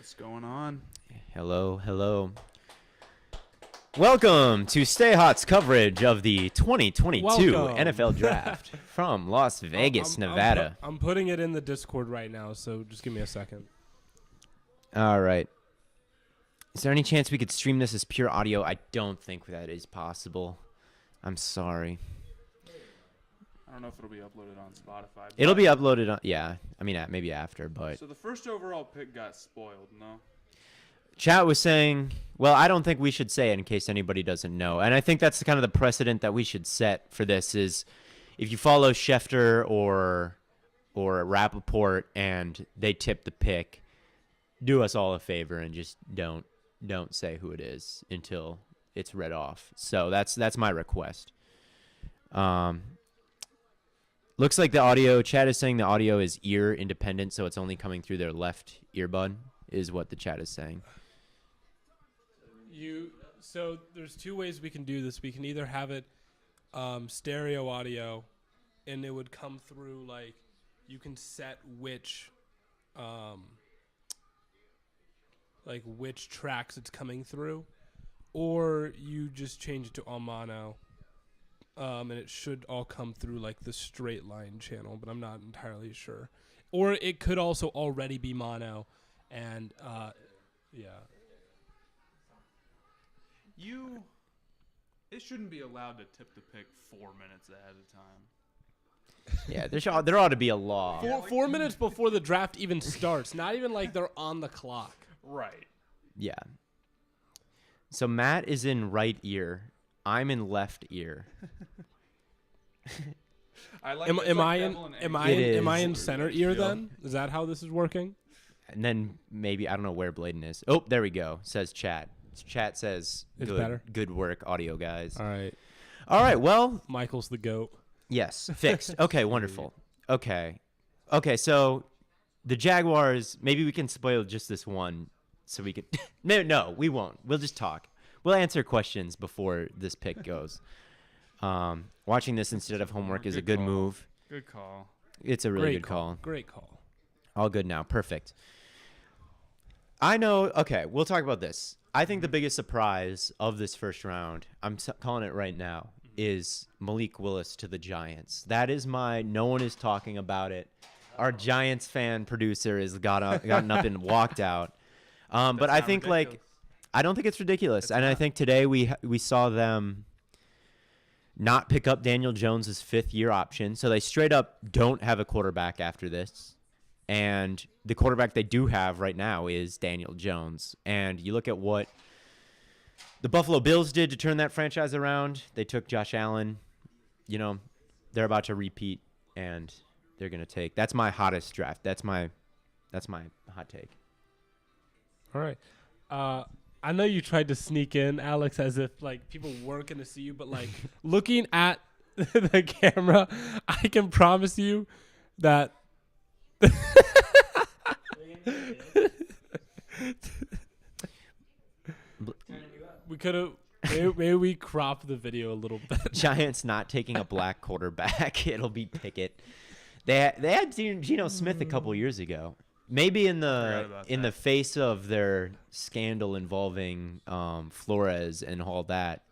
What's going on? Hello, hello. Welcome to Stay Hot's coverage of the 2022 NFL Draft from Las Vegas, Nevada. I'm putting it in the Discord right now, so just give me a second. All right. Is there any chance we could stream this as pure audio? I don't think that is possible. I'm sorry. I don't know if it'll be uploaded on Spotify. It'll be uploaded on, yeah. I mean, maybe after, but. So the first overall pick got spoiled, no? Chat was saying, well, I don't think we should say it in case anybody doesn't know. And I think that's kind of the precedent that we should set for this is if you follow Schefter or Rappaport and they tip the pick, do us all a favor and just don't say who it is until it's read off. So that's my request. Looks like the audio, chat is saying the audio is ear independent, so it's only coming through their left earbud is what the chat is saying. So there's two ways we can do this. We can either have it stereo audio, and it would come through like you can set which tracks it's coming through, or you just change it to all mono, and it should all come through like the straight line channel, but I'm not entirely sure. Or it could also already be mono, and yeah. It shouldn't be allowed to tip the pick 4 minutes ahead of time. Yeah, there ought to be a law. 4 minutes before the draft even starts. Not even like they're on the clock. Right. Yeah. So Matt is in right ear. I'm in left ear. Am I in center ear then? Is that how this is working? And then maybe, I don't know where Bladen is. Oh, there we go. Says chat. Chat says it's better. Good work, audio guys. All right. Well, Michael's the GOAT. Yes, fixed. Okay, wonderful. Okay, so the Jaguars, maybe we can spoil just this one so we could No, we won't. We'll just talk. We'll answer questions before this pick goes. Watching this instead of homework is a good move. Good call. It's a really good call. Great call. All good now. Perfect. I know. Okay, we'll talk about this. I think the biggest surprise of this first round, I'm calling it right now, is Malik Willis to the Giants. That is no one is talking about it. Our Giants fan producer has gotten up and walked out. But I think ridiculous. I don't think it's ridiculous. And I think today we saw them not pick up Daniel Jones' fifth-year option. So they straight up don't have a quarterback after this. And the quarterback they do have right now is Daniel Jones. And you look at what the Buffalo Bills did to turn that franchise around. They took Josh Allen. You know, they're about to repeat, and they're going to take. That's my hottest draft. That's my hot take. All right. I know you tried to sneak in, Alex, as if like people weren't going to see you, but like looking at the camera, I can promise you that. We could have maybe we crop the video a little bit. Giants not taking a black quarterback. It'll be Pickett. They had Geno Smith a couple years ago. Maybe in the face of their scandal involving Flores and all that,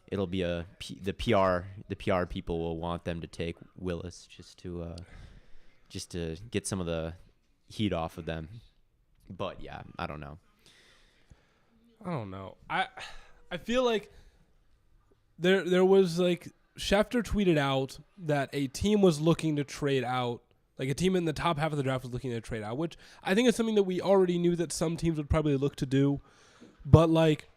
it'll be the PR people will want them to take Willis just to get some of the heat off of them. But yeah, I don't know. I feel like there was like Schefter tweeted out that a team was looking to trade out, like a team in the top half of the draft was looking to trade out, which I think is something that we already knew that some teams would probably look to do. But like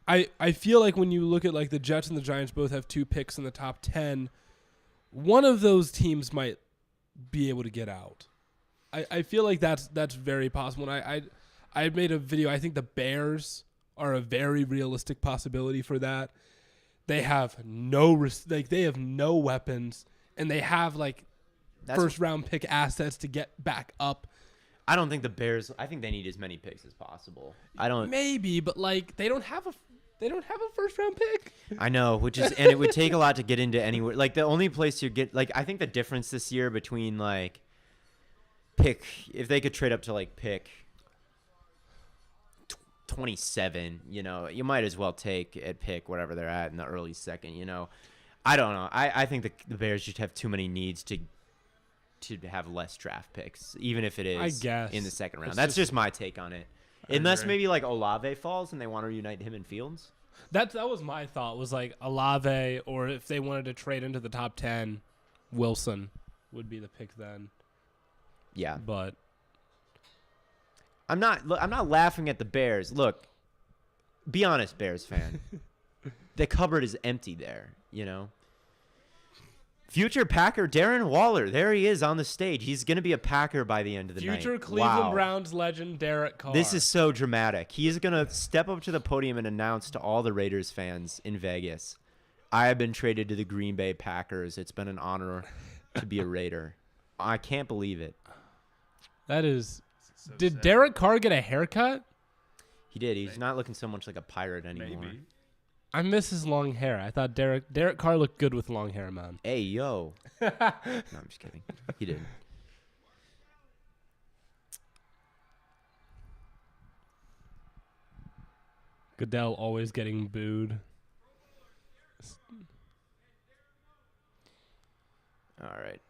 I feel like when you look at like the Jets and the Giants both have 2 picks in the top 10, one of those teams might be able to get out. I feel like that's very possible. And I made a video. I think the Bears are a very realistic possibility for that. They have no weapons, and they have like first round pick assets to get back up. I don't think the Bears. I think they need as many picks as possible. Maybe, but like they don't have a first round pick. I know, and it would take a lot to get into anywhere. Like the only place you get, like I think the difference this year between like pick, if they could trade up to like pick 27. You might as well take at pick whatever they're at in the early second. I don't know. I think the Bears just have too many needs to have less draft picks, even if it is I guess. in the second round. It's That's just my take on it. I Unless agree. maybe like Olave falls and they want to reunite him and Fields. That was my thought, was like Olave, or if they wanted to trade into the top 10, Wilson would be the pick then. Yeah. But I'm not laughing at the Bears. Look, be honest, Bears fan. The cupboard is empty there, Future Packer Darren Waller, there he is on the stage. He's going to be a Packer by the end of the night. future Cleveland Wow. Browns legend Derek Carr. This is so dramatic. He is going to step up to the podium and announce to all the Raiders fans in Vegas, I have been traded to the Green Bay Packers. It's been an honor to be a Raider. I can't believe it. That is. So Did sad. Derek Carr get a haircut? He did. He's not looking so much like a pirate anymore. Maybe. I miss his long hair. I thought Derek Carr looked good with long hair, man. Hey, yo. No, I'm just kidding. He didn't. Goodell always getting booed. All right.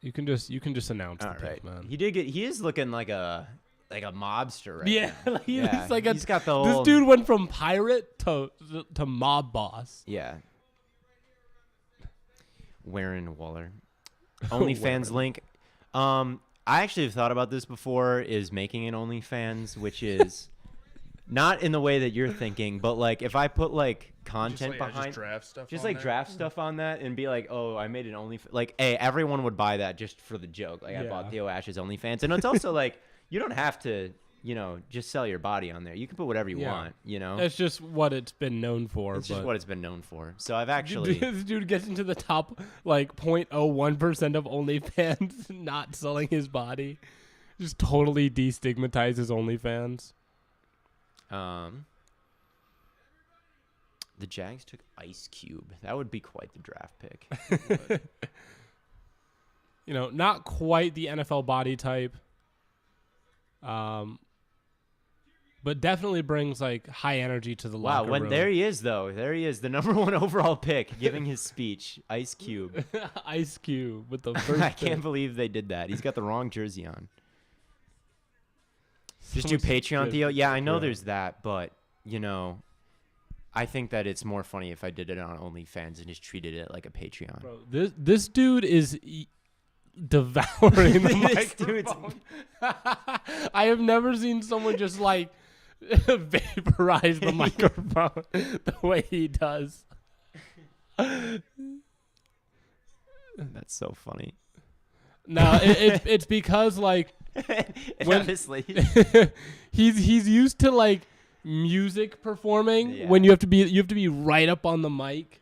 You can just announce All the right. pick, man. He is looking like a mobster right Yeah, now. like, he's like he's got the this whole, dude went from pirate to mob boss. Yeah. Warren Waller. OnlyFans link. I actually have thought about this before, is making an OnlyFans, which is not in the way that you're thinking, but like if I put like content behind just draft stuff. just on like there. draft stuff on that and be like, oh, I made an like, hey, everyone would buy that just for the joke. Like I Yeah. bought Theo Ash's OnlyFans. And it's also like, you don't have to, just sell your body on there. You can put whatever you Yeah. want, That's just what it's been known for. It's just but what it's been known for. So I've actually, this dude gets into the top like 0.01% of OnlyFans not selling his body. Just totally destigmatizes OnlyFans. the Jags took Ice Cube. That would be quite the draft pick. Not quite the NFL body type. But definitely brings like high energy to the Wow, locker room. there he is though. There he is, the number 1 overall pick, giving his speech. Ice Cube. Ice Cube with the first I can't pick. believe they did that. He's got the wrong jersey on. Just So do Patreon, good. Theo. Yeah, I know Yeah. there's that, but I think that it's more funny if I did it on OnlyFans and just treated it like a Patreon. Bro, this dude is devouring the This dude's- microphone. I have never seen someone just like vaporize the microphone the way he does. That's so funny. No, it's because like When- Honestly. he's used to like music performing Yeah. when you have to be right up on the mic.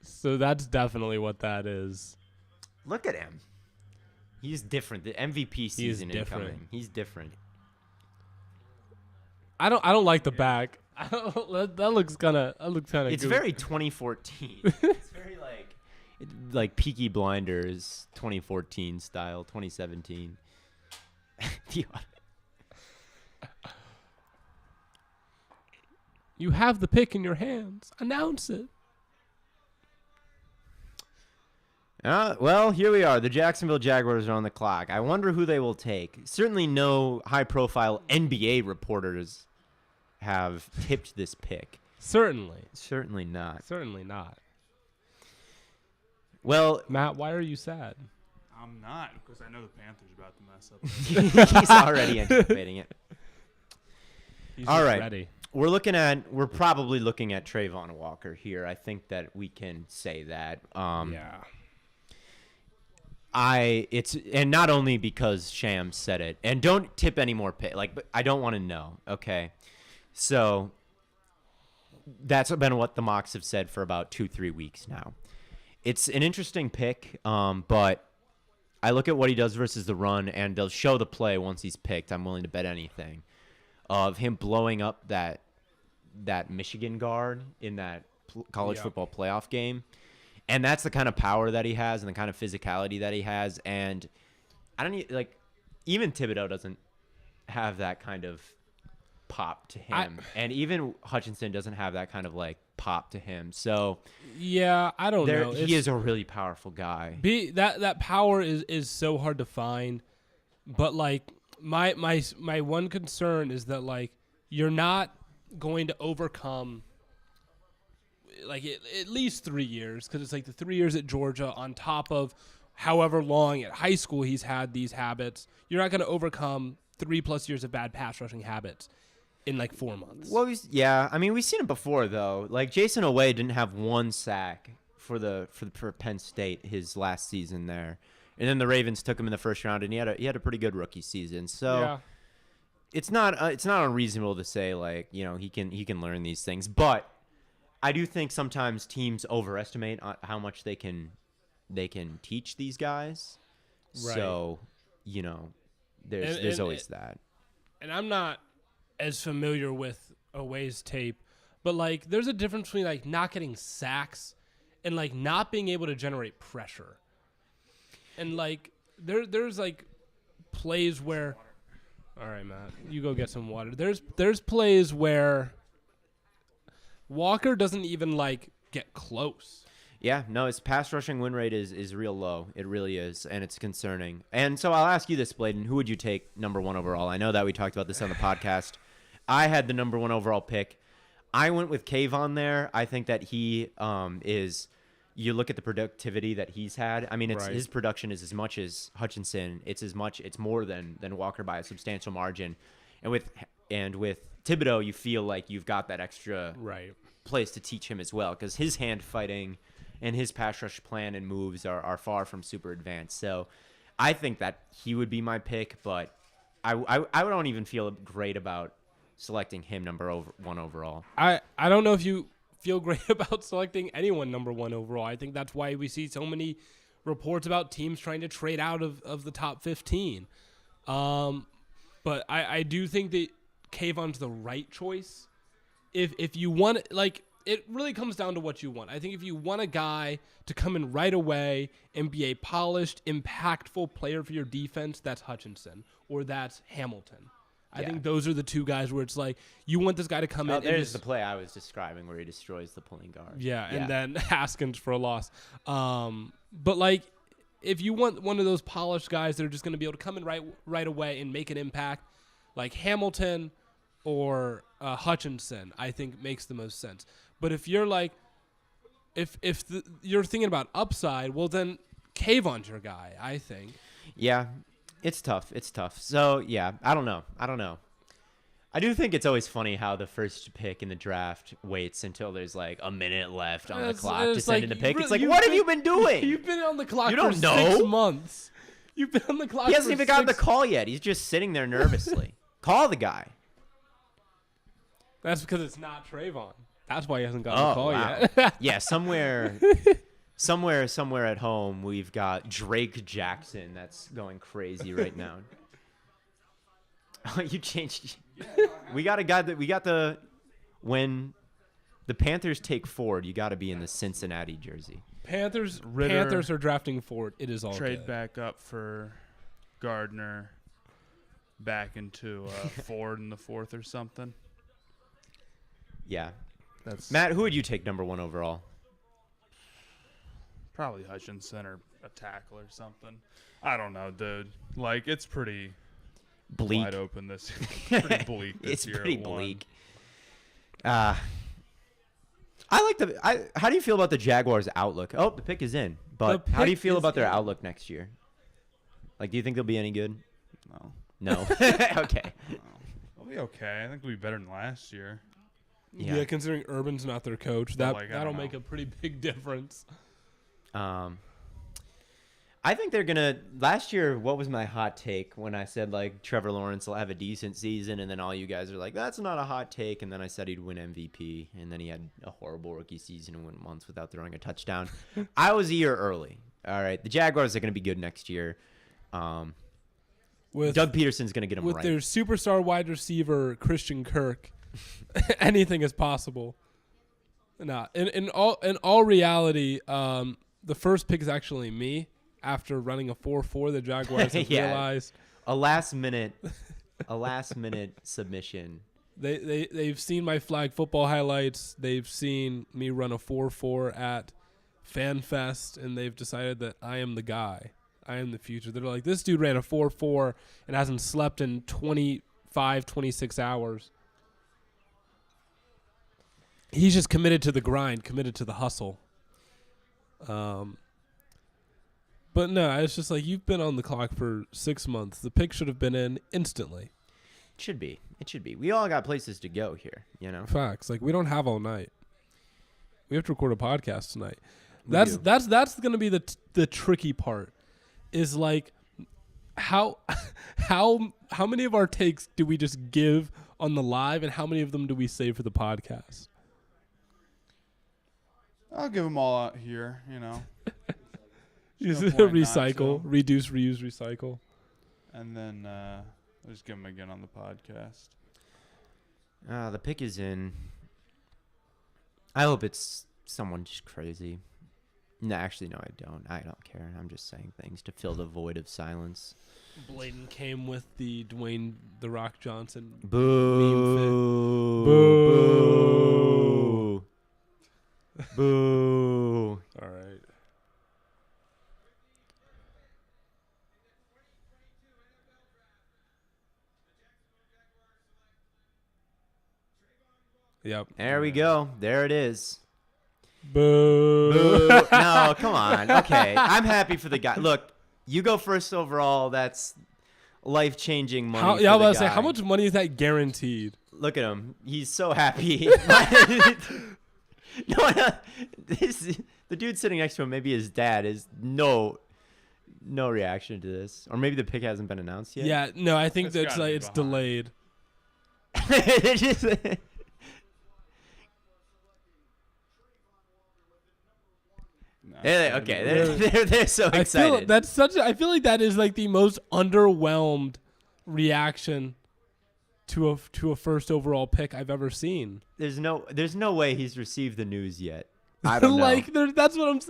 So that's definitely what that is. Look at him. He's different. The MVP season different. incoming. He's different. I don't like the back. That looks kind of It's very 2014. It's very like Peaky Blinders 2014 style, 2017. You have the pick in your hands. Announce it. Well, here we are. The Jacksonville Jaguars are on the clock. I wonder who they will take. Certainly no high-profile NBA reporters have tipped this pick. Certainly Certainly not. Well, Matt, why are you sad? I'm not, because I know the Panthers are about to mess up. he's already anticipating it. He's All just right. ready. We're probably looking at Trayvon Walker here. I think that we can say that. Yeah. And not only because Sham said it, and don't tip any more pick. But I don't want to know. Okay, so that's been what the mocks have said for about 2-3 weeks now. It's an interesting pick, but I look at what he does versus the run, and they'll show the play once he's picked. I'm willing to bet anything of him blowing up that Michigan guard in that college football playoff game. And that's the kind of power that he has and the kind of physicality that he has. And I don't even Thibodeau doesn't have that kind of pop to him, and even Hutchinson doesn't have that kind of like pop to him. So yeah, I don't know. He is a really powerful guy. That power is so hard to find, but like my one concern is that like you're not going to overcome like at least 3 years, because it's like the 3 years at Georgia on top of however long at high school he's had these habits. You're not going to overcome 3+ years of bad pass rushing habits in like 4 months. Well, I mean, we've seen it before though. Like Jason Oweh didn't have 1 sack for Penn State his last season there, and then the Ravens took him in the first round, and he had a pretty good rookie season. So yeah. it's not unreasonable to say like, you know, he can learn these things, but I do think sometimes teams overestimate how much they can teach these guys. Right. So, you know, there's always that. And I'm not as familiar with Oweh's tape, but like there's a difference between like not getting sacks and like not being able to generate pressure. And like there's like plays where, all right, Matt, you go get some water. There's plays where Walker doesn't even like get close. Yeah, no, his pass rushing win rate is real low. It really is, and it's concerning. And so I'll ask you this, Bladen. Who would you take number 1 overall? I know that we talked about this on the podcast. I had the number 1 overall pick. I went with Kayvon there. I think that he is – you look at the productivity that he's had. I mean, his production is as much as Hutchinson. It's more than Walker by a substantial margin. And with Thibodeau, you feel like you've got that extra place to teach him as well, because his hand fighting – and his pass rush plan and moves are far from super advanced. So I think that he would be my pick, but I don't even feel great about selecting him number 1 overall. I don't know if you feel great about selecting anyone number 1 overall. I think that's why we see so many reports about teams trying to trade out of the top 15. But I do think that Kayvon's the right choice. If you want, like, it really comes down to what you want. I think if you want a guy to come in right away and be a polished, impactful player for your defense, that's Hutchinson or that's Hamilton. I think those are the 2 guys where it's like you want this guy to come in. There's the play I was describing where he destroys the pulling guard. Yeah, and then Haskins for a loss. But like, if you want one of those polished guys that are just going to be able to come in right away and make an impact, like Hamilton or Hutchinson, I think makes the most sense. But if you're like, you're thinking about upside, well then Kayvon's your guy, I think. Yeah, it's tough. So yeah, I don't know. I do think it's always funny how the first pick in the draft waits until there's like a minute left on the clock to send in a pick. It's like, what have you been doing? You've been on the clock you for don't know? 6 months. You've been on the clock. He hasn't even gotten the call yet. He's just sitting there nervously. Call the guy. That's because it's not Trayvon. That's why he hasn't gotten the call yet. Yeah, somewhere at home, we've got Drake Jackson that's going crazy right now. Oh, you changed. We got a guy that when the Panthers take Ford, you got to be in the Cincinnati jersey. Panthers are drafting Ford. It is all trade good. Back up for Gardner, back into Ford in the 4th or something. Yeah. Matt, who would you take number 1 overall? Probably Hutchinson or a tackle or something. I don't know, dude. Like, it's pretty bleak. Wide open this year. Pretty bleak this year. It's pretty bleak. How do you feel about the Jaguars' outlook? Oh, the pick is in. But how do you feel about their outlook next year? Like, do you think they'll be any good? No. Okay. No. They'll be okay. I think they'll be better than last year. Yeah, considering Urban's not their coach, that'll make a pretty big difference. I think they're gonna. Last year, what was my hot take when I said like Trevor Lawrence will have a decent season, and then all you guys are like, "That's not a hot take," and then I said he'd win MVP, and then he had a horrible rookie season and went months without throwing a touchdown. I was a year early. All right, the Jaguars are gonna be good next year. Doug Peterson's gonna get them with right. Their superstar wide receiver Christian Kirk. Anything is possible. Nah, in all reality, the first pick is actually me. After running a 4-4, the Jaguars have realized a last minute a last-minute submission. They've seen my flag football highlights. They've seen me run a 4.4 at FanFest, and they've decided that I am the guy. I am the future. They're like, this dude ran a 4.4 and hasn't slept in 26 hours. He's just committed to the grind, committed to the hustle. But no, it's just like, you've been on the clock for 6 months. The pick should have been in instantly. It should be. We all got places to go here, you know. Facts. Like, we don't have all night. We have to record a podcast tonight. We That's do. going to be the tricky part. Is like, how many of our takes do we just give on the live, and how many of them do we save for the podcast? I'll give them all out here, you know. Just no point not recycle, to. reduce, reuse, recycle. And then I'll just give them again on the podcast. The pick is in. I hope it's someone just crazy. No, actually, no, I don't. I don't care. I'm just saying things to fill the void of silence. Bladen came with the Dwayne "The Rock" Johnson. Boo! Boo! Boo! All right. Yep. There we go. There it is. Boo. Boo. No, come on. Okay. I'm happy for the guy. Look, you go first overall. That's life-changing money. I was about to say, guy. how much money is that guaranteed? Look at him. He's so happy. No, the dude sitting next to him, maybe his dad, is no reaction to this. Or maybe the pick hasn't been announced yet. Yeah, no, I think It's that's gotta like be it's behind. delayed. It just- No, okay, they're so I excited. feel I feel like that is like the most underwhelmed reaction to a first overall pick I've ever seen. There's no way he's received the news yet. I don't know. Like that's what I'm.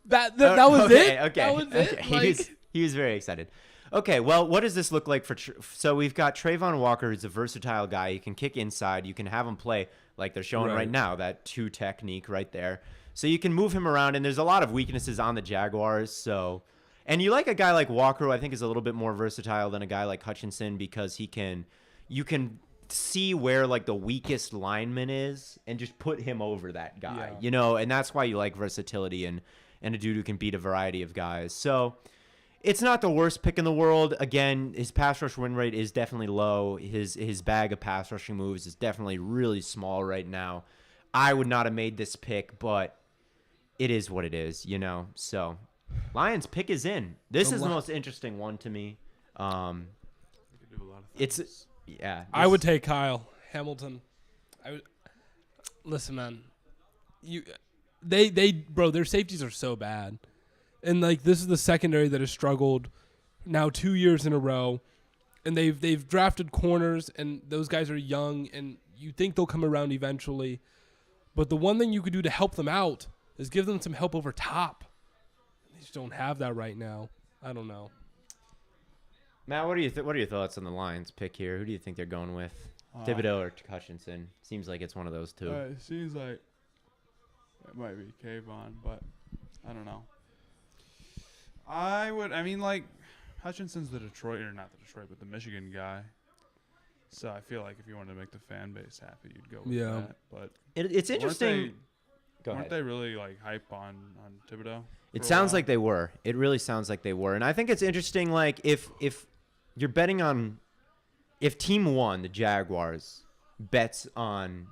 That was okay, it. Okay, That was it. okay. Like, He was very excited. Okay, well, what does this look like for? So we've got Trayvon Walker, who's a versatile guy. He can kick inside. You can have him play like they're showing right now, that 2 technique right there. So you can move him around, and there's a lot of weaknesses on the Jaguars. So, and you like a guy like Walker, who I think is a little bit more versatile than a guy like Hutchinson, because you can see where like the weakest lineman is and just put him over that guy, you know, and that's why you like versatility and a dude who can beat a variety of guys. So it's not the worst pick in the world. Again, his pass rush win rate is definitely low. His bag of pass rushing moves is definitely really small right now. I would not have made this pick, but it is what it is, you know. So Lions pick is in. This is the most interesting one to me. We could do a lot of things. It's yeah. I would take Kyle Hamilton. Listen, man. Bro, their safeties are so bad. And like this is the secondary that has struggled now 2 years in a row. And they've drafted corners, and those guys are young, and you think they'll come around eventually. But the one thing you could do to help them out is give them some help over top. They just don't have that right now. I don't know. Matt, what are your thoughts on the Lions pick here? Who do you think they're going with? Thibodeau or Hutchinson? Seems like it's one of those two. It seems like it might be Kayvon, but I don't know. I mean, like, Hutchinson's the Detroit, or not the Detroit, but the Michigan guy. So I feel like if you wanted to make the fan base happy, you'd go with that. But It's interesting. Weren't they really like hype on Thibodeau? It sounds like they were. It really sounds like they were. And I think it's interesting, like, if you're betting on, if Team 1, the Jaguars, bets on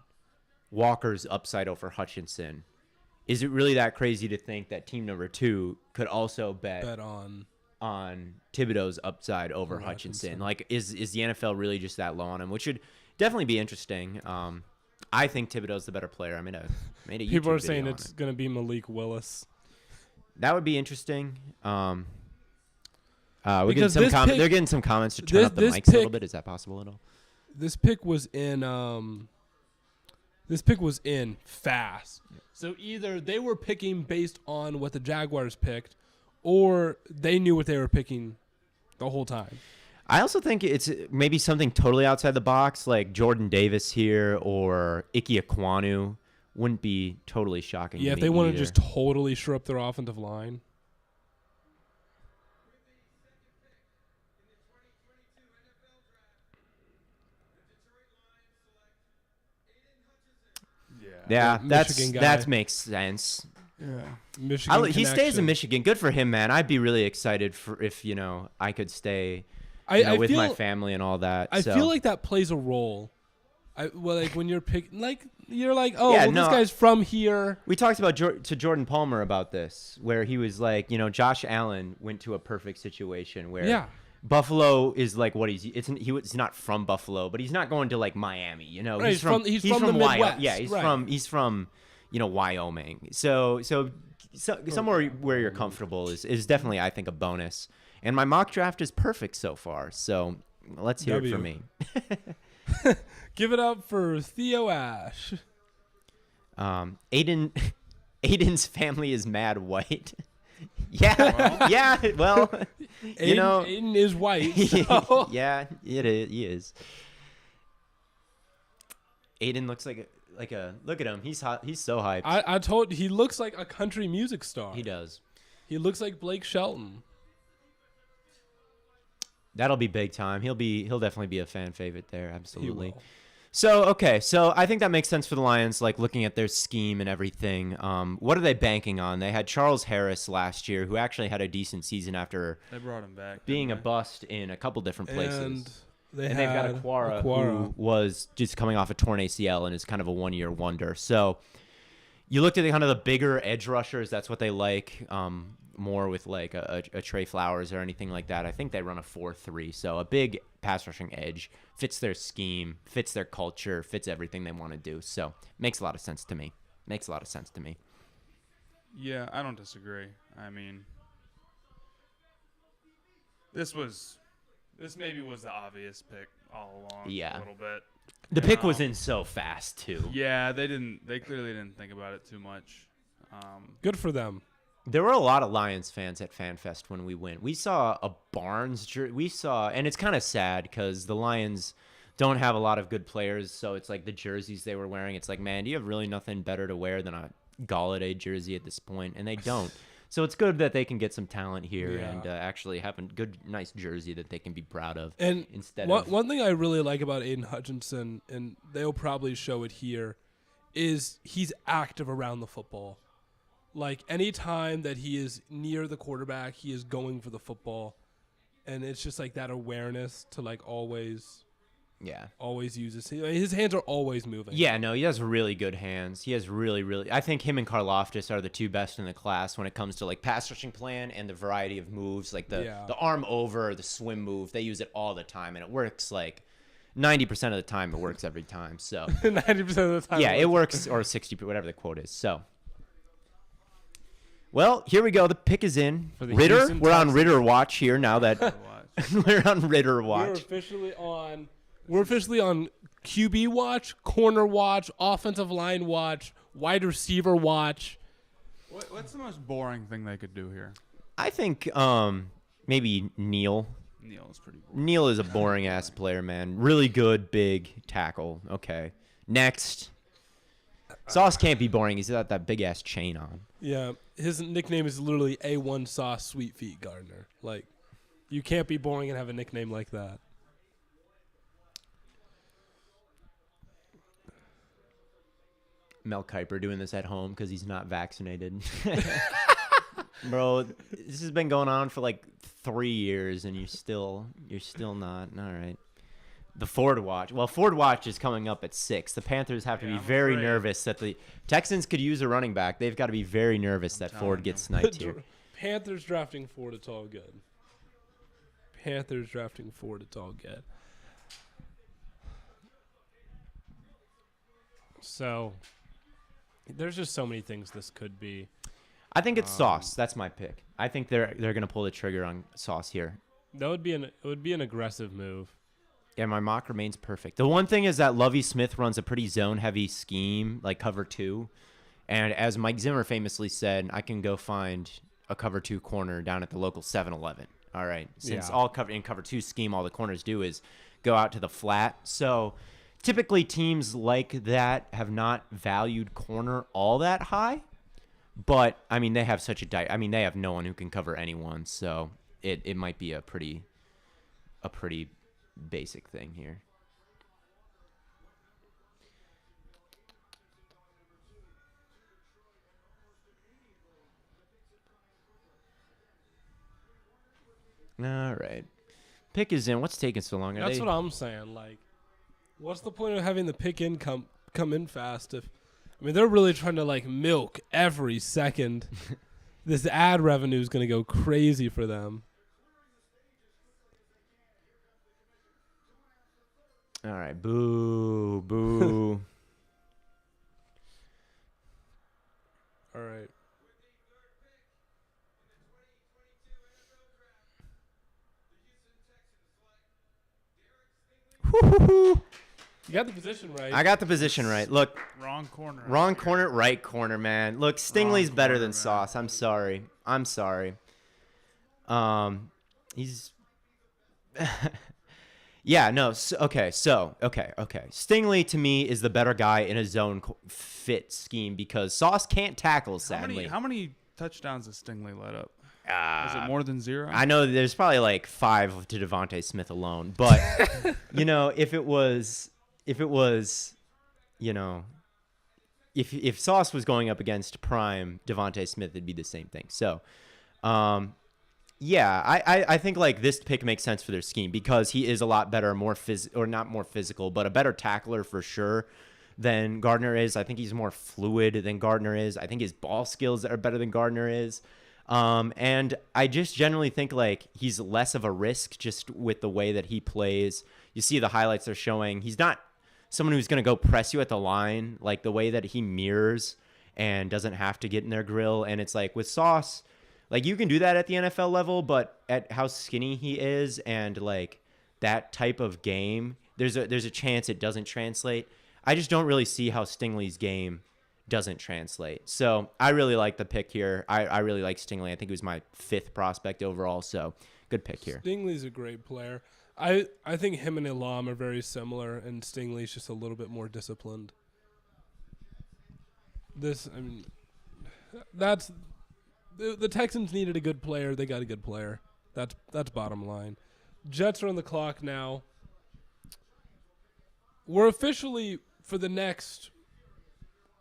Walker's upside over Hutchinson, is it really that crazy to think that Team number 2 could also bet on Thibodeau's upside over Hutchinson? Like, is the NFL really just that low on him? Which would definitely be interesting. I think Thibodeau's the better player. I made a YouTube People are video saying on it's it. going to be Malik Willis. That would be interesting. We're Because getting some this they're getting some comments to turn up the this mics a little pick- bit. Is that possible at all? This pick was in fast. So either they were picking based on what the Jaguars picked, or they knew what they were picking the whole time. I also think it's maybe something totally outside the box, like Jordan Davis here or Ike Ekwonu. Wouldn't be totally shocking. Yeah, to if me they want to either. just totally shore up their offensive line. Yeah, Michigan guy. that makes sense. Yeah. Michigan He stays in connection. Michigan. Good for him, man. I'd be really excited for if I could stay I with feel, my family and all that. I so. feel like that plays a role. Like when you're you're like, oh, Yeah, well, no, this guy's from here. We talked about to Jordan Palmer about this, where he was like, Josh Allen went to a perfect situation where Yeah. Buffalo is like what he's not from Buffalo, but he's not going to like Miami, Right, he's from the Wyoming. Midwest. Yeah, he's from Wyoming. So somewhere where you're comfortable is definitely, I think, a bonus. And my mock draft is perfect so far. So let's hear it from me. Give it up for Theo Ash. Aiden's family is mad white. Yeah, well, Aiden is white. So. yeah, it is. He is. Aiden looks like a look at him. He's hot. He's so hyped. I told he looks like a country music star. He does. He looks like Blake Shelton. That'll be big time. He'll definitely be a fan favorite there. Absolutely. He will. So I think that makes sense for the Lions, like looking at their scheme and everything. What are they banking on? They had Charles Harris last year, who actually had a decent season after They brought him back. being a didn't bust in a couple different places. And they've got Aquara, who was just coming off a torn ACL and is kind of a one-year wonder. So you looked at the kind of the bigger edge rushers. That's what they like. More with like a Trey Flowers or anything like that. I think they run a 4-3. So a big pass rushing edge fits their scheme, fits their culture, fits everything they want to do. So makes a lot of sense to me. Yeah, I don't disagree. I mean, this maybe was the obvious pick all along. Yeah. A little bit. The pick was in so fast too. Yeah, they clearly didn't think about it too much. Good for them. There were a lot of Lions fans at FanFest when we went. We saw a Barnes jersey. And it's kind of sad because the Lions don't have a lot of good players. So it's like the jerseys they were wearing. It's like, man, do you have really nothing better to wear than a Galladay jersey at this point? And they don't. So it's good that they can get some talent here and actually have a good, nice jersey that they can be proud of. And instead one thing I really like about Aiden Hutchinson, and they'll probably show it here, is he's active around the football. Like, any time that he is near the quarterback, he is going for the football. And it's just, like, that awareness to, like, always use his hands are always moving. Yeah, no, he has really good hands. He has really, I think him and Karlaftis are the two best in the class when it comes to, like, pass rushing plan and the variety of moves. Like, the arm over, the swim move, they use it all the time. And it works, like, 90% of the time. It works every time. So 90% of the time. Yeah, it works, or 60, whatever the quote is. So. Well, here we go. The pick is in. Ritter, Houston we're on Texans. Ritter watch here now that we're on Ritter watch. We're officially on QB watch, corner watch, offensive line watch, wide receiver watch. What's the most boring thing they could do here? I think maybe Neal. Neal is pretty boring. Neal is a boring ass player, man. Really good, big tackle. Okay. Next. Sauce can't be boring. He's got that big ass chain on. Yeah, his nickname is literally A1 Sauce Sweet Feet Gardner. Like, you can't be boring and have a nickname like that. Mel Kiper doing this at home because he's not vaccinated. Bro, this has been going on for like 3 years and you're still not. All right. The Ford watch. Well, Ford watch is coming up at 6. The Panthers have to be very nervous that the Texans could use a running back. They've got to be very nervous that Ford gets sniped here. Panthers drafting Ford, it's all good. So, there's just so many things this could be. I think it's Sauce. That's my pick. I think they're going to pull the trigger on Sauce here. It would be an aggressive move. Yeah, my mock remains perfect. The one thing is that Lovie Smith runs a pretty zone-heavy scheme, like cover 2. And as Mike Zimmer famously said, I can go find a cover 2 corner down at the local 7-Eleven. All right. Since Yeah. all cover 2 scheme, all the corners do is go out to the flat. So typically teams like that have not valued corner all that high. But I mean, they have they have no one who can cover anyone. So it might be a pretty basic thing here. All right. Pick is in. What's taking so long? That's what I'm saying. Like, what's the point of having the pick in come in fast if they're really trying to like milk every second. This ad revenue is going to go crazy for them. All right. Boo. Boo. All right. You got the position right. I got the position right. Look, Wrong corner. right corner, man. Look, Stingley's better corner, than man. Sauce. I'm sorry. He's yeah, no. Okay. Stingley to me is the better guy in a zone fit scheme because Sauce can't tackle. Sadly, How many touchdowns has Stingley let up? Is it more than 0? I know there's probably like 5 to Devontae Smith alone, but if it was, if Sauce was going up against prime Devontae Smith, it'd be the same thing. So, yeah, I think like this pick makes sense for their scheme because he is a lot better, not more physical, but a better tackler for sure than Gardner is. I think he's more fluid than Gardner is. I think his ball skills are better than Gardner is. And I just generally think like he's less of a risk just with the way that he plays. You see the highlights they're showing. He's not someone who's going to go press you at the line, like the way that he mirrors and doesn't have to get in their grill. And it's like with Sauce, like you can do that at the NFL level, but at how skinny he is and like that type of game, there's a chance it doesn't translate. I just don't really see how Stingley's game doesn't translate. So I really like the pick here. I really like Stingley. I think he was my 5th prospect overall. So good pick here. Stingley's a great player. I think him and Elam are very similar, and Stingley's just a little bit more disciplined. That's the Texans needed a good player. They got a good player. That's bottom line. Jets are on the clock now. We're officially for the next,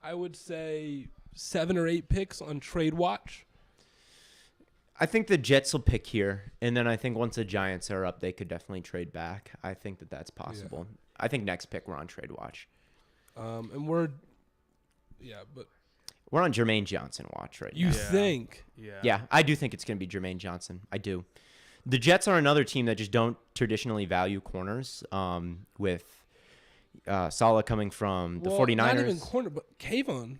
I would say 7 or 8 picks on trade watch. I think the Jets will pick here, and then I think once the Giants are up, they could definitely trade back. I think that's possible. Yeah. I think next pick we're on trade watch. And we're on Jermaine Johnson watch right now. You think? Yeah, I do think it's going to be Jermaine Johnson. I do. The Jets are another team that just don't traditionally value corners. With Saleh coming from the 49ers. Not even corner, but Kayvon.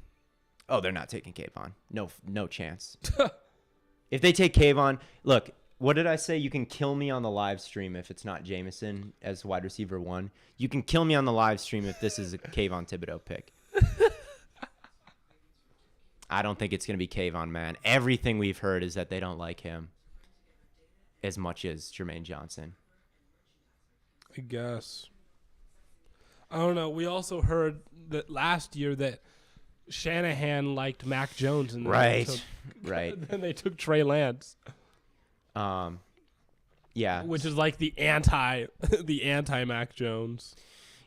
Oh, they're not taking Kayvon. No chance. If they take Kayvon, look, what did I say? You can kill me on the live stream if it's not Jameson as wide receiver 1. You can kill me on the live stream if this is a Kayvon Thibodeau pick. I don't think it's going to be Kayvon, man. Everything we've heard is that they don't like him as much as Jermaine Johnson. I guess. I don't know. We also heard that last year that Shanahan liked Mac Jones, and right. Then they took Trey Lance. Yeah, which is like the anti Mac Jones.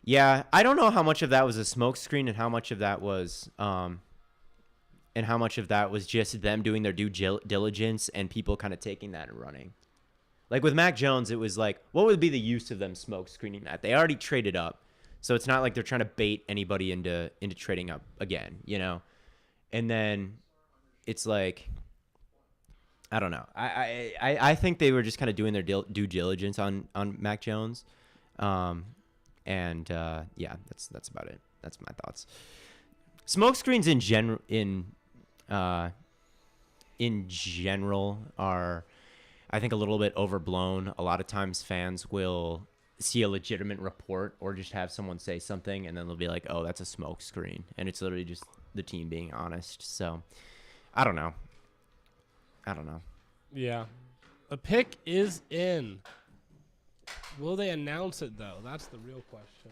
Yeah, I don't know how much of that was a smokescreen and how much of that was just them doing their due diligence and people kind of taking that and running. Like with Mac Jones, it was like, what would be the use of them smokescreening that? They already traded up. So it's not like they're trying to bait anybody into trading up again, And then it's like, I don't know. I think they were just kind of doing their due diligence on Mac Jones. Yeah, that's about it. That's my thoughts. Smoke screens in general are, I think, a little bit overblown. A lot of times fans will see a legitimate report or just have someone say something and then they'll be like, oh, that's a smoke screen. And it's literally just the team being honest. So I don't know. Yeah. The pick is in. Will they announce it, though? That's the real question.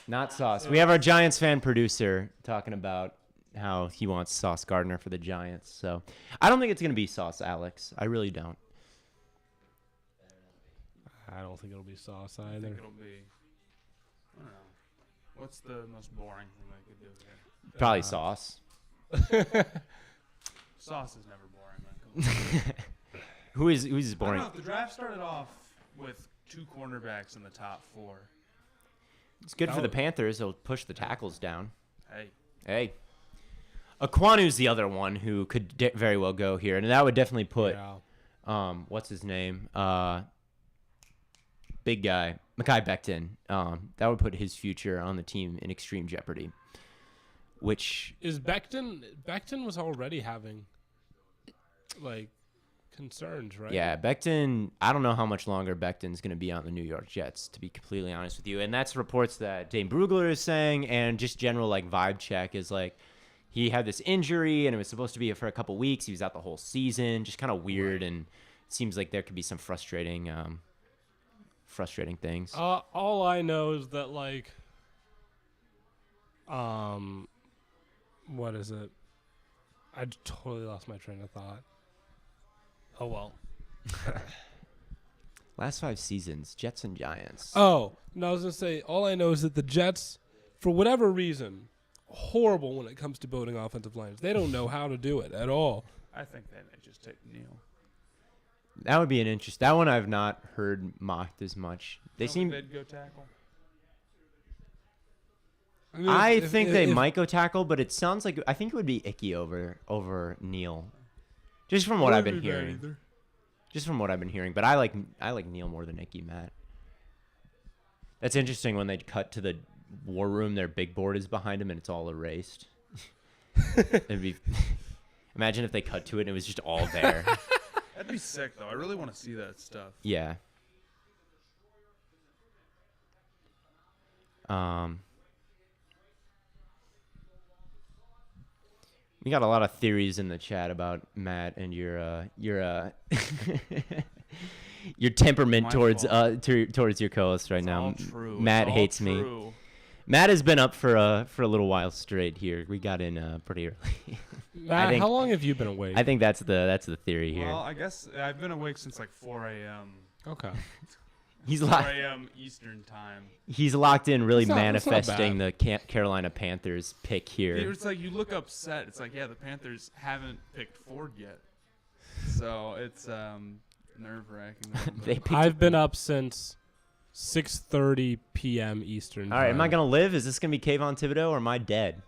Not Sauce. We have our Giants fan producer talking about how he wants Sauce Gardner for the Giants. So I don't think it's going to be Sauce, Alex. I really don't. I don't think it'll be Sauce I either. think it'll be. I don't know. What's the most boring thing they could do here? Probably Sauce. Sauce is never boring, man. Who's I don't boring? know. The draft started off with 2 cornerbacks in the top 4. It's good for the Panthers. They'll push the tackles down. Hey. Aquanu's the other one who could very well go here, and that would definitely put what's his name? Big guy, Mekhi Becton. That would put his future on the team in extreme jeopardy. Which is Becton? Becton was already having concerns, right? Yeah, Becton. I don't know how much longer Becton's going to be on the New York Jets, to be completely honest with you. And that's reports that Dane Brugler is saying, and just general vibe check is he had this injury and it was supposed to be for a couple weeks. He was out the whole season, just kind of weird, and it seems like there could be some frustrating things. All I know is that what is it? I totally lost my train of thought. Oh well. Last 5 seasons, Jets and Giants. Oh, no, I was gonna say all I know is that the Jets, for whatever reason, horrible when it comes to building offensive lines. They don't know how to do it at all. I think they may just take Neal. That would be an interest. That one I've not heard mocked as much. They seem. They'd go tackle. I think they might go tackle, but it sounds like I think it would be Icky over Neal. Just from what I've been hearing. Just from what I've been hearing, but I like Neal more than Icky, Matt. That's interesting when they cut to the war room. Their big board is behind him and it's all erased. It'd be. Imagine if they cut to it and it was just all there. That'd be sick, though. I really want to see that stuff. Yeah. We got a lot of theories in the chat about Matt and your your temperament towards your co-host right now. True. Matt hates me. Matt has been up for a little while straight here. We got in pretty early. Matt, how long have you been awake? I think that's the theory here. Well, I guess I've been awake since 4 a.m. Okay. He's 4 a.m. Eastern time. He's locked in, really That's not manifesting the Carolina Panthers pick here. It's you look upset. It's the Panthers haven't picked Ford yet, so it's nerve-wracking. I've been up since 6:30 p.m. Eastern. All right, am I gonna live? Is this gonna be Kayvon Thibodeau or am I dead?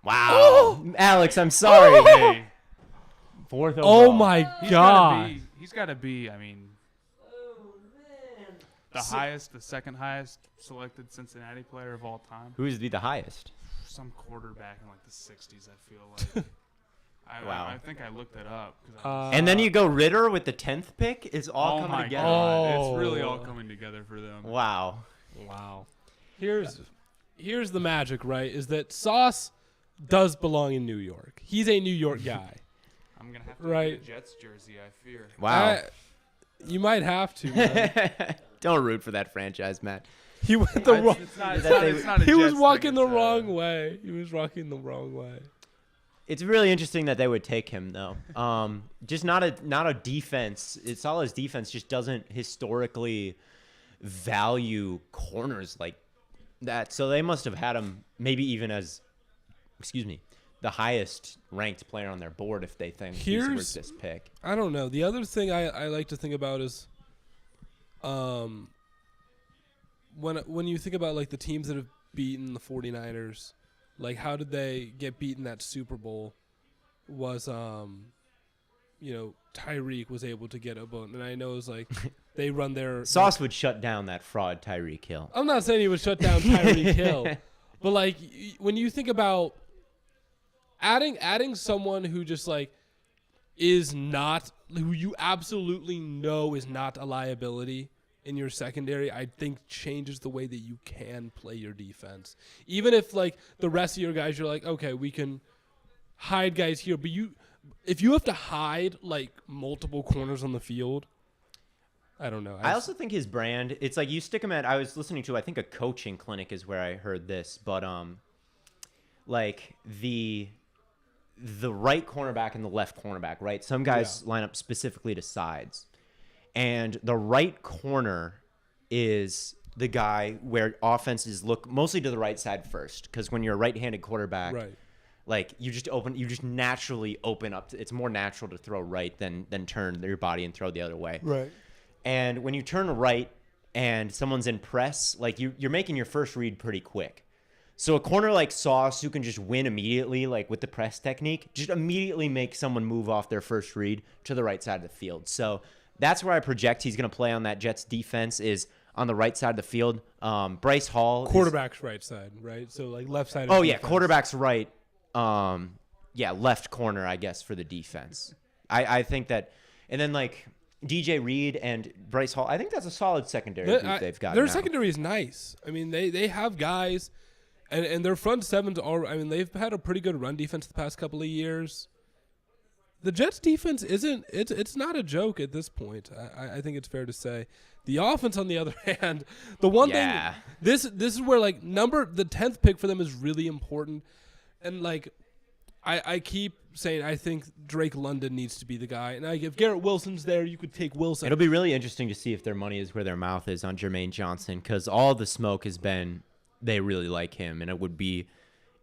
Wow, Alex, I'm sorry. Hey. 4th overall. Oh my God! He's got to be. The second highest selected Cincinnati player of all time. Who is the highest? Some quarterback in the 60s. I feel like. Wow. I think I looked it up. And then you go Ritter with the 10th pick. It's all coming together. God. It's really all coming together for them. Wow. Here's the magic, right? Is that Sauce does belong in New York. He's a New York guy. I'm gonna have to get a Jets jersey. I fear. Wow. You might have to. Man. Don't root for that franchise, Matt. He went the wrong. It's not he was walking the wrong way. He was walking the wrong way. It's really interesting that they would take him, though. Just not a defense. Salah's defense just doesn't historically value corners like that. So they must have had him maybe even as, the highest ranked player on their board if they think he's worth this pick. I don't know. The other thing I like to think about is, when you think about the teams that have beaten the 49ers, how did they get beaten that Super Bowl? Was Tyreek was able to get a bone, and I know it was they run their Sauce would shut down that fraud Tyreek Hill. I'm not saying he would shut down Tyreek Hill, but when you think about adding someone who just is not, who you absolutely know is not a liability in your secondary, I think changes the way that you can play your defense. Even if the rest of your guys, you're okay, we can hide guys here, but if you have to hide like multiple corners on the field, I don't know. I also think his brand, it's like you stick him at, I was listening to, I think a coaching clinic is where I heard this, but like the right cornerback and the left cornerback, right? Some guys line up specifically to sides. And the right corner is the guy where offenses look mostly to the right side first, because when you're a right-handed quarterback, like you just naturally open up. It's more natural to throw right than turn your body and throw the other way. Right. And when you turn right and someone's in press, like you're making your first read pretty quick. So a corner like Sauce, who can just win immediately, like with the press technique, just immediately make someone move off their first read to the right side of the field. So that's where I project he's going to play on that Jets defense, is on the right side of the field. Bryce Hall. Quarterback's right side, right? So like left side. Oh, yeah, quarterback's right. Left corner, I guess, for the defense. I think that. And then like DJ Reed and Bryce Hall, I think that's a solid secondary group they've got. Their now. secondary is nice. I mean, they have guys. And their front sevens are, I mean, they've had a pretty good run defense the past couple of years. The Jets defense it's not a joke at this point. I think it's fair to say. The offense, on the other hand, the one thing, this is where like the 10th pick for them is really important. And like, I keep saying I think Drake London needs to be the guy. And if Garrett Wilson's there, you could take Wilson. It'll be really interesting to see if their money is where their mouth is on Jermaine Johnson, because all the smoke has been they really like him, and it'd be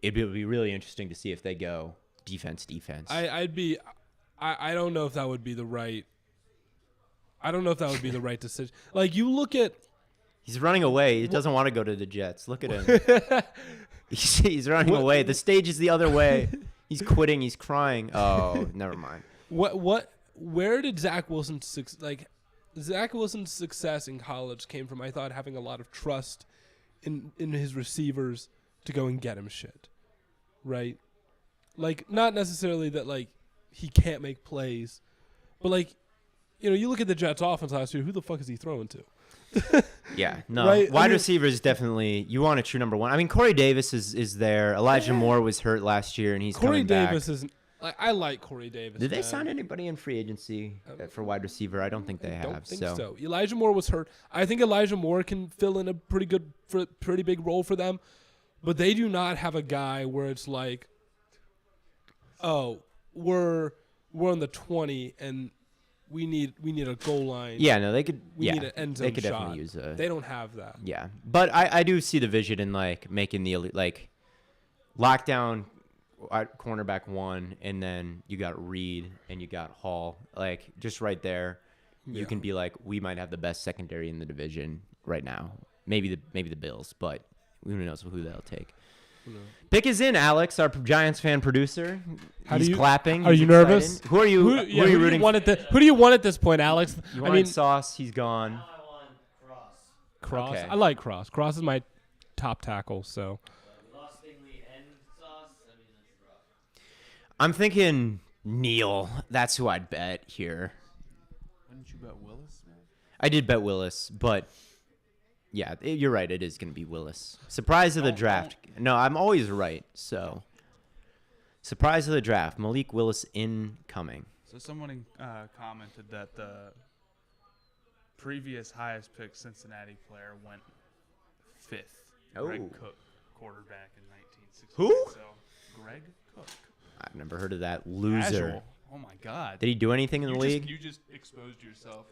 really interesting to see if they go defense. I don't know if that would be the right. I don't know if that would be the right decision. Like you look at, he's running away. He doesn't want to go to the Jets. Look at him. He's running away. The stage is the other way. He's quitting. He's crying. Oh, never mind. Where did Zach Wilson's success in college came from? I thought having a lot of trust in his receivers to go and get him shit, right? Like not necessarily that like he can't make plays, but like, you know, you look at the Jets offense last year. Who the fuck is he throwing to? Yeah, no. Right? Wide receivers definitely. You want a true number one. I mean, Corey Davis is there. Elijah Moore was hurt last year, and he's coming back. Corey Davis is. I like Corey Davis. Did they sign anybody in free agency for wide receiver? I don't think they have. I don't think so. Elijah Moore was hurt. I think Elijah Moore can fill in a pretty big role for them, but they do not have a guy where it's like, oh, we're on the 20 and we need a goal line. Yeah, no, they could. We need an end zone they could shot. Definitely use a. They don't have that. Yeah, but I do see the vision in like making the like lockdown cornerback one, and then you got Reed and you got Hall, like just right there. You can be like, we might have the best secondary in the division right now. Maybe the Bills, but who knows who they'll take. No. Pick is in, Alex, our Giants fan producer. He's clapping. Are you nervous? Who are you? Who are you rooting? Who do you want at this point, Alex? You want Sauce? He's gone. Now I want Cross. Cross. Okay. I like Cross. Cross is my top tackle. So. I'm thinking Neal. That's who I'd bet here. Didn't you bet Willis, man? I did bet Willis, but yeah, you're right. It is going to be Willis. Surprise of the draft. No, I'm always right. So, surprise of the draft. Malik Willis incoming. So someone commented that the previous highest picked Cincinnati player went 5th. Oh. Greg Cook, quarterback in 1960. Who? So, Greg Cook. I've never heard of that loser. Casual. Oh my God! Did he do anything in the league? You just exposed yourself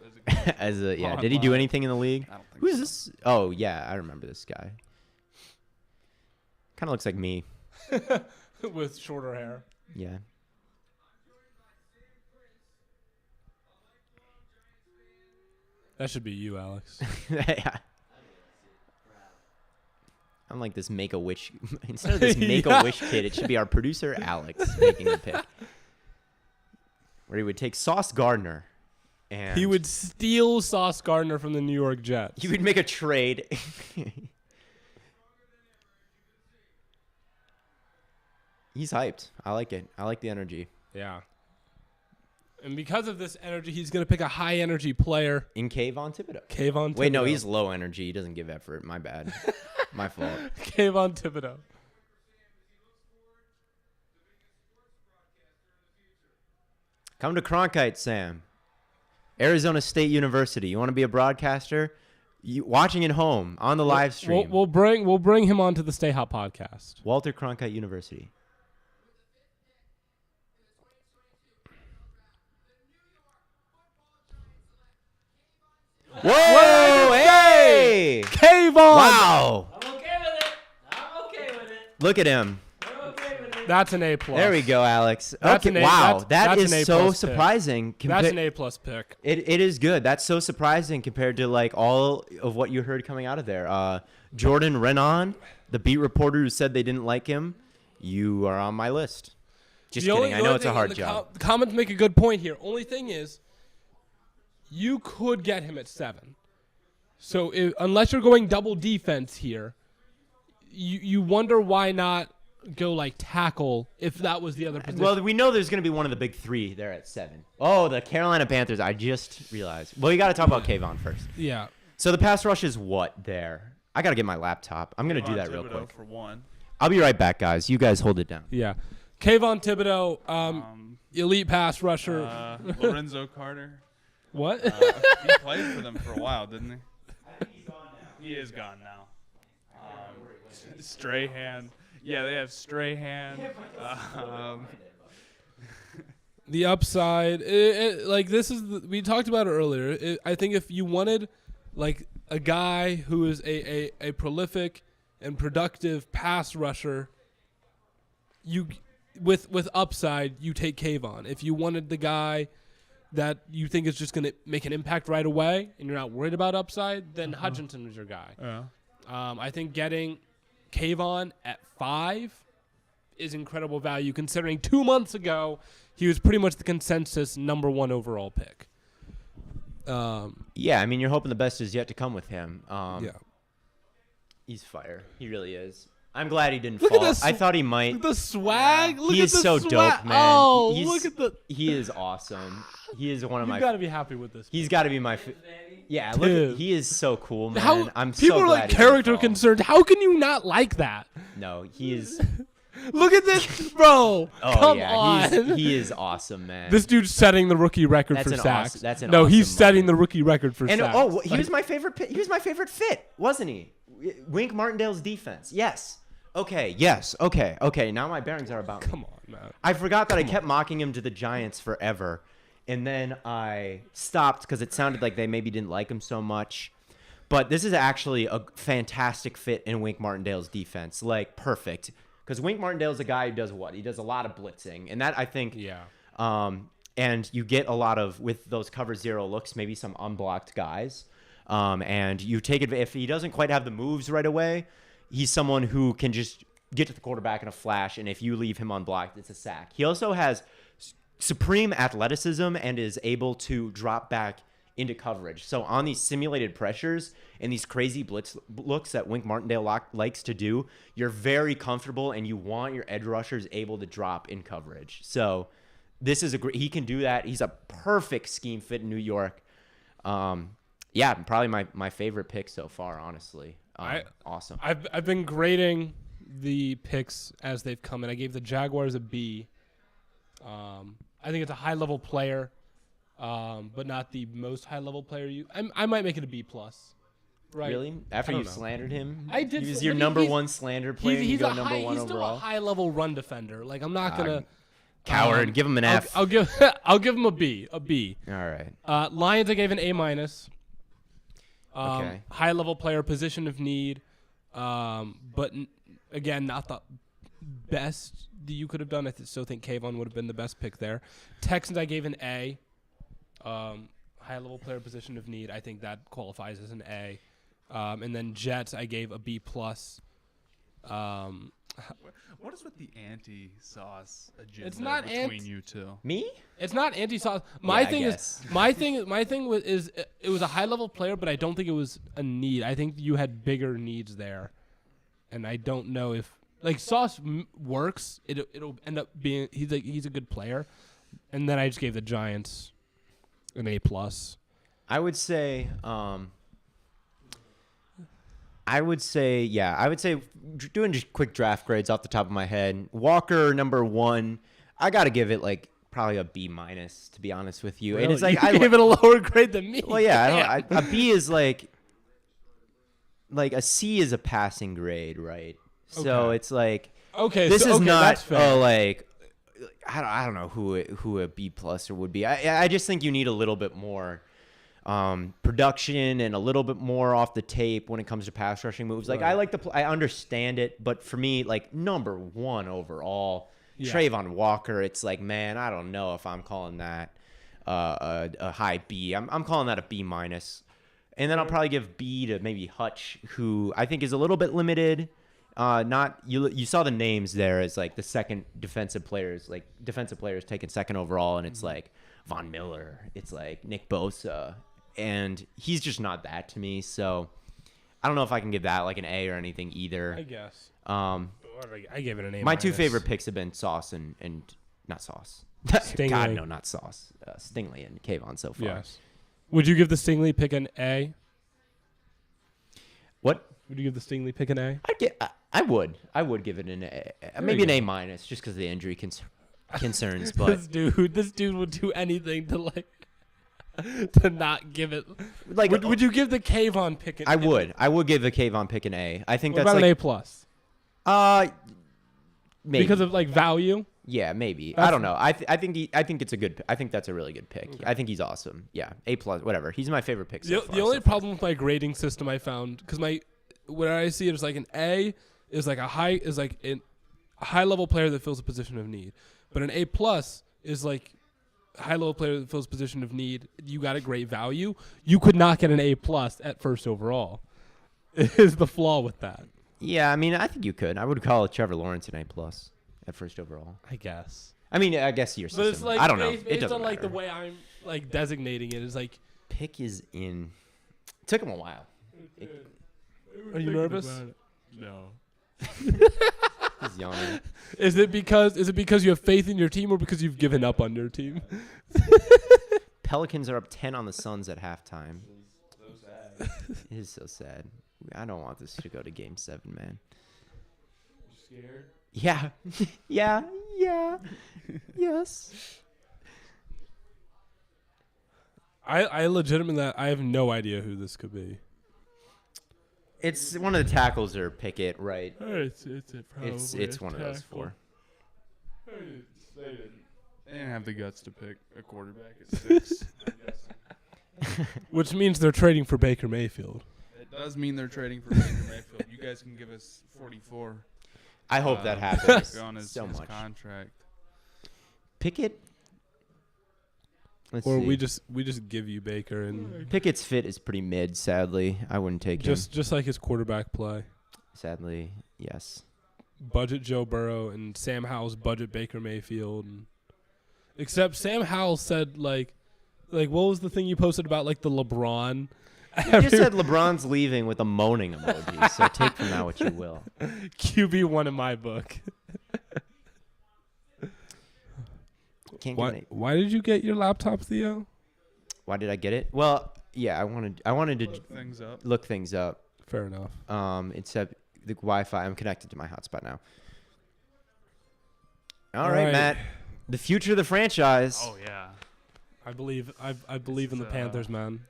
as a yeah. Did he do anything in the league? I don't think Who is so. this? Oh yeah, I remember this guy. Kind of looks like me. With shorter hair. Yeah. That should be you, Alex. Yeah. I'm like this Make-A-Wish. Instead of this Make-A-Wish kid, it should be our producer, Alex, making the pick. Where he would take Sauce Gardner. And he would steal Sauce Gardner from the New York Jets. He would make a trade. He's hyped. I like it. I like the energy. Yeah. And because of this energy, he's going to pick a high-energy player. In Kayvon Thibodeau. Kayvon Thibodeau. Wait, no, he's low energy. He doesn't give effort. My bad. My fault. Kayvon Thibodeau. Come to Cronkite, Sam. Arizona State University. You want to be a broadcaster? Watching at home on the live stream. We'll bring him onto the Stay Hot podcast. Walter Cronkite University. Whoa! Hey! Kayvon! Wow! I'm okay with it. Look at him. I'm okay with it. That's an A+. There we go, Alex. That's Okay, an A- wow. that's That an is so A+ pick. surprising. That's an A+ pick. It is good. That's so surprising compared to like all of what you heard coming out of there. Jordan Renan, the beat reporter who said they didn't like him, you are on my list. Just kidding. I know it's a hard job. The comments make a good point here. Only thing is, you could get him at 7. So unless you're going double defense here, you wonder why not go like tackle if that was the other position. Well, we know there's going to be one of the big 3 there at 7. Oh, the Carolina Panthers. I just realized. Well, you got to talk about Kayvon first. Yeah. So the pass rush is what there? I got to get my laptop. I'm going to do that real Thibodeau quick. For one. I'll be right back, guys. You guys hold it down. Yeah. Kayvon Thibodeau, elite pass rusher. Lorenzo Carter. What? He played for them for a while, didn't he? I think he's gone now. He is gone now. Strahan. Yeah, they have Strahan. The upside, like this is we talked about it earlier. I think if you wanted like a guy who is a prolific and productive pass rusher, you with upside, you take Kayvon. If you wanted the guy that you think is just going to make an impact right away and you're not worried about upside, then Hutchinson was your guy. Yeah. I think getting Kayvon at 5 is incredible value considering 2 months ago he was pretty much the consensus number 1 overall pick. Yeah, I mean, you're hoping the best is yet to come with him. Yeah. He's fire. He really is. I'm glad he didn't Look at fall. this- I thought he might. The swag. Look He at is the so swag. dope, man. Oh, He's- look at the. He is awesome. He is one of You my. got to be happy with this. He's got to be my. Yeah, look. Dude. He is so cool, man. How I'm people so are glad like he didn't character fall. concerned. How can you not like that? No, he is. Look at this, bro. Oh Come yeah, on. he is awesome, man. This dude's setting the rookie record That's for an sacks. awesome- that's an no, he's awesome setting moment. the rookie record for and sacks. oh, he was my favorite. He was my favorite fit, wasn't he? Wink Martindale's defense. Yes. Okay. Yes. Okay. Okay. Now my bearings are about me. Come on, man. I forgot that I kept mocking him to the Giants forever, and then I stopped because it sounded like they maybe didn't like him so much. But this is actually a fantastic fit in Wink Martindale's defense, like perfect. Because Wink Martindale's a guy who does what? He does a lot of blitzing, and that I think. Yeah. And you get a lot of with those cover 0 looks, maybe some unblocked guys, and you take it if he doesn't quite have the moves right away. He's someone who can just get to the quarterback in a flash, and if you leave him unblocked, it's a sack. He also has supreme athleticism and is able to drop back into coverage. So on these simulated pressures and these crazy blitz looks that Wink Martindale likes to do, you're very comfortable, and you want your edge rushers able to drop in coverage. So this is he can do that. He's a perfect scheme fit in New York. Yeah, probably my favorite pick so far, honestly. Awesome. I've been grading the picks as they've come in. I gave the Jaguars a B. I think it's a high level player, but not the most high level player. I might make it a B plus. Right? Really? After I you don't know. slandered him? I did. He was I your mean, number he's- one slander player. He's you a go number high, one he's still overall. a high level run defender. Like I'm not gonna Coward. Give him an F. I'll give him a B. A B. All right. Lions I gave an A minus. Okay. High level player, position of need, but again, not the best that you could have done. I still think Kayvon would have been the best pick there. Texans I gave an A. High level player, position of need. I think that qualifies as an A. And then Jets I gave a B plus. What is with the anti-sauce agenda It's not between you two? Me? It's not anti-sauce. I My thing guess. is my thing is it was a high level player, but I don't think it was a need. I think you had bigger needs there, and I don't know if like Sauce works. It'll end up being he's a good player, and then I just gave the Giants an A plus. I would say doing just quick draft grades off the top of my head. Walker number 1. I got to give it like probably a B minus, to be honest with you. Really? And it's like you gave it a lower grade than me. well, yeah, a B is like a C is a passing grade, right? So Okay. it's like Okay, this so, is okay, not that's fair. like I don't know who a B plus would be. I just think you need a little bit more production and a little bit more off the tape when it comes to pass rushing moves. Like I like I understand it, but for me, like number 1 overall, Trayvon Walker. It's like, man, I don't know if I'm calling that a high B. I'm calling that a B minus, and then I'll probably give B to maybe Hutch, who I think is a little bit limited. Not you saw the names there as like the second defensive players taken second overall, and it's like Von Miller, it's like Nick Bosa, and he's just not that to me. So I don't know if I can give that like an A or anything either. I guess. I gave it an A. My 2 favorite picks have been Sauce and not Sauce. Stingley. God, no, not Sauce. Stingley and Kayvon so far. Yes. Would you give the Stingley pick an A? What? Would you give the Stingley pick an A? I would give it an A, maybe an A minus, just because of the injury concerns. But this dude would do anything to to not give it. like, Would you give the Kayvon pick an? I would give the Kayvon pick an A. I think What that's about like an A plus? maybe Because of like value. yeah, maybe. That's- I don't know. I think it's a good. I think that's a really good pick. Okay. I think he's awesome. Yeah, A plus, whatever. He's my favorite pick. So far, The only so far. problem with my grading system I found, because when I see it as like an A is like a high level player that fills a position of need, but an A plus is like a high level player that fills a position of need. You got a great value. You could not get an A plus at first overall. Is the flaw with that? Yeah, I mean, I think you could. I would call Trevor Lawrence an A plus at first overall. I guess. I mean, I guess your system. But it's like I don't know. based It doesn't on like the matter. way I'm like designating it is like. Pick is in. It took him a while. Are you nervous? No. He's yawning. Is it because you have faith in your team or because you've given up on your team? Pelicans are up 10 on the Suns at halftime. It is so sad. I don't want this to go to Game 7, man. You scared? Yeah. yeah. Yes. I legitimately I have no idea who this could be. It's one of the tackles or Pickett, right? It's One of those 4. They didn't have the guts to pick a quarterback at 6. I'm guessing. Which means they're trading for Baker Mayfield. It does mean they're trading for Baker Mayfield. You guys can give us 44. I hope that happens On his so much. contract. Pickett? Let's Or see. we just give you Baker and Pickett's fit is pretty mid, sadly. I wouldn't take him. just like his quarterback play. Sadly, yes. Budget Joe Burrow and Sam Howell's budget Baker Mayfield. Except Sam Howell said like what was the thing you posted about like the LeBron? You just said LeBron's leaving with a moaning emoji, so take from that what you will. QB1 in my book. Can't give any. Why did you get your laptop, Theo? Why did I get it? Well, yeah, I wanted to Look things up. Fair enough. Except the Wi-Fi. I'm connected to my hotspot now. All All right, right. Matt. The future of the franchise. Oh yeah. I believe in the Panthers, man.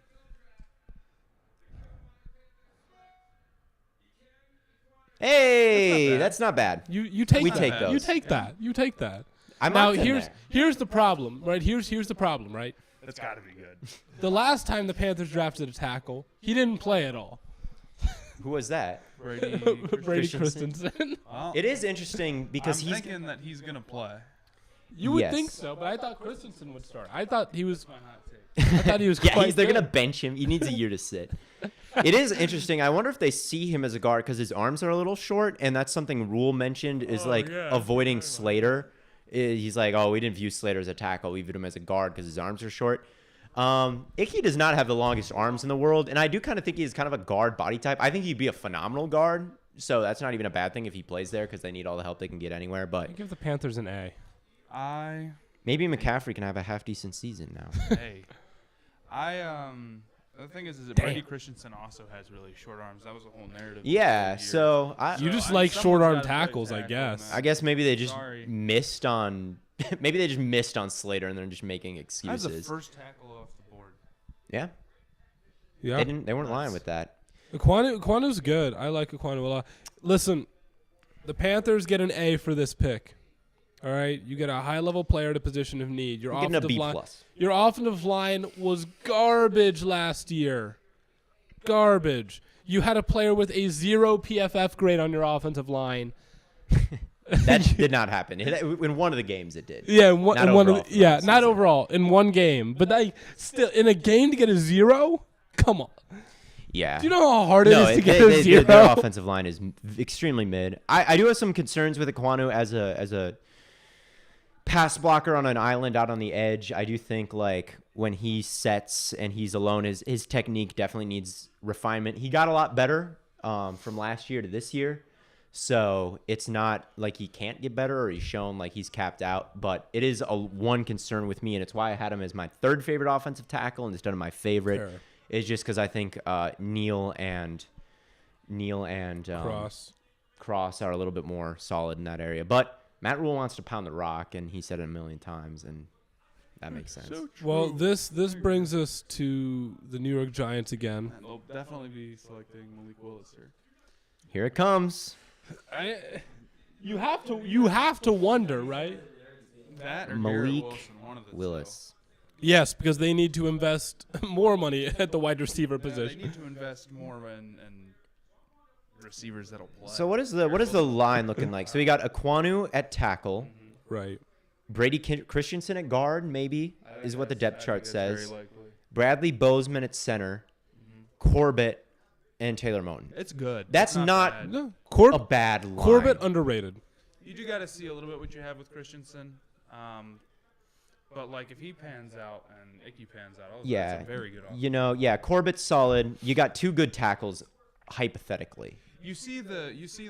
Hey, bad. that's not bad. You take We that. take You those. take that. You take that. I'm Now up in here's there. here's the problem, right? Here's the problem, right? That's got to be good. The last time the Panthers drafted a tackle, he didn't play at all. Who was that? Brady. Brady Christensen. Christensen. Well, It is interesting because I'm he's thinking that he's gonna play. You would Yes. think so, but I thought Christensen would start. I thought he was. My hot take. I thought he was. yeah, quite they're good. gonna bench him. He needs a year to sit. It is interesting. I wonder if they see him as a guard because his arms are a little short, and that's something Rule mentioned is avoiding Slater. He's like, oh, we didn't view Slater as a tackle. We viewed him as a guard because his arms are short. Icky does not have the longest arms in the world, and I do kind of think he's kind of a guard body type. I think he'd be a phenomenal guard, so that's not even a bad thing if he plays there because they need all the help they can get anywhere. But I give the Panthers an A. maybe McCaffrey can have a half decent season now. The thing is that Damn. Brady Christensen also has really short arms. That was the whole narrative. Yeah, for so You just So, like someone's short arm gotta play tackles, I tackle, guess. man. I guess maybe they just Sorry. missed on Maybe they just missed on Slater and they're just making That's excuses. the first tackle off the board. Yeah. Yeah. They weren't lying with that. Aquanu's good. I like Aquanu a lot. Listen, the Panthers get an A for this pick. All right, you get a high-level player at a position of need. You're getting a B plus. Your offensive line was garbage last year. Garbage. You had a player with a 0 PFF grade on your offensive line. That did not happen. In one of the games, it did. Yeah, not overall. overall in one game, but still in a game to get a 0. Come on. Yeah. Do you know how hard it is to get a 0? Their offensive line is extremely mid. I do have some concerns with Aquanu as a pass blocker on an island out on the edge. I do think like when he sets and he's alone, his technique definitely needs refinement. He got a lot better from last year to this year. So it's not like he can't get better or he's shown like he's capped out. But it is one concern with me, and it's why I had him as my third favorite offensive tackle and instead of my favorite. Fair. Is just because I think Neal and Cross are a little bit more solid in that area. But Matt Rule wants to pound the rock, and he said it a million times, and that makes sense. So true. Well, this brings us to the New York Giants again. And they'll definitely be selecting Malik Willis here. Here it comes. You have to wonder, right? That or Malik Garrett Wilson, one of the Willis. Yes, because they need to invest more money at the wide receiver two. Yeah, position. they need to invest more in receivers that'll play. So what is the line looking like? So we got Aquanu at tackle, Right. Brady Christensen at guard, maybe is what the depth I chart think that's says. very likely. Bradley Bozeman at center, Corbett, and Taylor Moton. It's good. That's It's not bad. No, a bad line. Corbett underrated. You do got to see a little bit what you have with Christensen. But like if he pans out and Icky pans out, that's a very good offense. Corbett's solid. You got two good tackles, hypothetically. You see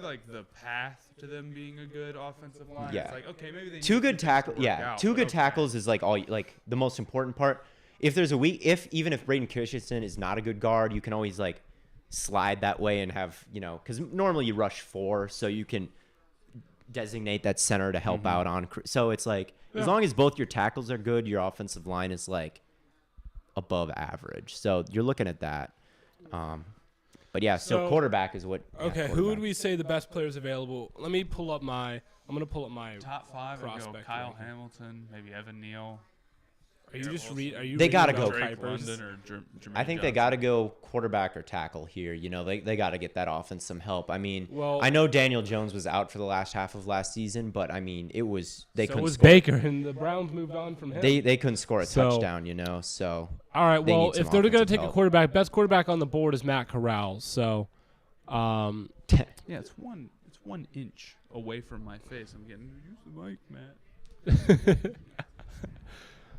like the path to them being a good offensive line. Yeah. It's like okay, maybe they Two need good tackles. tackles. Yeah, two good tackles is like the most important part. If there's a weak, even if Braden Christensen is not a good guard, you can always like slide that way and have because normally you rush 4, so you can designate that center to help out on. So it's like as long as both your tackles are good, your offensive line is like above average. So you're looking at that. But yeah, so quarterback is what. Okay, who would we say the best players available? Let me pull up I'm going to pull up my Top 5 would go prospect Kyle ranking. Hamilton, maybe Evan Neal. Are you just read? Are you? They reading gotta about go. Drake Kuipers? London or Jermaine I think they Johnson. got to go quarterback or tackle here. They got to get that offense some help. I mean, Well- I know Daniel Jones was out for the last half of last season, but I mean, they So couldn't was score. Baker, and the Browns moved on from him. They couldn't score a So- touchdown, So All right. they Well, need some if they're going to offensive take a help. quarterback, best quarterback on the board is Matt Corral. So, Yeah, it's one inch away from my face. I'm getting use the mic, Matt.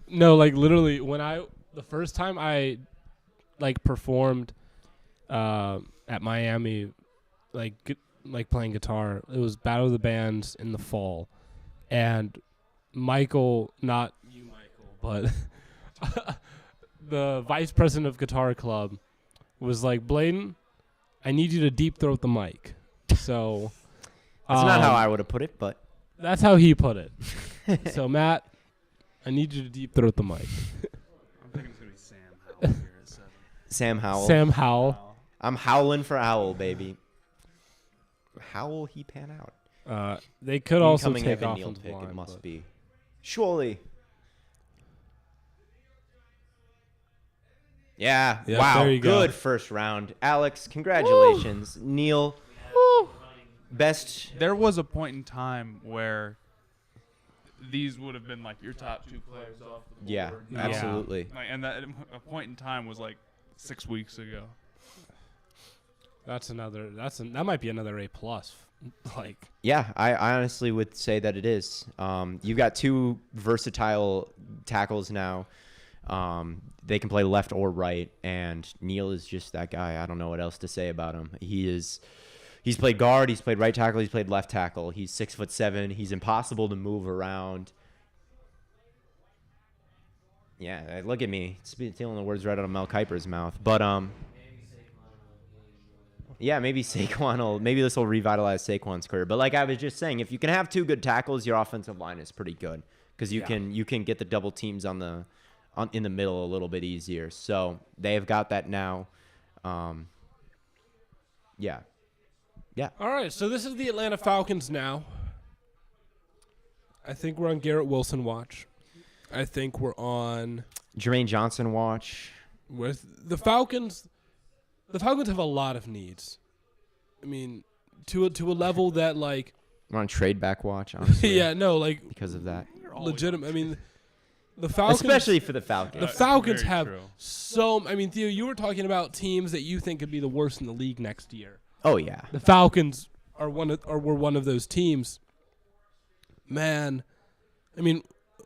no, like literally, the first time I performed at Miami, like playing guitar, it was Battle of the Bands in the fall, and Michael, not you, Michael, but the vice president of Guitar Club was like, Bladen, I need you to deep throat the mic. So That's not how I would have put it, but that's how he put it. So Matt, I need you to deep throat the mic. I'm thinking it's gonna be Sam Howell here at 7. Sam Howell. Sam Howell. I'm howling for Howell, baby. How will he pan out? They could also Incoming take Evan Neal offensive pick, line, it must but- be. Surely. Yeah. Yeah, Wow. there you go. Good first round. Alex, congratulations. Neil, best. There was a point in time where these would have been like your top 2 players off the board. Yeah, No. absolutely. And that a point in time was like 6 weeks ago. That might be another A plus. Like, Yeah, I honestly would say that it is. You've got 2 versatile tackles now. They can play left or right, and Neil is just that guy. I don't know what else to say about him. He's played guard, he's played right tackle, he's played left tackle. He's 6'7". He's impossible to move around. Yeah, look at me, stealing the words right out of Mel Kiper's mouth. But yeah, maybe this will revitalize Saquon's career. But like I was just saying, if you can have 2 good tackles, your offensive line is pretty good. because you can get the double teams in the middle a little bit easier. So they have got that now. Yeah. All right, so this is the Atlanta Falcons now. I think we're on Garrett Wilson watch. I think we're on Jermaine Johnson watch. with the Falcons. The Falcons have a lot of needs. I mean, to a level that like We're on trade back watch, honestly. yeah, no, like Because of that. legitimate. I mean, the Falcons, Especially for the Falcons. the Falcons Very have true. so. I mean, Theo, you were talking about teams that you think could be the worst in the league next year. Oh, yeah. The Falcons were one of those teams. Man, I mean,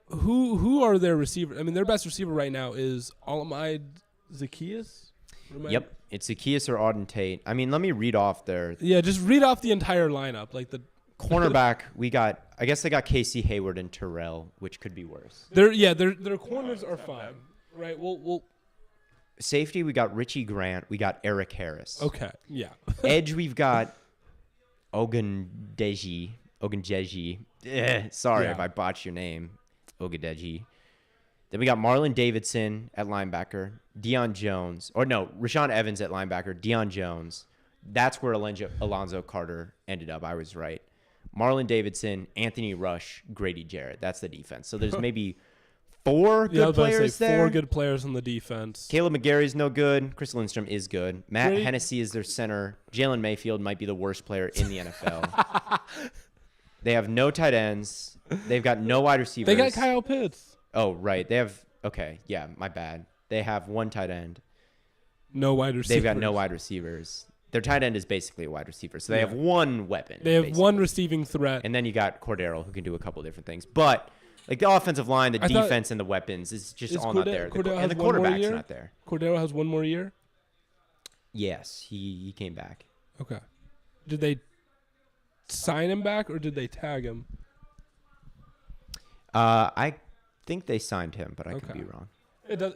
who are their receivers? I mean, their best receiver right now is Alamide Zacchaeus. Yep. It's Zacchaeus or Auden Tate. I mean, let me read off their Yeah, just read off the entire lineup, like the cornerback. I guess they got Casey Hayward and Terrell, which could be worse. their corners are fine, right? We'll Safety, we got Richie Grant. We got Eric Harris. okay, yeah. Edge, we've got Ogundeji. Sorry Yeah. if I botched your name, Ogundeji. Then we got Marlon Davidson at linebacker, Rashawn Evans at linebacker, Deion Jones. That's where Alonzo Carter ended up. I was right. Marlon Davidson, Anthony Rush, Grady Jarrett. That's the defense. So there's maybe four I was good about to players say there. four good players on the defense. Caleb McGarry's no good. Chris Lindstrom is good. Matt Grady- Hennessy is their center. Jalen Mayfield might be the worst player in the NFL. They have no tight ends. They've got no wide receivers. They got Kyle Pitts. Oh, right. They have – okay. Yeah, my bad. They have one tight end. No wide receivers. They've got no wide receivers. Their tight end is basically a wide receiver. So they have one weapon. They have basically. one receiving threat. And then you got Cordero, who can do a couple different things. But like the offensive line, the I thought- defense, and the weapons is just Is all not Cordero- there. Cordero And has the one more quarterback's year? not there. Cordero has one more year. Yes, he came back. Okay. Did they sign him back or did they tag him? I think they signed him, but I could Okay. be wrong.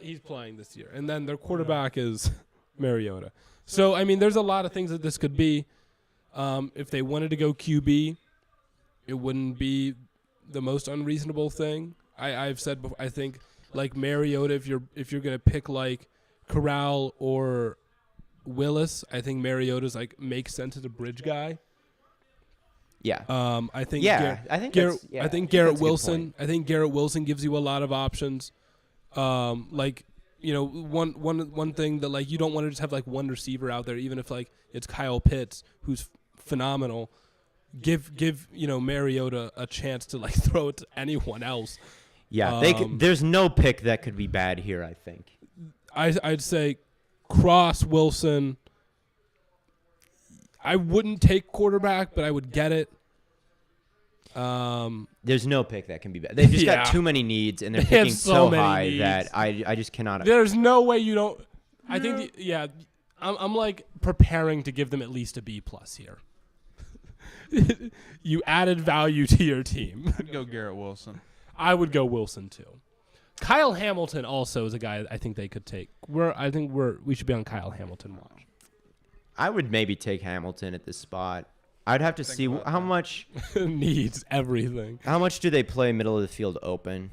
He's playing this year, and then their quarterback is Mariota. So I mean, there's a lot of things that this could be. If they wanted to go QB, it wouldn't be the most unreasonable thing. I've said before. I think like Mariota, if you're gonna pick like Corral or Willis, I think Mariota's like makes sense as a bridge guy. Yeah. I think Yeah, I think Garrett. that's- yeah, I think I think Garrett that's a good Wilson. point. I think Garrett Wilson gives you a lot of options. Like one thing that like you don't want to just have like one receiver out there, even if like it's Kyle Pitts who's phenomenal. Give Mariota a chance to like throw it to anyone else. Yeah, there's no pick that could be bad here, I think. I'd say Cross, Wilson. I wouldn't take quarterback, but I would get it. There's no pick that can be bad. They've just Yeah. got too many needs, and they're They have picking so so many high needs. that I just cannot. There's no way you don't. I think I'm like preparing to give them at least a B+ here. You added value to your team. I'd go Garrett Wilson. I would go Wilson too. Kyle Hamilton also is a guy I think they could take. We should be on Kyle Hamilton watch. I would maybe take Hamilton at this spot. I'd have to see how much. Needs everything. How much do they play middle of the field open?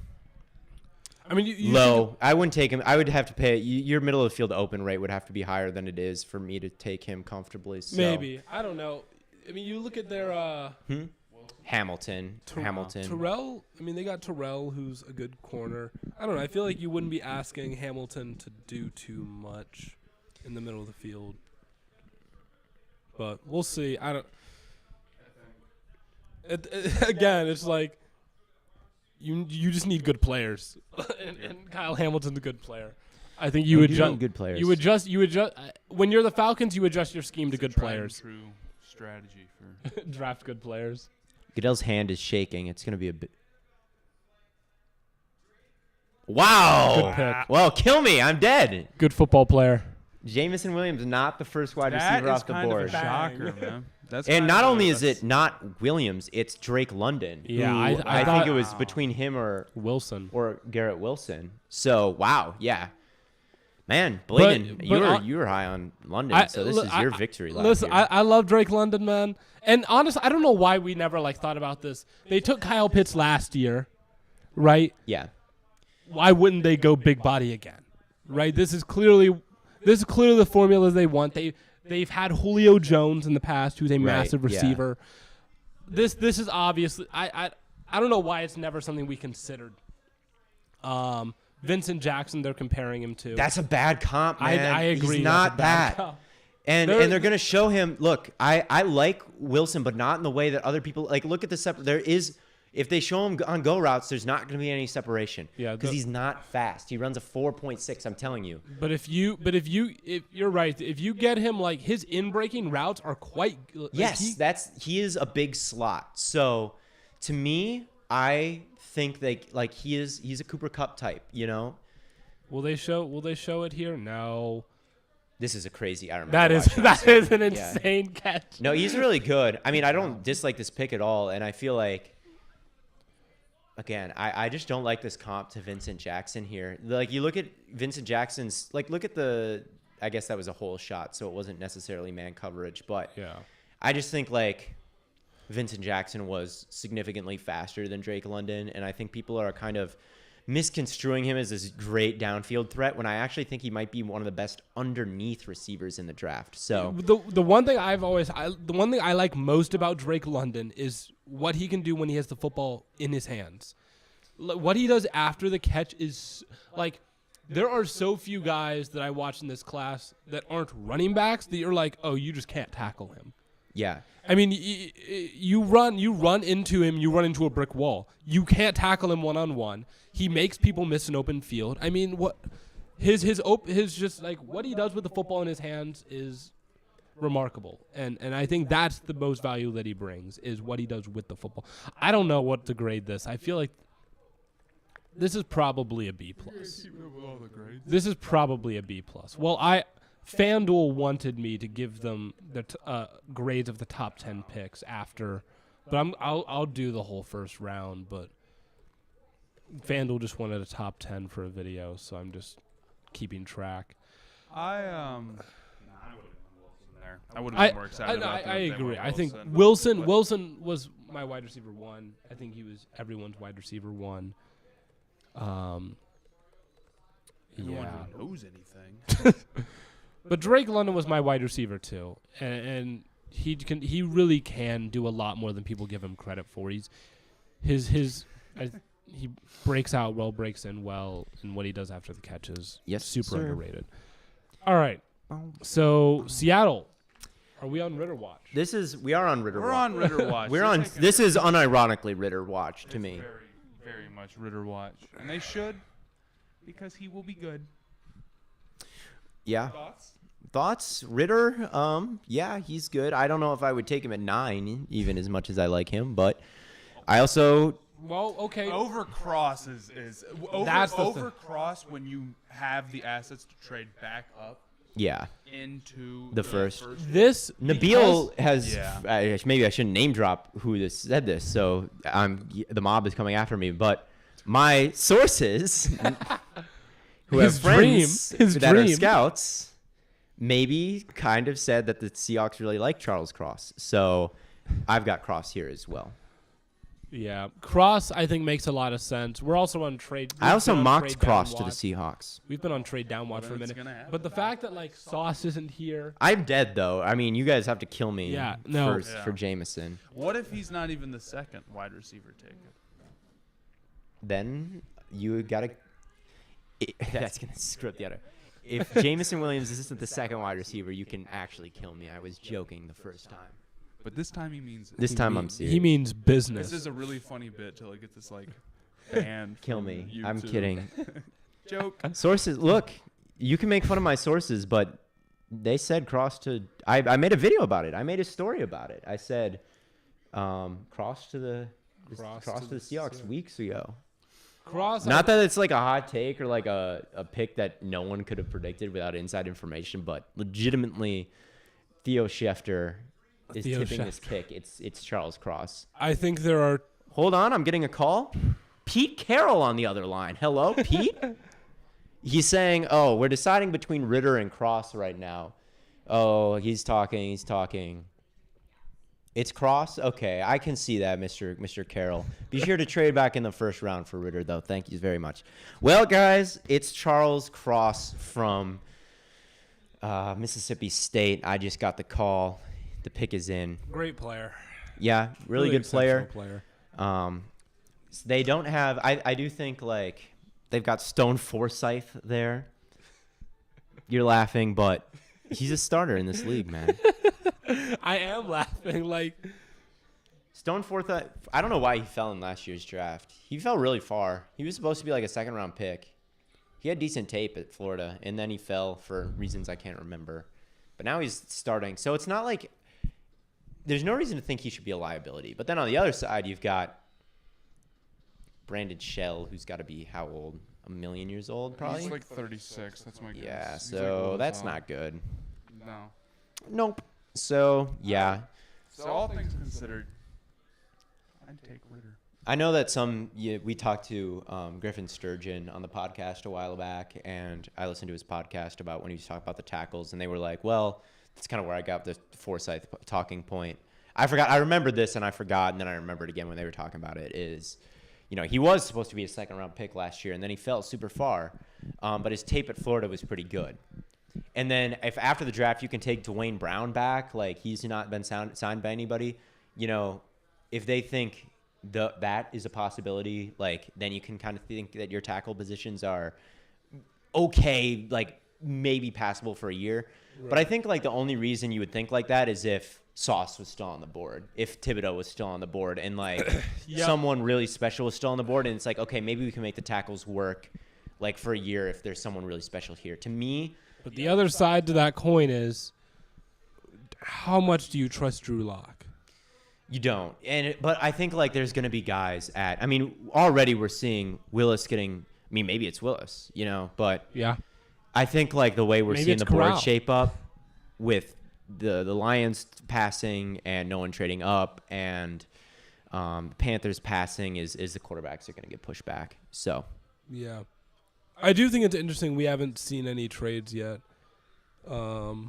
I mean, you Low. I wouldn't take him. I would have to pay. Your middle of the field open rate would have to be higher than it is for me to take him comfortably. So. maybe. I don't know. I mean, you look at their Hamilton. Terrell. I mean, they got Terrell, who's a good corner. I don't know. I feel like you wouldn't be asking Hamilton to do too much in the middle of the field. But we'll see. I don't. Again, it's like you just need good players, and Kyle Hamilton's a good player. I think you adjust good players. You adjust when you're the Falcons. You adjust your scheme to good Tried and players. True strategy for. Draft good players. Goodell's hand is shaking. It's going to be a bit. Wow. Good pick. Well, kill me. I'm dead. Good football player. Jamison Williams, not the first wide That receiver is off the kind board. of a shocker, man. That's And kind not of only a- is it not Williams, it's Drake London. Yeah, who I I thought- think it was between him or Wilson. Garrett Wilson. So wow, yeah, man, Bladen, but you were high on London, so this is your victory lap. Listen, here. I love Drake London, man. And honestly, I don't know why we never like thought about this. They took Kyle Pitts last year, right? Yeah. Why wouldn't they go big body again? Right? This is clearly the formula they want. They've had Julio Jones in the past, who's a massive receiver. Yeah. This is obviously I don't know why it's never something we considered. Vincent Jackson, they're comparing him to. That's a bad comp, man. I agree. He's not that. And they're going to show him, look, I like Wilson, but not in the way that other people, like, look at the there is, if they show him on go routes, there's not going to be any separation. Yeah. Because he's not fast. He runs a 4.6, I'm telling you. But if you're right, if you get him, like, his in-breaking routes are quite. Like, yes, he is a big slot. So, to me, I think he's a Cooper Kupp type, you know? Will they show it here? No. This is a crazy. I remember that is an insane catch. No, he's really good. I mean, I don't dislike this pick at all, and I feel like, again, I just don't like this comp to Vincent Jackson here. Like, you look at Vincent Jackson's, like, look at I guess that was a whole shot, so it wasn't necessarily man coverage, but yeah, I just think, like, Vincent Jackson was significantly faster than Drake London, and I think people are kind of misconstruing him as this great downfield threat when I actually think he might be one of the best underneath receivers in the draft. So the one thing the one thing I like most about Drake London is what he can do when he has the football in his hands. What he does after the catch is, like, there are so few guys that I watch in this class that aren't running backs that you're like, oh, you just can't tackle him. Yeah. I mean, you run into him, you run into a brick wall. You can't tackle him one-on-one. He makes people miss an open field. I mean, what his just, like, what he does with the football in his hands is remarkable. And I think that's the most value that he brings, is what he does with the football. I don't know what to grade this. I feel like this is probably a B+. This is probably a B+. Well, FanDuel wanted me to give them the grades of the top 10 picks after, but I'll do the whole first round. But FanDuel just wanted a top 10 for a video, so I'm just keeping track. I would have been more excited about that. I agree. I think Wilson was my wide receiver 1. I think he was everyone's wide receiver 1. Everyone yeah. who knows anything. But Drake London was my wide receiver 2, and he really can do a lot more than people give him credit for. He breaks out well, breaks in well, and what he does after the catch is super underrated. All right, so Seattle, are we on Ritter watch? We are on Ritter watch. We're on Ritter watch. This is unironically Ritter watch to me. Very, very much Ritter watch, and they should, because he will be good. Yeah. Thoughts? Ritter? Yeah, he's good. I don't know if I would take him at 9, even as much as I like him, but I also. Well, okay. Over cross is that's over cross when you have the assets to trade back up. Yeah. Into the first. This Nabil has. Yeah. Maybe I shouldn't name drop who said this, so the mob is coming after me. But my sources, who have friends that are scouts, maybe kind of said that the Seahawks really like Charles Cross. So I've got Cross here as well. Yeah. Cross, I think, makes a lot of sense. We're also on trade. I also mocked Cross to the Seahawks. We've been on trade down watch for a minute. But the fact that, like, Sauce isn't here. I'm dead, though. I mean, you guys have to kill me first for Jameson. What if he's not even the second wide receiver taken? Then you got to – that's going to script the other. If Jameson Williams isn't the second wide receiver, you can actually kill me. I was joking the first time. But this time he means it. This time I'm serious. He means business. This is a really funny bit to, like, get this, like, banned. Kill me. YouTube. I'm kidding. Joke. Sources. Look, you can make fun of my sources, but they said Cross to – I made a video about it. I made a story about it. I said Cross to the Seahawks weeks ago. Not that it's like a hot take or like a pick that no one could have predicted without inside information, but legitimately Theo Schefter is tipping this kick. It's Charles Cross. I think there are. Hold on, I'm getting a call. Pete Carroll on the other line. Hello, Pete. He's saying, "Oh, we're deciding between Ritter and Cross right now." Oh, he's talking. It's Cross? Okay, I can see that, Mr. Carroll. Be sure to trade back in the first round for Ritter, though. Thank you very much. Well, guys, it's Charles Cross from Mississippi State. I just got the call. The pick is in. Great player. Yeah, really good player. player. They don't have – I do think, like, they've got Stone Forsythe there. You're laughing, but he's a starter in this league, man. I am laughing. Like Stone Forsythe, I don't know why he fell in last year's draft. He fell really far. He was supposed to be like a second-round pick. He had decent tape at Florida, and then he fell for reasons I can't remember. But now he's starting. So it's not like – there's no reason to think he should be a liability. But then on the other side, you've got Brandon Shell, who's got to be how old? A million years old, probably? He's like 36. That's my guess. Yeah, He's so like that's not good. No. Nope. So, yeah. So all things considered, I'd take Ritter. I know that we talked to Griffin Sturgeon on the podcast a while back, and I listened to his podcast about when he was talking about the tackles, and they were like, well, that's kind of where I got the Forsythe talking point. I remembered this, and I forgot, and then I remembered again when they were talking about it, is, he was supposed to be a second-round pick last year, and then he fell super far, but his tape at Florida was pretty good. And then if after the draft you can take Dwayne Brown back, like he's not been signed by anybody, if they think that is a possibility, like then you can kind of think that your tackle positions are okay, like maybe passable for a year. Right. But I think like the only reason you would think like that is if Sauce was still on the board, if Thibodeau was still on the board, and like someone really special was still on the board, and it's like, okay, maybe we can make the tackles work like for a year if there's someone really special here. To me. But the other side to that coin is, how much do you trust Drew Lock? You don't. But I think, like, there's going to be guys already we're seeing Willis getting – maybe it's Willis, but yeah. I think, like, the way we're maybe seeing the Corral. board shape up with the Lions passing and no one trading up and Panthers passing is the quarterbacks are going to get pushed back. So. Yeah. I do think it's interesting. We haven't seen any trades yet. Have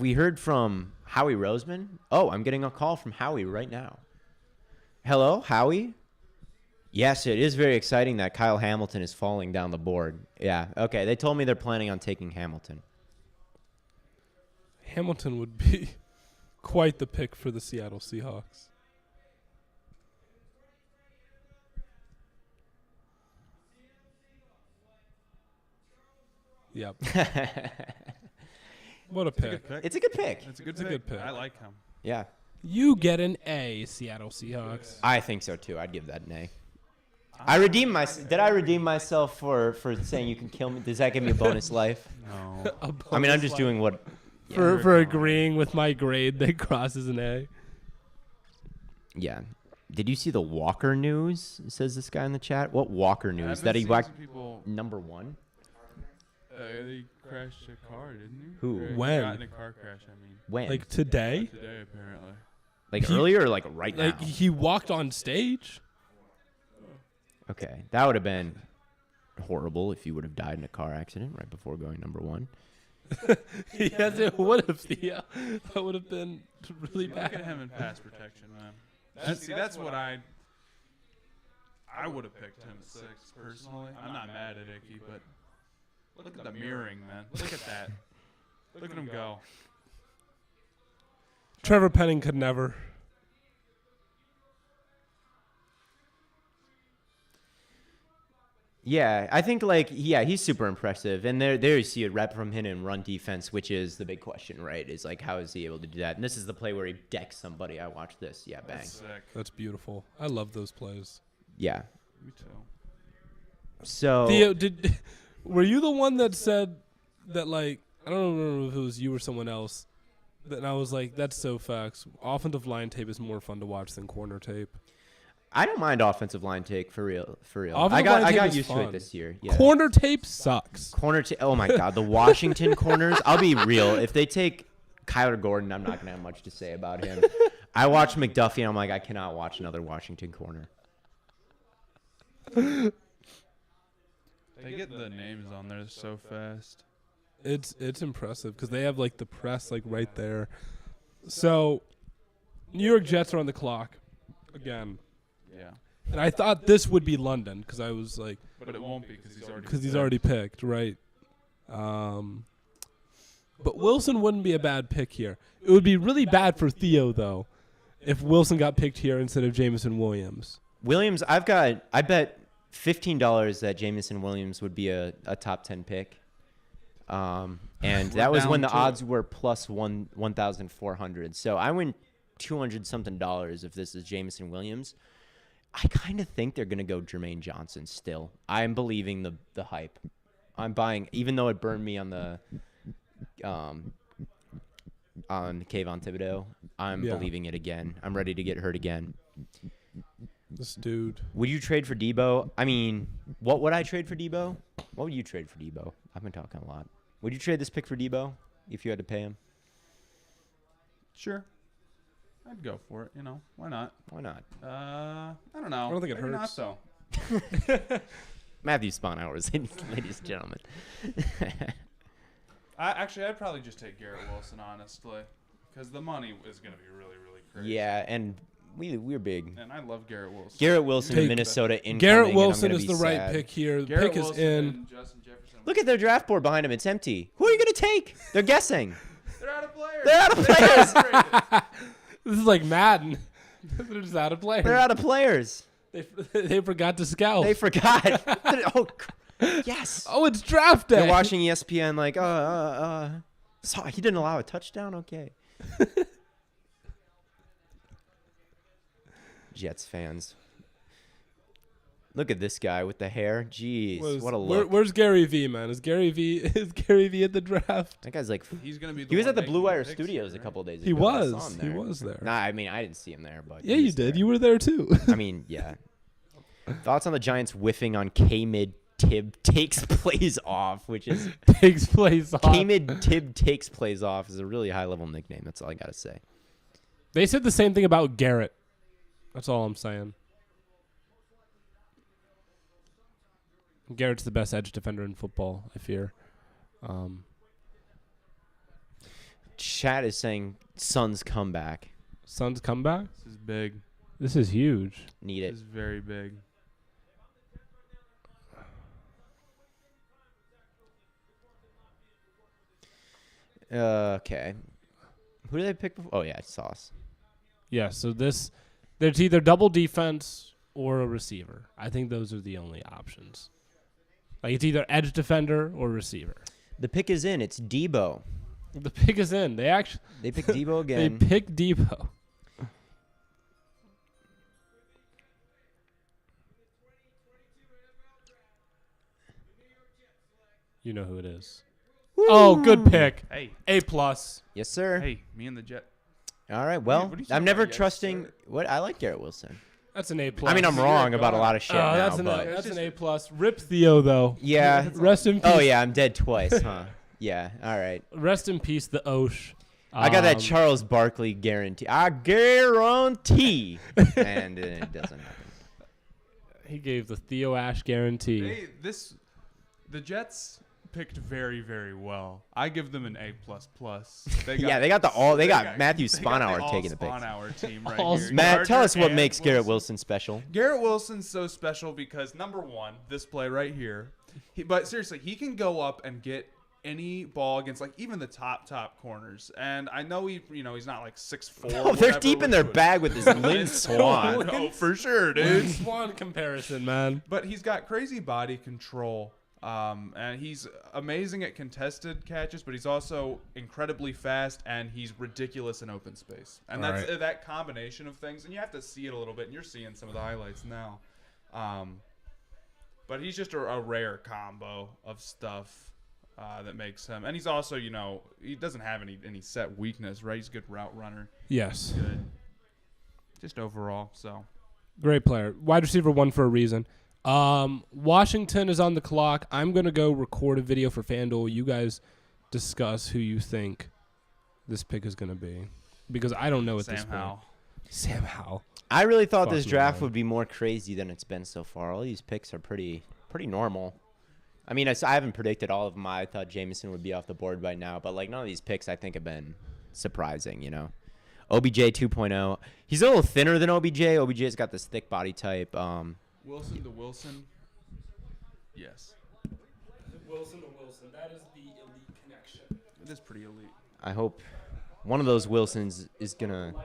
we heard from Howie Roseman? Oh, I'm getting a call from Howie right now. Hello, Howie? Yes, it is very exciting that Kyle Hamilton is falling down the board. Yeah, okay. They told me they're planning on taking Hamilton. Hamilton would be quite the pick for the Seattle Seahawks. Yep. What a pick. It's a good pick. It's a good pick. I like him. Yeah. You get an A, Seattle Seahawks. I think so, too. I'd give that an A. I redeemed myself. Did I redeem myself for saying you can kill me? Does that give me a bonus life? No. I'm just doing what... Yeah. For agreeing with my grade that crosses an A. Yeah. Did you see the Walker news? Says this guy in the chat. What Walker news? That he whacked number one? He crashed a car, didn't he? Who? When? He got in a car crash, When? Like today? Today, apparently. Like earlier or like right now? Like he walked on stage? Okay. That would have been horrible if you would have died in a car accident right before going number one. Yes, it would have. Yeah, that would have been really bad. Look at him in pass protection, man. That's what I would have picked him at 6, personally. I'm not mad at Icky, but look at the mirroring, man. Look at that. Look at him go. Trevor Penning could never. Yeah, I think he's super impressive, and there you see a rep from him in run defense, which is the big question, right? Is like how is he able to do that? And this is the play where he decks somebody. I watched this. Yeah, bang. That's sick. That's beautiful. I love those plays. Yeah. Me too. So Theo, were you the one that said that, like, I don't remember if it was you or someone else, that I was like, that's so facts. Offensive line tape is more fun to watch than corner tape. I don't mind offensive line tape for real. I got used to it this year. Yeah. Corner tape sucks. Oh my god, the Washington corners. I'll be real. If they take Kyler Gordon, I'm not gonna have much to say about him. I watched McDuffie and I'm like, I cannot watch another Washington corner. They get the names on there so fast. It's impressive because they have like the press like right there. So, New York Jets are on the clock again. Yeah. And I thought this would be London because I was like, But it won't be because he's already picked, right? But Wilson wouldn't be a bad pick here. It would be really bad for Theo, though, if Wilson got picked here instead of Jameson Williams. Williams, I bet $15 that Jameson Williams would be a top 10 pick. And that was when the odds were plus 1,400. So I win $200-something if this is Jameson Williams. I kind of think they're going to go Jermaine Johnson still. I'm believing the hype. I'm buying, even though it burned me on the Kayvon Thibodeau. I'm believing it again. I'm ready to get hurt again. This dude. Would you trade for Debo? I mean, what would I trade for Debo? What would you trade for Debo? I've been talking a lot. Would you trade this pick for Debo if you had to pay him? Sure. I'd go for it. Why not? Why not? I don't know. I don't think it Maybe hurts. Not so. Matthew Spawn hours, ladies and gentlemen. I'd probably just take Garrett Wilson, honestly, because the money is going to be really, really crazy. Yeah, and we're big. And I love Garrett Wilson. Garrett Wilson in Take Minnesota incoming. Garrett Wilson and I'm is gonna the be right sad. pick here. The Garrett pick Wilson is in. and Justin Jefferson. Look at their draft board behind him. It's empty. Who are you going to take? They're guessing. They're out of players. They're out of players. This is like Madden. They're just out of players. They're out of players. They forgot to scout. They forgot. Yes. Oh, it's draft day. They're watching ESPN like, so he didn't allow a touchdown? Okay. Jets fans. Look at this guy with the hair. Jeez, what a look. Where's Gary V, man? Is Gary V at the draft? That guy's like, He's going to be the he was one at the making Blue Wire picks Studios here, a couple of days ago. He I saw was. him He there. was there. Nah, I mean, I didn't see him there, but Yeah, he you was did. there. You were there too. I mean, yeah. Thoughts on the Giants whiffing on K-Mid Tib takes plays off, which is Takes place off. K-Mid Tib takes plays off is a really high-level nickname. That's all I got to say. They said the same thing about Garrett. That's all I'm saying. Garrett's the best edge defender in football, I fear. Chat is saying Suns comeback. Suns comeback? This is big. This is huge. Need This it. is very big. Okay. Who did they pick before? Oh, yeah, Sauce. Yeah, so there's either double defense or a receiver. I think those are the only options. Like it's either edge defender or receiver. The pick is in. It's Debo. The pick is in. They picked Debo again. They picked Debo. You know who it is. Woo! Oh, good pick. Hey, A plus. Yes, sir. hey, me and the Jet. All right. Well, what are you I'm talking never about, yes, trusting. sir? What I like Garrett Wilson. That's an A plus. I mean, I'm wrong about a lot of shit now, That's but an A plus. Rip Theo though. yeah. Rest in peace. Oh yeah, I'm dead twice, huh? Yeah. All right. Rest in peace, the Osh. I got that Charles Barkley guarantee. I guarantee, and it doesn't happen. He gave the Theo Ash guarantee. The Jets picked very, very well. I give them an A++. They got Matthew Sponhour all taking the picks. Sponhour team right All here. Matt, tell Gardner us what and makes Garrett Wilson special. Garrett Wilson's so special because number one, this play right here. But seriously, he can go up and get any ball against like even the top corners. And I know he's not like 6'4". Oh, they're deep in their bag with this Lynn Swan. Oh, for sure, dude. Swan comparison, man. But he's got crazy body control. And he's amazing at contested catches, but he's also incredibly fast, and he's ridiculous in open space. And that's that combination of things. And you have to see it a little bit, and you're seeing some of the highlights now. But he's just a rare combo of stuff that makes him. And he's also, he doesn't have any set weakness, right? He's a good route runner. Yes. Good. Just overall, so. Great player. Wide receiver one for a reason. Washington is on the clock. I'm going to go record a video for FanDuel. You guys discuss who you think this pick is going to be. Because I don't know at this point. Sam Howell. I really thought Fuck this me, draft man. would be more crazy than it's been so far. All these picks are pretty normal. I mean, I haven't predicted all of them. I thought Jameson would be off the board by now. But, none of these picks I think have been surprising, OBJ 2.0. He's a little thinner than OBJ. OBJ's got this thick body type. Wilson to Wilson. Yes. Wilson to Wilson. That is the elite connection. It is pretty elite. I hope one of those Wilsons is going to... I'm not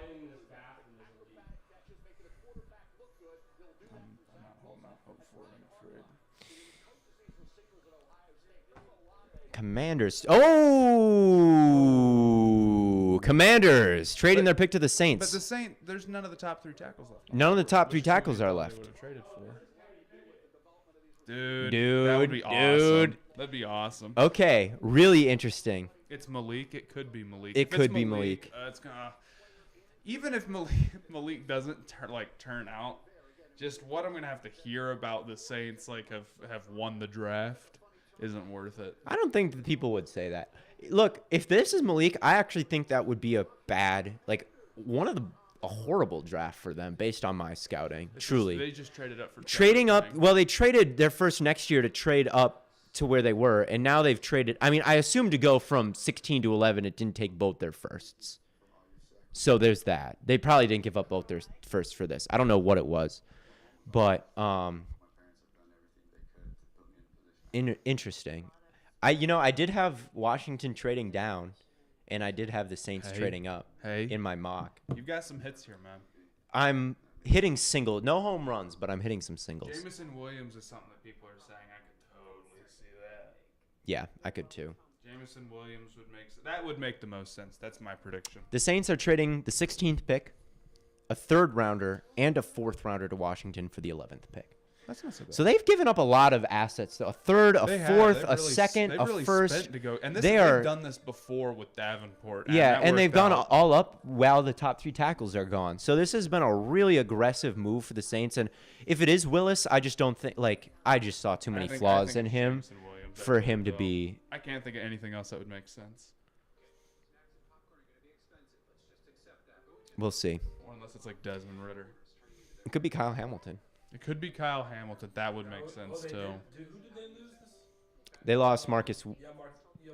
holding out hope for it, I'm afraid. Commanders. Oh! Commanders trading their pick to the Saints. But the Saints, there's none of the top 3 tackles left. None of the top 3 Which is what tackles we are thought left. they would have traded for. Dude, that would be awesome. dude. That'd be awesome. Okay, really interesting. It's Malik. It could be Malik. It If it's could be Malik. It's gonna. Even if Malik doesn't turn out, just what I'm gonna have to hear about the Saints have won the draft isn't worth it. I don't think that people would say that. Look, if this is Malik, I actually think that would be a horrible draft for them based on my scouting. Truly. They just traded up for Trading Trevor up, Penning. well, they traded their first next year to trade up to where they were, and now they've traded. I mean, I assume to go from 16 to 11, it didn't take both their firsts. So there's that. They probably didn't give up both their firsts for this. I don't know what it was, but interesting. I did have Washington trading down, and I did have the Saints trading up in my mock. You've got some hits here, man. I'm hitting no home runs, but I'm hitting some singles. Jameson Williams is something that people are saying. I could totally see that. Yeah, I could too. Jameson Williams would make the most sense. That's my prediction. The Saints are trading the 16th pick, a 3rd rounder, and a 4th rounder to Washington for the 11th pick. That's not so bad. So they've given up a lot of assets. A 3rd, a 4th, a 2nd, a 1st. To go. And They they've are- done this before with Davenport. Yeah, that and they've worked gone out. all up while the top 3 tackles are gone. So this has been a really aggressive move for the Saints. And if it is Willis, I just don't think I just saw too many I flaws think in him Jameson Williams, for that's him what to it be. I can't think of anything else that would make sense. We'll see. Or unless it's like Desmond Ritter. It could be Kyle Hamilton. It could be Kyle Hamilton. That would make sense too. Who did they lose this? They lost Marcus Yeah,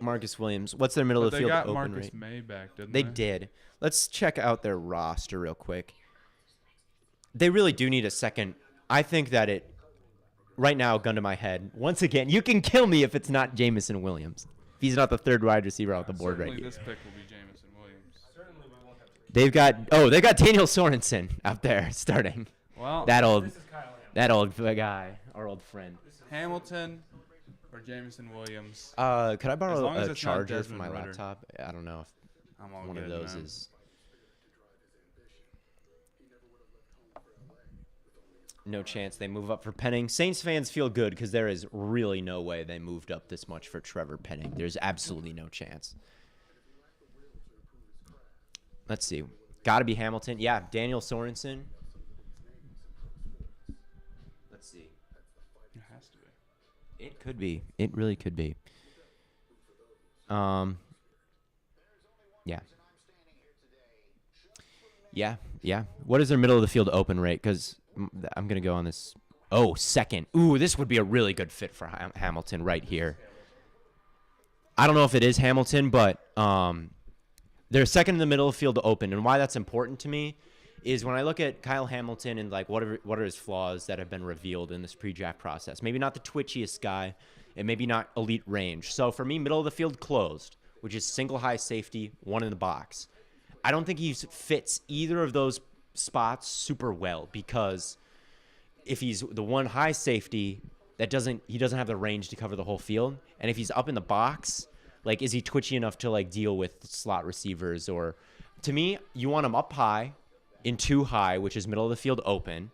Marcus Williams. What's their middle But of the they field got open Marcus rate? May back, didn't They they? did. Let's check out their roster real quick. They really do need a second. I think that right now, gun to my head, once again, you can kill me if it's not Jameson Williams. If he's not the 3rd wide receiver off the board right Certainly here. this pick will be Jameson Williams. Certainly we won't have to. They got Daniel Sorensen out there starting. Well, That old This is Kyle Hamilton. guy, our old friend. Hamilton or Jameson Williams. Could I As borrow long as a it's not charger for Desmond my Ritter. laptop? I don't know if I'm all one good, of those man. is. No chance they move up for Penning. Saints fans feel good because there is really no way they moved up this much for Trevor Penning. There's absolutely no chance. Let's see. Got to be Hamilton. Yeah, Daniel Sorensen. Let's see. It has to be. It could be. It really could be. Yeah. Yeah. What is their middle of the field open rate? Because I'm going to go on this. Oh, 2nd. Ooh, this would be a really good fit for Hamilton right here. I don't know if it is Hamilton, but they're 2nd in the middle of the field open. And why that's important to me is when I look at Kyle Hamilton and what are his flaws that have been revealed in this pre-draft process. Maybe not the twitchiest guy, and maybe not elite range. So for me, middle of the field closed, which is single high safety, 1 in the box. I don't think he fits either of those spots super well because if he's the 1 high safety, he doesn't have the range to cover the whole field. And if he's up in the box, is he twitchy enough to deal with slot receivers? Or to me, you want him up high in 2 high, which is middle of the field open.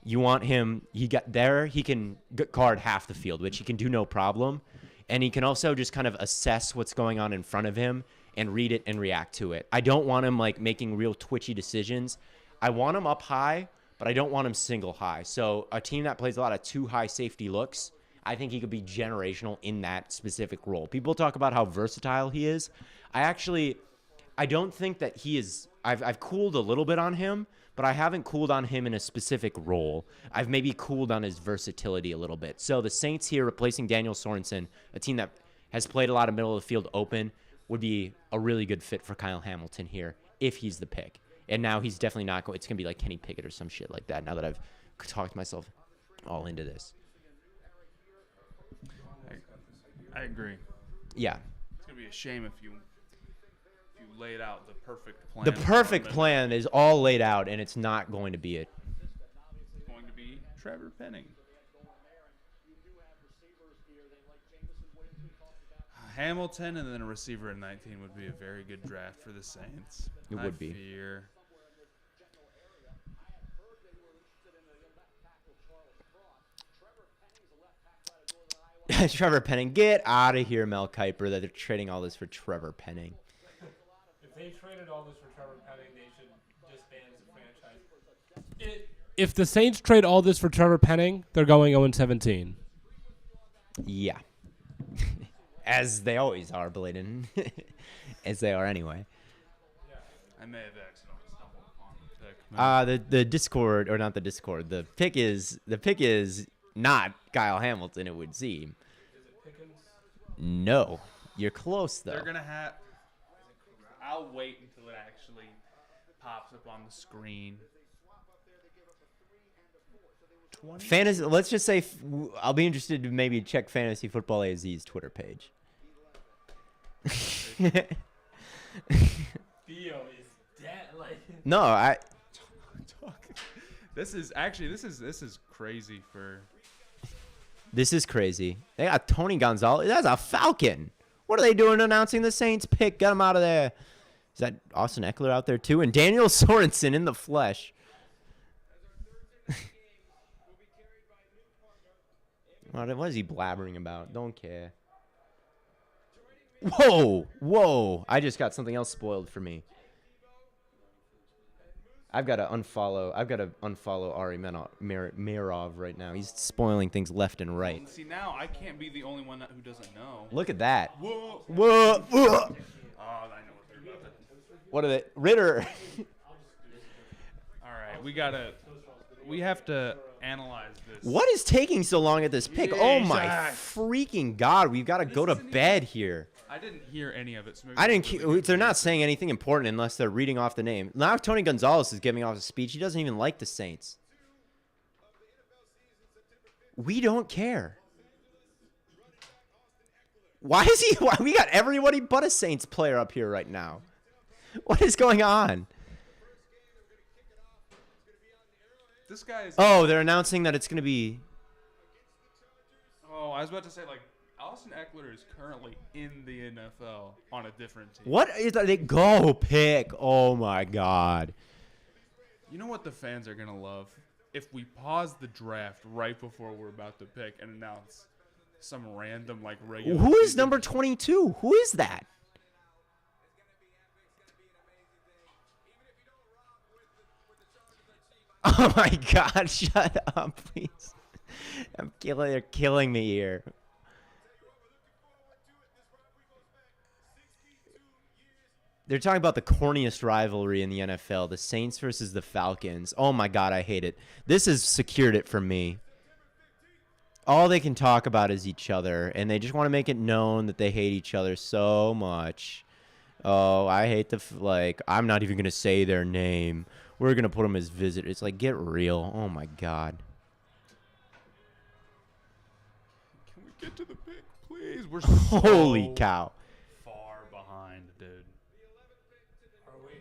You want him, he can guard half the field, which he can do no problem. And he can also just kind of assess what's going on in front of him and read it and react to it. I don't want him making real twitchy decisions. I want him up high, but I don't want him single high. So a team that plays a lot of 2 high safety looks, I think he could be generational in that specific role. People talk about how versatile he is. I don't think that he is. I've cooled a little bit on him, but I haven't cooled on him in a specific role. I've maybe cooled on his versatility a little bit. So the Saints here replacing Daniel Sorensen, a team that has played a lot of middle of the field open, would be a really good fit for Kyle Hamilton here if he's the pick. And now he's definitely not going. It's gonna be like Kenny Pickett or some shit like that. Now that I've talked myself all into this. I agree. Yeah. It's gonna be a shame if you laid out the perfect plan. The perfect plan is all laid out, and it's not going to be it. It's going to be Trevor Penning. Hamilton and then a receiver in 19 would be a very good draft for the Saints. It would be. Fear. Trevor Penning, get out of here, Mel Kiper. That they're trading all this for Trevor Penning. If they traded all this for Trevor Penning, they should disband the franchise. If the Saints trade all this for Trevor Penning, they're going 0-17. Yeah. As they always are, Bladen. As they are anyway. I may have accidentally stumbled upon the pick. The Discord, or not the Discord. The pick is not Kyle Hamilton, it would seem. Is it Pickens? No. You're close though. They're gonna have. I'll wait until it actually pops up on the screen. Fantasy. Let's just say I'll be interested to maybe check Fantasy Football AZ's Twitter page. Theo is dead. Like No, This is crazy for. This is crazy. They got Tony Gonzalez. That's a Falcon. What are they doing announcing the Saints pick? Get him out of there. Is that Austin Eckler out there too? And Daniel Sorensen in the flesh. What is he blabbering about? Don't care. Whoa. I just got something else spoiled for me. I've got to unfollow Ari Mirov right now. He's spoiling things left and right. See, now I can't be the only one who doesn't know. Look at that. Whoa. Whoa. Oh, I know what they're about to. What are they? Ritter. All right, we have to analyze this. What is taking so long at this pick? Oh my Jesus. freaking God. We've got to go to bed here. I didn't hear any of it. So maybe I didn't. it's really They're not saying anything important unless they're reading off the name. Now Tony Gonzalez is giving off a speech. He doesn't even like the Saints. We don't care. Why is he? Why we got everybody but a Saints player up here right now? What is going on? This guy is. Oh, they're announcing that it's going to be. Oh, I was about to say like Austin Eckler is currently in the NFL on a different team. What is that? They go pick. Oh my God. You know what the fans are gonna love? If we pause the draft right before we're about to pick and announce some random like regular. Who is season- number 22? Who is that? Oh my God! Shut up, please. They're killing me here. They're talking about the corniest rivalry in the NFL, the Saints versus the Falcons. Oh my God, I hate it. This has secured it for me. All they can talk about is each other, and they just want to make it known that they hate each other so much. Oh, I hate I'm not even going to say their name. We're going to put them as visitors. It's like, get real. Oh my God. Can we get to the pick, please? We're Holy so cow. far behind, dude. Are we?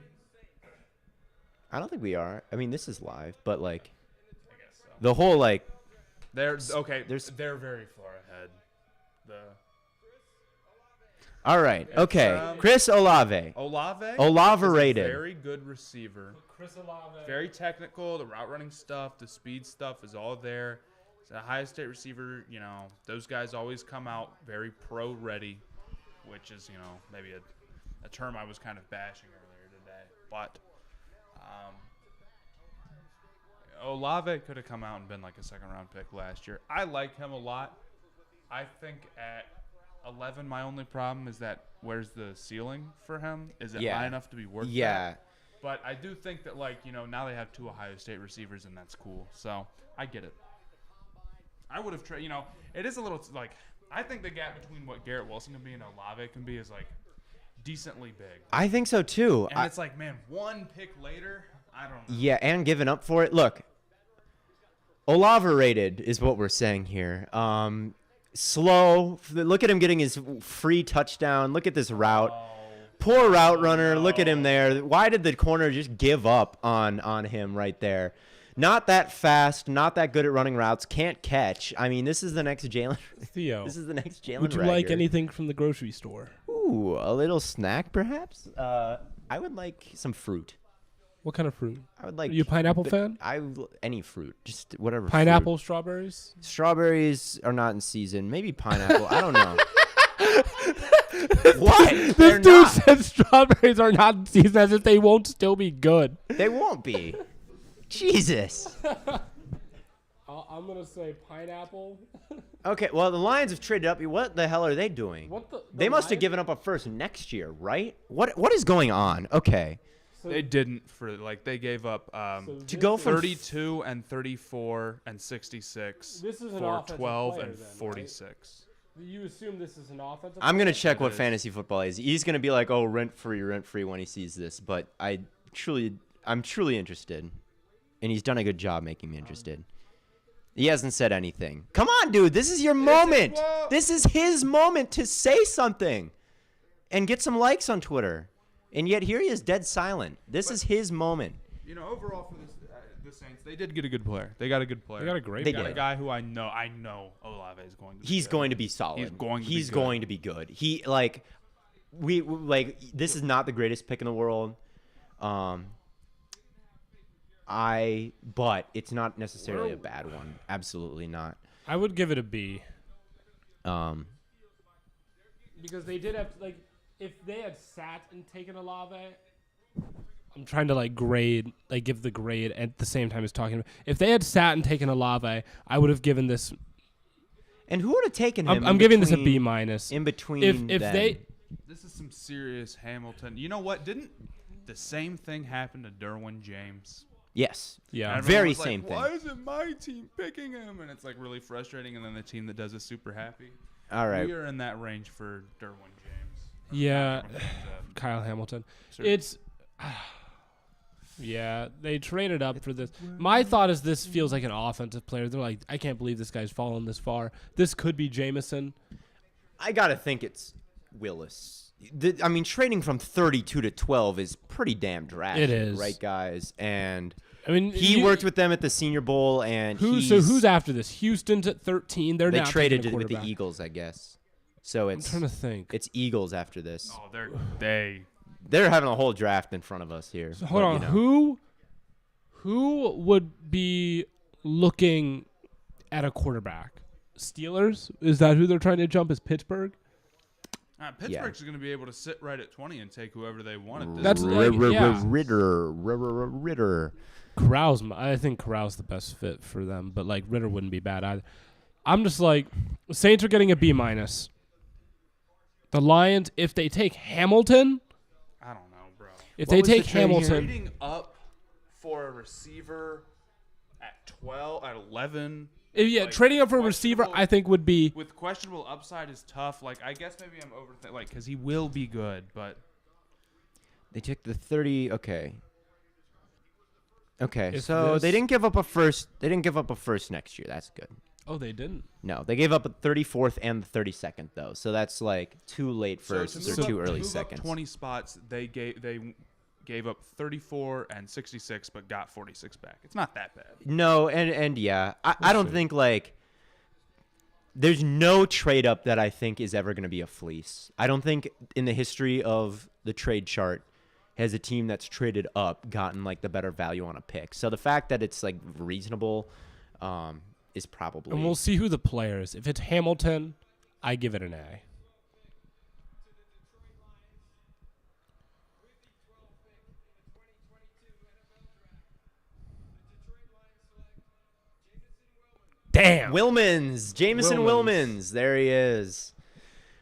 I don't think we are. I mean, this is live, but I guess so. the whole They're okay. There's- They're very far ahead. all right. It's, Okay. Chris Olave. Olave is rated. a very good receiver. Chris Olave. Very technical. The route running stuff, the speed stuff is all there. He's a Ohio State receiver. You know, those guys always come out very pro ready, which is, maybe a term I was kind of bashing earlier today. But Olave could have come out and been like a second-round pick last year. I like him a lot. I think at 11, my only problem is that where's the ceiling for him? Is it high enough to be worth that? But I do think that, now they have two Ohio State receivers, and that's cool. So I get it. I would have it is a little, I think the gap between what Garrett Wilson can be and Olave can be is, decently big. I think so too. And it's like, man, one pick later, I don't know. Yeah, and giving up for it. Look, Olave rated is what we're saying here. Slow. Look at him getting his free touchdown. Look at this route. Poor route runner. Look at him there. Why did the corner just give up on him right there? Not that fast. Not that good at running routes. Can't catch. I mean, this is the next Jalen. Theo, This is the next Jalen. would you like anything from the grocery store? Ooh, a little snack perhaps. I would like some fruit. What kind of fruit? I would like. Are you a pineapple fan? Any fruit, just whatever. Pineapple, fruit. strawberries? Strawberries are not in season. Maybe pineapple. I don't know. What? This They're dude not. said strawberries are not in season as if they won't still be good. They won't be. Jesus. I'm going to say pineapple. Okay, well, the Lions have traded up. What the hell are they doing? What the They must have given up a first next year, right? What is going on? Okay. They didn't they gave up To go from 32 and 34 and 66 This is an for offensive 12 player and then, right? 46. You assume this is an offensive I'm going to player? check what is. fantasy football is. He's going to be like, "Oh, rent free when he sees this." But I'm truly interested. And he's done a good job making me interested. He hasn't said anything. Come on, dude. This is your moment. This is his moment to say something and get some likes on Twitter. And yet here he is dead silent. This is his moment. You know, overall for the Saints, they did get a good player. They got a good player. They got a great They guy. did. a guy who I know Olave is going to be He's good. going to be solid. He's going to be He's good. going to be good. He this is not the greatest pick in the world. But it's not necessarily a bad one. Absolutely not. I would give it a B. Because they did have, if they had sat and taken Olave, I'm trying to, grade, give the grade at the same time as talking about. If they had sat and taken Olave, I would have given this. And who would have taken him? I'm giving this a B minus. In between If them? This is some serious Hamilton. You know what? Didn't the same thing happen to Derwin James? Yes. Yeah. Everyone Very was same like, thing. Why isn't my team picking him? And it's really frustrating. And then the team that does is super happy. All right. We are in that range for Derwin James. Yeah. Not Derwin James, Kyle Hamilton. Sir. It's. Yeah, they traded up for this. My thought is this feels like an offensive player. They're like, I can't believe this guy's fallen this far. This could be Jameson. I got to think it's Willis. Trading from 32 to 12 is pretty damn drastic. It is. Right, guys? And I mean, he worked with them at the Senior Bowl, and who's after this? Houston's at 13. They're they now traded taking a with the quarterback. Eagles, I guess. So I'm it's trying to think. it's Eagles after this. Oh, they They're having a whole draft in front of us here. So hold but, on. you know. Who would be looking at a quarterback? Steelers? Is that who they're trying to jump? Is Pittsburgh? Pittsburgh's going to be able to sit right at 20 and take whoever they want at this That's point. yeah. Ritter. Corral's. I think Corral's the best fit for them, but Ritter wouldn't be bad either. I'm just Saints are getting a B minus. The Lions, if they take Hamilton, I don't know, bro. if What they was the take trade here? Hamilton, Trading up for a receiver at 12, at 11. trading up for a receiver, questionable- I think would be. With questionable upside is tough. I guess maybe I'm overthinking, because he will be good, but They took the 30. Okay. Okay. If So this- they didn't give up a first. They didn't give up a first next year. That's good. Oh, they didn't. No, they gave up a 34th and the 32nd though. So that's too late so firsts to or move too up, early to move seconds. Up 20 spots, they gave up 34 and 66, but got 46 back. It's not that bad. No, and yeah, I don't think there's no trade up that I think is ever going to be a fleece. I don't think in the history of the trade chart has a team that's traded up gotten the better value on a pick. So the fact that it's reasonable is probably. And we'll see who the player is. If it's Hamilton, I give it an A. Damn. Jameson Wilmans. Wilmans. There he is.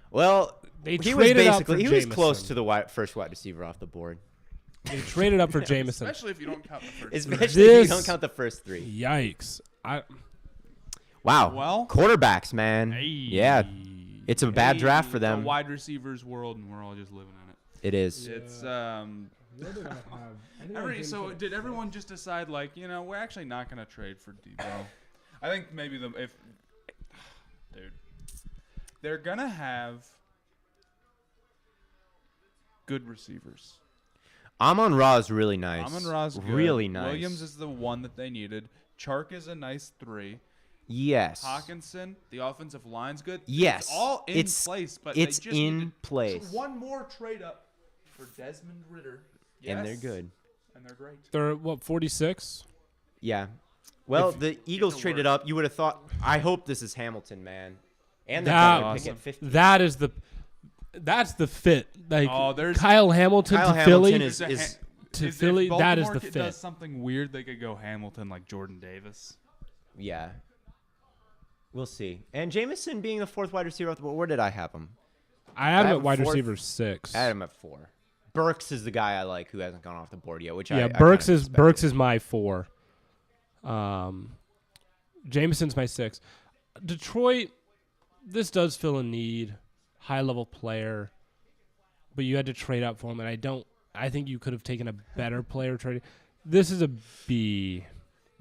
Well, They he was traded up for basically he was close Jameson. to the first wide receiver off the board. They traded up for Jameson. Especially if you don't count the first. Especially if This- you don't count the first three. Yikes. Wow. Well, Quarterbacks, man. Hey. Yeah. It's a bad draft for It's a them. wide receivers world, and we're all just living in it. It is. It's Where did I have? I think I had so Jameson did at everyone just decide like, we're actually not gonna trade for Debo? I think maybe dude, they're gonna have good receivers. Amon-Ra is really nice. Amon-Ra's good. Really nice. Williams is the one that they needed. Chark is a nice 3. Yes. Hawkinson, the offensive line's good. Yes. It's all in place, but it's they just in needed place. one more trade up for Desmond Ridder. And they're Yes. good. And they're great. They're 46. Yeah. Well, If- the Eagles to traded work. up. You would have thought. I hope this is Hamilton, man. And they're That- going to pick Awesome. at 50. That's the fit. Like there's Kyle Hamilton Kyle to Hamilton Philly. is- to if Philly, that is Baltimore the does fit. something weird, they could go Hamilton like Jordan Davis. Yeah. We'll see. And Jameson being the 4th wide receiver off the board. Where did I have him? I had I him have at wide 4th. receiver 6. I had him at 4. Burks is the guy I like who hasn't gone off the board yet, which I Burks kinda is expected. Burks is my 4. Jameson's my 6. Detroit, this does fill a need, high level player, but you had to trade up for him, and I think you could have taken a better player trade. This is a B.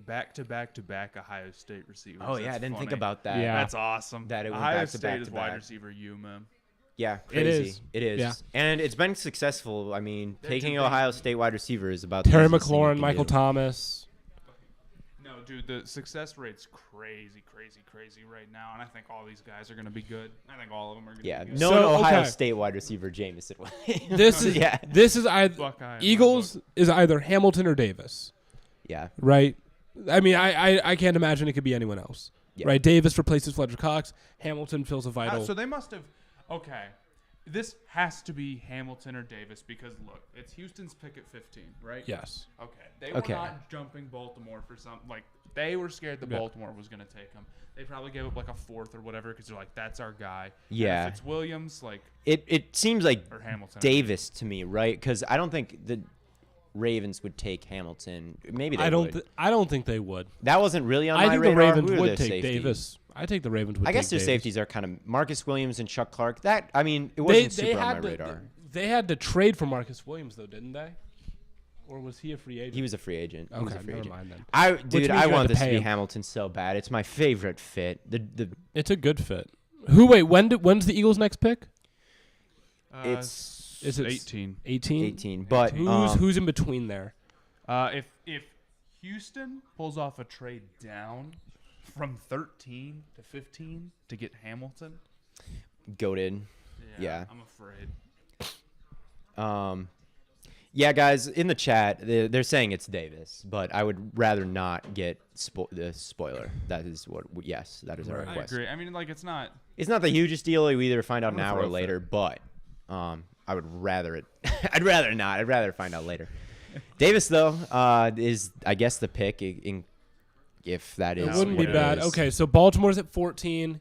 Back to back Ohio State receivers. Oh, yeah. That's I didn't think funny. about that. Yeah. That's awesome. That it went Ohio back to State back is to wide back. receiver you, man. Yeah, It crazy. is. It is. Yeah. And it's been successful. I mean, They're taking too Ohio big. State wide receiver is about the Terry easiest thing you McLaurin, can Michael do. Thomas. No, dude, the success rate's crazy right now, and I think all these guys are going to be good. I think all of them are going to Yeah, be good. no So, Ohio okay. State wide receiver Jameson. This is yeah, this is either Buckeye, Eagles is either Hamilton or Davis, yeah, right? I mean, I can't imagine it could be anyone else, Yeah. right? Davis replaces Fletcher Cox. Hamilton fills a vital. So they must have. Okay, this has to be Hamilton or Davis because look, it's Houston's pick at 15, right? Yes. Okay. They were Okay. not jumping Baltimore for some like they were scared that Yeah. Baltimore was going to take him. They probably gave up like a 4th or whatever because they're like, that's our guy. And Yeah. if it's Williams, like It seems like or Hamilton. Davis to me, right? Because I don't think the Ravens would take Hamilton. Maybe they would. I don't think they would. That wasn't really on I my think radar. the Ravens Who are would their take safeties? Davis. I think the Ravens would. I guess take their Davis. safeties are kind of Marcus Williams and Chuck Clark. That I mean, it wasn't super on my radar. They had to trade for Marcus Williams though, didn't they? Or was he a free agent? He was a free agent. He was Okay, a free never agent. mind then. Dude, means I you had want to this to pay be him. Hamilton so bad. It's my favorite fit. The It's a good fit. When's the Eagles' next pick? it's Is it 18. 18? 18, but Who's in between there? If Houston pulls off a trade down from 13 to 15 to get Hamilton, goated. Yeah. I'm afraid. Yeah, guys, in the chat, they're saying it's Davis, but I would rather not get the spoiler. That is what. Yes, that is our Right. I request. agree. I mean, like it's not. It's not the hugest deal. We either find out I'm gonna now or throw a later, but I would rather it. I'd rather not. I'd rather find out later. Davis, though, is I guess the pick if that is. It wouldn't what be bad. is. Okay, so Baltimore's at 14,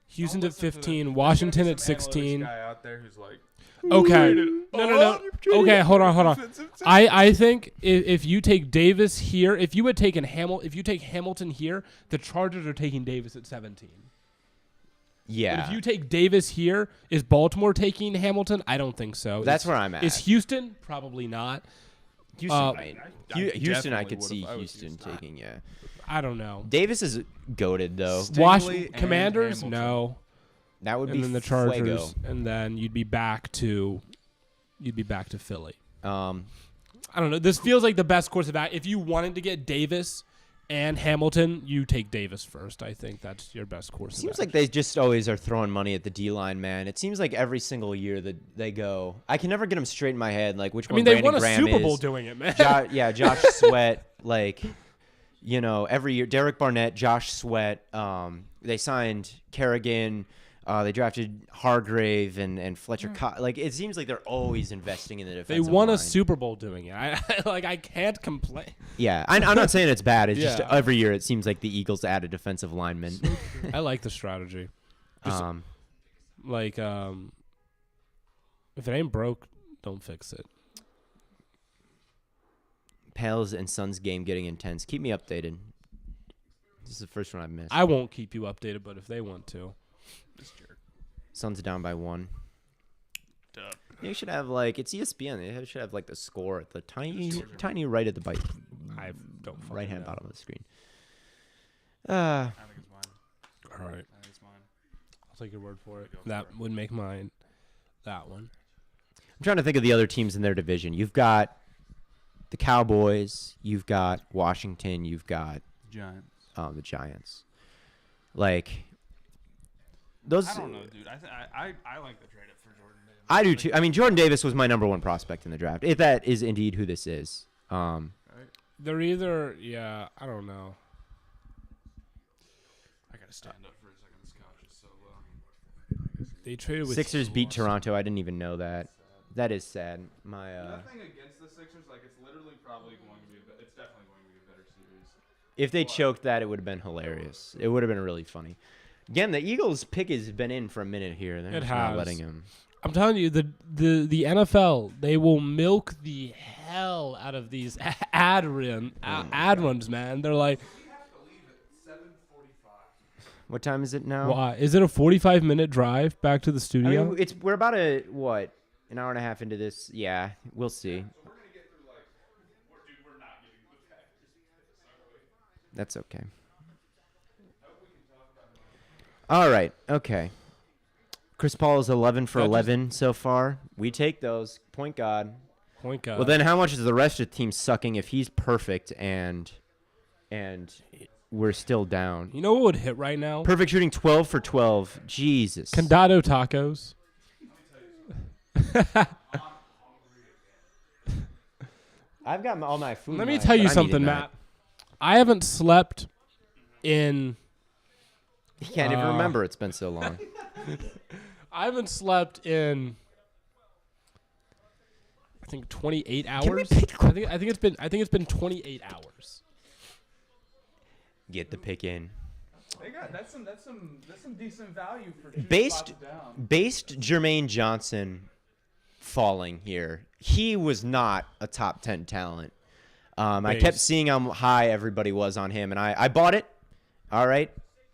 Houston's at 15, Washington at 16. Guy out there who's like, Okay. No. Okay, hold on. I think if you take Davis here, if you take Hamilton here, the Chargers are taking Davis at 17. Yeah. But if you take Davis here, is Baltimore taking Hamilton? I don't think so. That's where I'm at. Is Houston? Probably not. Houston, right? I Houston, I definitely could would've- see I would Houston use that. taking. Yeah. I don't know. Davis is goaded though. Stingley and Commanders? Hamilton. No. That would And be then the Fuego. Chargers, and then you'd be back to Philly. I don't know. This feels like the best course of action. If you wanted to get Davis and Hamilton, you take Davis first. I think that's your best course. Seems of like action. they just always are throwing money at the D line, man. It seems like every single year that they go, I can never get them straight in my head. Like which I one? mean, they Brandon won a Graham Super Bowl is. doing it, man. Josh Sweat, like, every year. Derek Barnett, Josh Sweat. They signed Kerrigan. They drafted Hargrave and Fletcher. Like it seems like they're always investing in the They defensive won line. a Super Bowl doing it. I can't complain. Yeah, I'm not saying it's bad. It's just Yeah. every year it seems like the Eagles add a defensive lineman. I like the strategy. Just, if it ain't broke, don't fix it. Pals and Suns game getting intense. Keep me updated. This is the first one I've missed. I won't keep you updated, but if they want to. Suns down by 1. They should have like it's ESPN. They should have like the score at the tiny right at the I don't fucking right hand know. bottom of the screen. I think it's mine. All right. I think it's mine. I'll take your word for it. Go for That it. would make mine. That one. I'm trying to think of the other teams in their division. You've got the Cowboys. You've got Washington. You've got Giants. the Giants. Like those. I don't know, dude. I like the trade up for Jordan Davis. I do too. I mean, Jordan Davis was my number one prospect in the draft. If that is indeed who this is. Right? They're either, I don't know. I gotta stand up for a second. This couch is so low. They traded with Sixers beat Toronto. I didn't even know that. That is sad. My Nothing against the Sixers. Like it's literally probably going to be. It's definitely going to be a better series. if they choked that, it would have been hilarious. It would have been really funny. Again, the Eagles' pick has been in for a minute here. They're It just not has. letting him. I'm telling you, the NFL, they will milk the hell out of these ad runs, man. They're like, We have to leave at 7:45. What time is it now? why? Is it a 45-minute drive back to the I studio? mean, we're about an hour and a half into this. Yeah, we'll see. So we're gonna get through we're not getting the Packers. That's okay. All right. Okay. Chris Paul is 11 for That just- 11 so far. We take those. Point guard. Point guard. Well, then how much is the rest of the team sucking if he's perfect and we're still down? You know what would hit right now? Perfect shooting 12 for 12. Jesus. Condado tacos. I've got all my food. Let me in tell mine, you but I'm eating something, that. Matt. I haven't slept in. You can't even remember. It's been so long. I haven't slept in. I think 28 hours. I think it's been 28 hours. Get the pick in. They got that's some decent value for two Based spots down. based Jermaine Johnson falling here. He was not a top 10 talent. I kept Based. seeing how high everybody was on him, and I bought it. All right.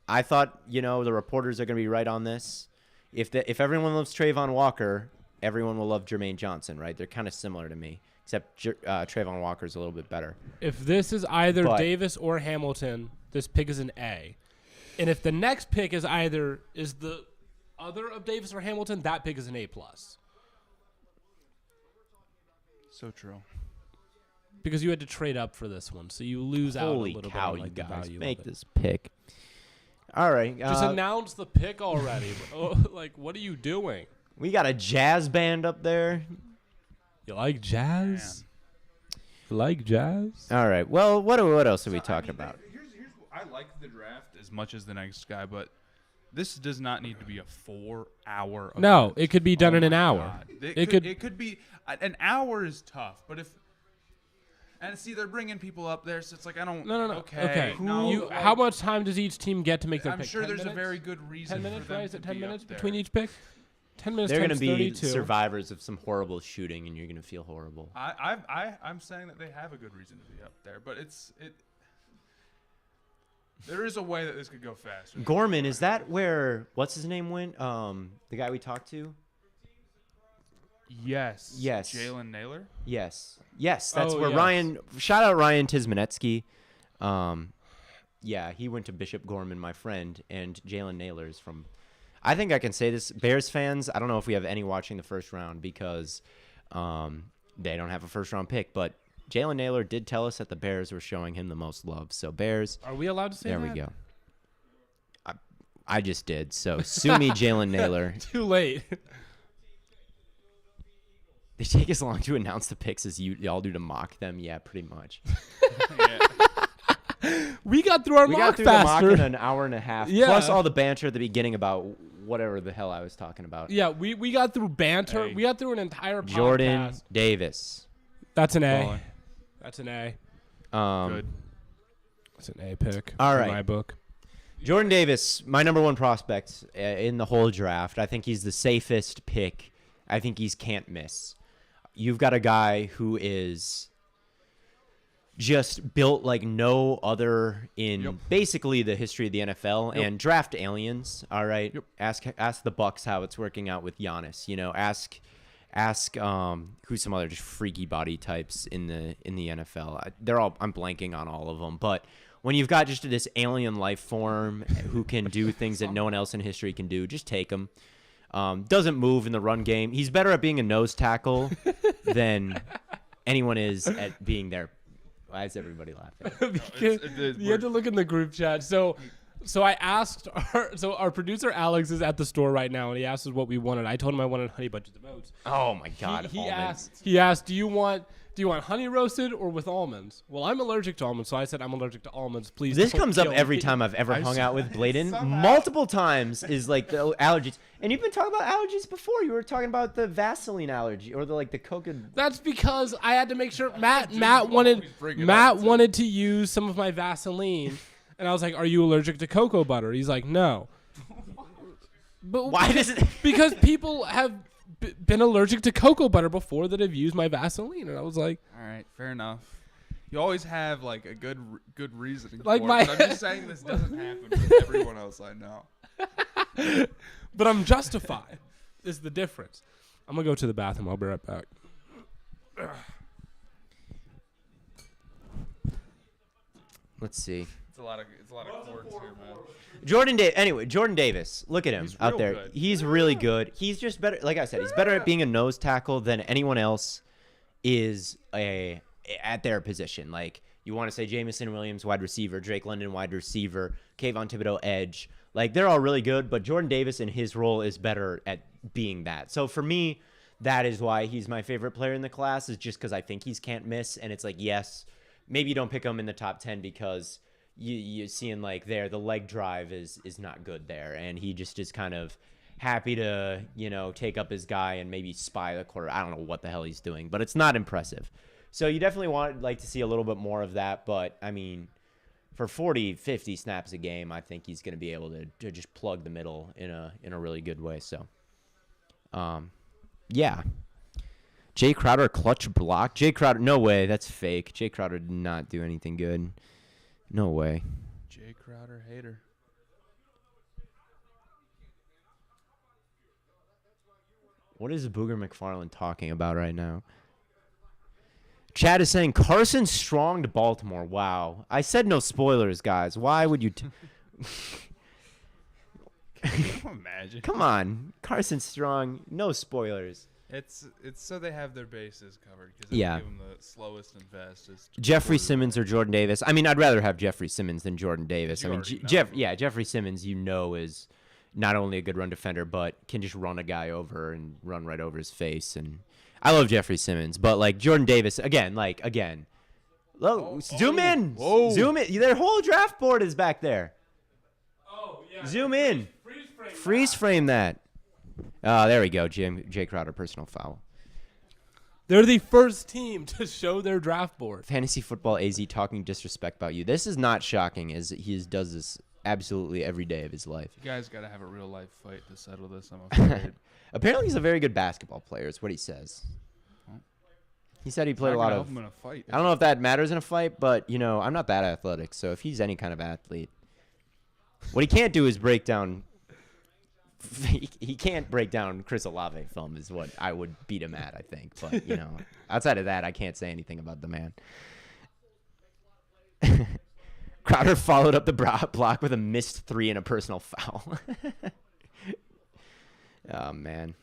I thought, the reporters are going to be right on this. If everyone loves Trayvon Walker, everyone will love Jermaine Johnson, right? They're kind of similar to me, except Trayvon Walker's a little bit better. If this is either But- Davis or Hamilton, this pick is an A. And if the next pick is the other of Davis or Hamilton, that pick is an A+. So true. Because you had to trade up for this one, so you lose out a Holy little cow, bit on, you like, the guys. value Make of it. this pick. All right. Just announce the pick already. What are you doing? We got a jazz band up there. You like jazz? You like jazz? All right. Well, what else are we talking about? Here's I like the draft as much as the next guy, but this does not need to be a 4-hour. No, event. it could be done in an my hour. God. It It could be an hour is tough, but if and see they're bringing people up there, so it's like I don't. No. Okay. No, You, how much time does each team get to make their I'm pick? sure 10 there's minutes? a very good reason. 10 minutes, for them right? Is to it 10 be minutes up there. between each pick? 10 minutes They're going going to to be 32. survivors of some horrible shooting, and you're going to feel horrible. I'm saying that they have a good reason to be up there, but there is a way that this could go faster. Gorman, is that where what's his name went? The guy we talked to. Yes. Yes. Jalen Naylor. Yes. That's Oh, where yes. Ryan. Shout out Ryan Tismanetsky. Yeah, he went to Bishop Gorman, my friend, and Jalen Naylor is from. I think I can say this, Bears fans. I don't know if we have any watching the first round because they don't have a first round pick, but Jalen Naylor did tell us that the Bears were showing him the most love. So Bears, Are we allowed to say there that? we go. I just did. So sue me, Jalen Naylor. Too late. They take as long to announce the picks as y'all do to mock them. Yeah, pretty much. Yeah. We got through our We mock got through the mock faster. in an hour and a half, Yeah. plus all the banter at the beginning about whatever the hell I was talking about. Yeah, we got through banter. Hey. We got through an entire podcast. Jordan Davis. That's an A. Baller. That's an A. Good. That's an A pick. All in right. my book. Jordan Davis, my number one prospect in the whole draft. I think he's the safest pick. I think he's can't miss. You've got a guy who is just built like no other in basically the history of the NFL and draft aliens. All right. Yep. Ask the Bucks how it's working out with Giannis. Ask who's some other just freaky body types in the NFL. I'm blanking on all of them, but when you've got just this alien life form who can do things that no one else in history can do, just take him. Doesn't move in the run game. He's better at being a nose tackle than anyone is at being there. Why is everybody laughing? Because you had to look in the group chat. So I asked our producer Alex is at the store right now, and he asked us what we wanted. I told him I wanted honey bunches of oats. Oh my God! He asked, do you want honey roasted or with almonds? Well, I'm allergic to almonds, so I said I'm allergic to almonds. Please. This don't comes up kill every me. time I've ever hung out with Bladen. Multiple times is like the allergies, and you've been talking about allergies before. You were talking about the Vaseline allergy or the Coca. That's because I had to make sure Matt wanted to use some of my Vaseline, and I was like, "Are you allergic to cocoa butter?" He's like, "No." But why does it? Because people have been allergic to cocoa butter before that have used my Vaseline, and I was like, All right, fair enough. You always have like a good reasoning Like for my- it. But I'm just saying this doesn't happen with everyone else I know. but I'm justified. Is the difference. I'm gonna go to the bathroom. I'll be right back. Let's see. It's a lot of cords here, man. Jordan Davis. Look at him He's out real there. good. He's really good. He's just better. Like I said, he's better at being a nose tackle than anyone else is at their position. Like you want to say Jamison Williams, wide receiver, Drake London, wide receiver, Kayvon Thibodeau, edge. Like they're all really good, but Jordan Davis in his role is better at being that. So for me, that is why he's my favorite player in the class, is just because I think he's can't miss. And it's like, yes, maybe you don't pick him in the top 10 because you seeing like the leg drive is not good there, and he just is kind of happy to take up his guy and maybe spy the quarter. I don't know what the hell he's doing, but it's not impressive. So you definitely want to see a little bit more of that. But I mean, for 40, 50 snaps a game, I think he's going to be able to just plug the middle in a really good way. So, yeah. Jay Crowder clutch block. Jay Crowder, no way, that's fake. Jay Crowder did not do anything good. No way. Jay Crowder hater. What is Booger McFarland talking about right now? Chad is saying Carson Strong to Baltimore. Wow. I said no spoilers, guys. Why would you... Can you imagine? Come on. Carson Strong, no spoilers. It's so they have their bases covered because Yeah. give them the slowest and fastest. Jeffrey quarterback. Simmons or Jordan Davis. I mean, I'd rather have Jeffrey Simmons than Jordan Davis. You I mean, already know. Jeffrey Simmons, is not only a good run defender, but can just run a guy over and run right over his face. And I love Jeffrey Simmons, but like Jordan Davis, again. Zoom in. Whoa. Zoom in. Their whole draft board is back there. Oh yeah. Zoom in. Freeze frame that. There we go. Jay Crowder, personal foul. They're the first team to show their draft board. Fantasy Football AZ talking disrespect about you. This is not shocking, as does this absolutely every day of his life. You guys got to have a real life fight to settle this. I'm afraid. Apparently, he's a very good basketball player. Is what he says. He said he played a lot of. Help him in a fight. I don't know if that matters in a fight, but I'm not that athletic. So if he's any kind of athlete, what he can't do is break down. He can't break down Chris Olave film is what I would beat him at, I think. But, outside of that, I can't say anything about the man. Crowder followed up the block with a missed 3 and a personal foul. Oh, man.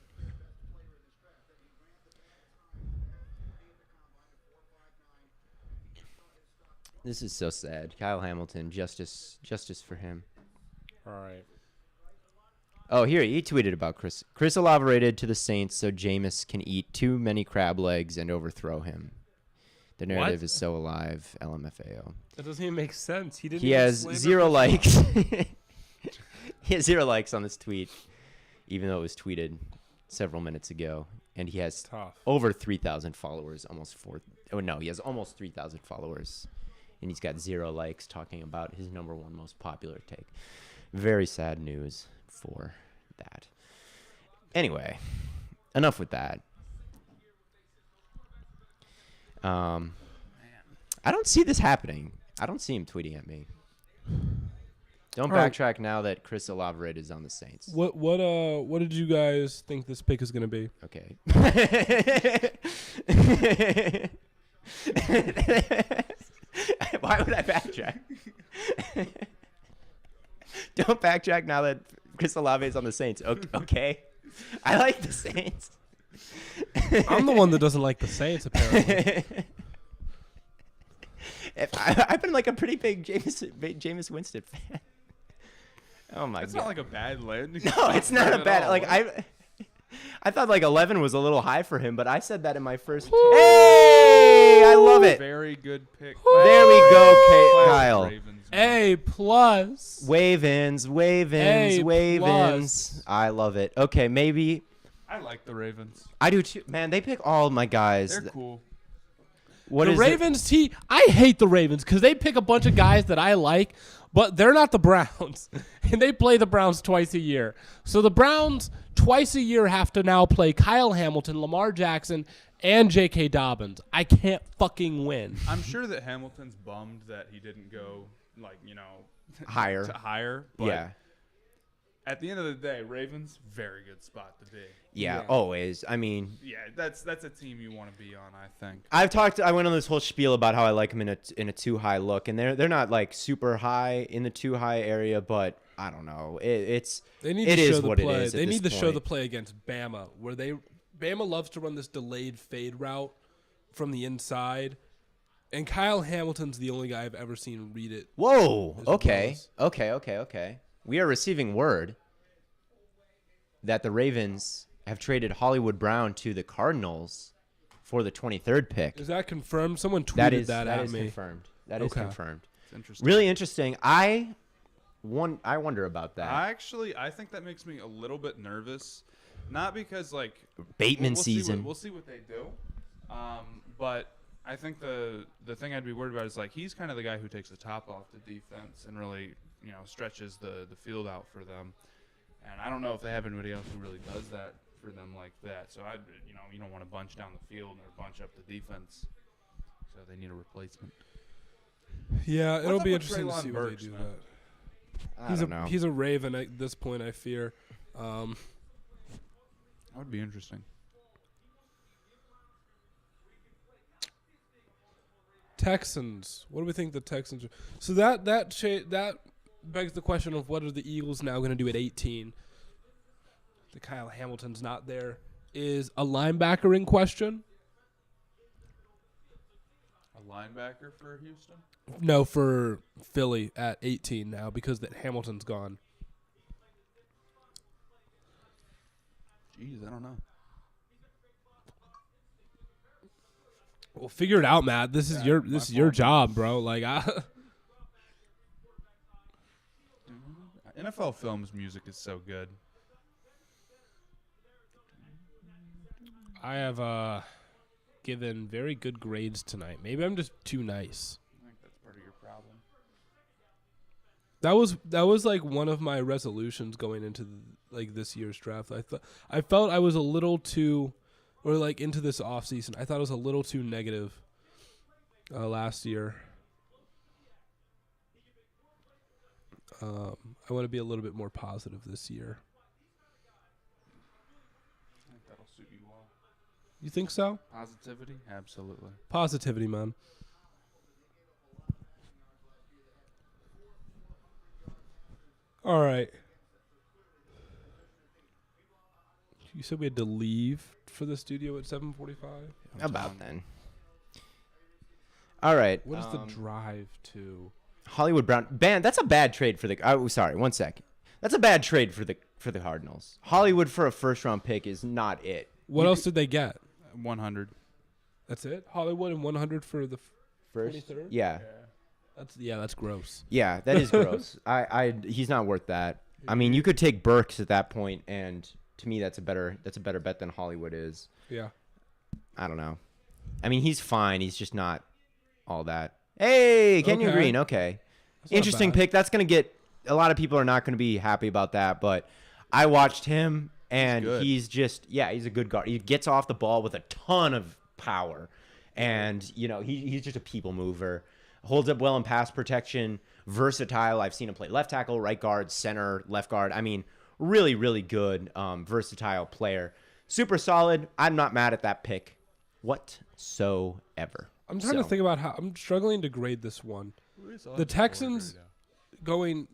This is so sad. Kyle Hamilton, justice for him. All right. Oh, here, he tweeted about Chris. Chris Olave rated to the Saints so Jameis can eat too many crab legs and overthrow him. The narrative is so alive, LMFAO. That doesn't even make sense. He didn't. He even has slander 0 Chris likes. Olave. He has 0 likes on this tweet, even though it was tweeted several minutes ago. And he has Tough. over 3,000 followers, almost 4. Oh, no, he has almost 3,000 followers. And he's got 0 likes talking about his number 1 most popular take. Very sad news for that. Anyway, enough with that. I don't see this happening. I don't see him tweeting at me. Don't All right. backtrack now that Chris Olave is on the Saints. What did you guys think this pick is going to be? Okay. Why would I backtrack? Don't backtrack now that Chris Olave is on the Saints. Okay. I like the Saints. I'm the one that doesn't like the Saints, apparently. I've been like a pretty big Jameis Winston fan. Oh my god. It's not like a bad land. No, it's not a bad. Like I thought like 11 was a little high for him, but I said that in my first. Hey, I love it. Very good pick. There we go, Kyle. Ravens, man. A plus. Wavins. plus. I love it. Okay, maybe I like the Ravens. I do too. Man, they pick all my guys. They're cool. What The is it? Ravens team. I hate the Ravens because they pick a bunch of guys that I like, but they're not the Browns, and they play the Browns twice a year. So the Browns twice a year have to now play Kyle Hamilton, Lamar Jackson, and J.K. Dobbins. I can't fucking win. I'm sure that Hamilton's bummed that he didn't go Higher. to higher. But Yeah. at the end of the day, Ravens, very good spot to be. Yeah, Yeah. always. I mean, Yeah, that's a team you want to be on, I think. I went on this whole spiel about how I like them in a too high look, and they're not like super high in the too high area, but I don't know. It They need is to show the what it play. is. They need to show the play against Bama, where Bama loves to run this delayed fade route from the inside, and Kyle Hamilton's the only guy I've ever seen read it. Whoa. as Okay. well Okay. We are receiving word that the Ravens have traded Hollywood Brown to the Cardinals for the 23rd pick. Is that confirmed? Someone tweeted That is at me. confirmed. That is Okay. confirmed. It's interesting. Really interesting. I wonder about that. I think that makes me a little bit nervous. Not because Bateman we'll season. We'll see what they do. But I think the thing I'd be worried about is he's kind of the guy who takes the top off the defense and really stretches the field out for them. And I don't know if they have anybody else who really does that for them like that. So you don't want to bunch down the field or bunch up the defense. So they need a replacement. Yeah, it'll up be with interesting to Treylon see Burks, what they do. man? I don't know. He's a Raven at this point, I fear. That would be interesting. Texans. What do we think the Texans are? So that begs the question of what are the Eagles now going to do at 18? The Kyle Hamilton's not there. Is a linebacker in question? A linebacker for Houston? No, for Philly at 18 now because that Hamilton's gone. Jeez, I don't know. Well, figure it out, Matt. This is your job, bro. NFL Films music is so good. I have given very good grades tonight. Maybe I'm just too nice. I think that's part of your problem. That was like one of my resolutions going into this year's draft. I felt I was a little too, or into this offseason, I thought I was a little too negative last year. I want to be a little bit more positive this year. I think that'll suit you well. You think so? Positivity? Absolutely. Positivity, man. All right. You said we had to leave for the studio at 7:45. About then. All right. What is the drive to? Hollywood Brown? That's a bad trade for the. Oh, sorry. 1 sec. That's a bad trade for the Cardinals. Hollywood for a first-round pick is not it. What else did they get? 100. That's it. Hollywood and 100 for the First? 23rd? Yeah. That's gross. Yeah, that is gross. He's not worth that. I mean, you could take Burks at that point, and to me, that's a better bet than Hollywood is. Yeah. I don't know. I mean, he's fine. He's just not all that. Hey, Kenyon Okay. Green. Okay, That's not interesting bad. pick. That's gonna get a lot of people are not gonna be happy about that, but I watched him, and good. he's a good guard. He gets off the ball with a ton of power, and he's just a people mover. Holds up well in pass protection. versatile. I've seen him play left tackle, right guard, center, left guard. I mean, really, really good, versatile player. Super solid. I'm not mad at that pick whatsoever. I'm trying to think about how I'm struggling to grade this one. The Texans going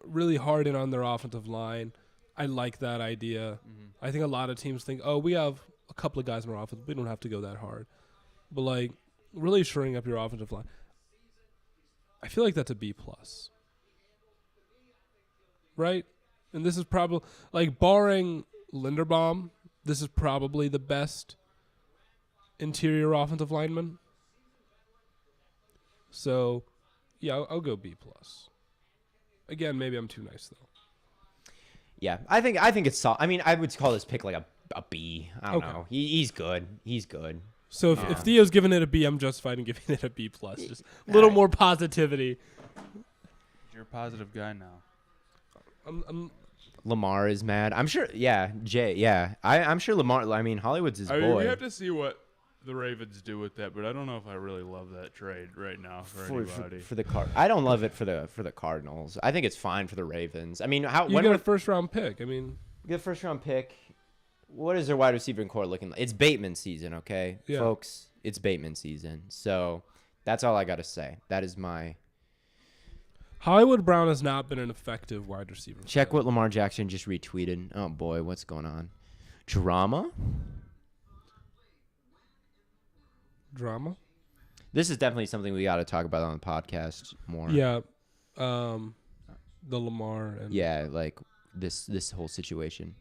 really hard in on their offensive line. I like that idea. I think a lot of teams think, oh, we have a couple of guys in our offense. We don't have to go that hard. But, like, really shoring up your offensive line. I feel like that's a B+. Right? And this is probably, like, barring Linderbaum, this is probably the best interior offensive lineman. So, yeah, I'll go B+. Again, maybe I'm too nice, though. Yeah, I think it's solid. I mean, I would call this pick like a B. I don't know. He's good. He's good. So if Theo's giving it a B, I'm justified in giving it a B+. Just a little more positivity. You're a positive guy now. I'm Lamar is mad. I'm sure. Yeah, Jay. Yeah, I'm sure Lamar. I mean, Hollywood's his boy. We have to see what the Ravens do with that, but I don't know if I really love that trade right now for anybody. For the I don't love it for the Cardinals. I think it's fine for the Ravens. I mean, you get a first round pick. I mean, get a first round pick. What is their wide receiver core looking like? It's Bateman season, okay, folks. It's Bateman season. So that's all I got to say. That is my. Hollywood Brown has not been an effective wide receiver. Check what Lamar Jackson just retweeted. Oh boy, what's going on? Drama. This is definitely something we got to talk about on the podcast more. Yeah, the Lamar and like this whole situation.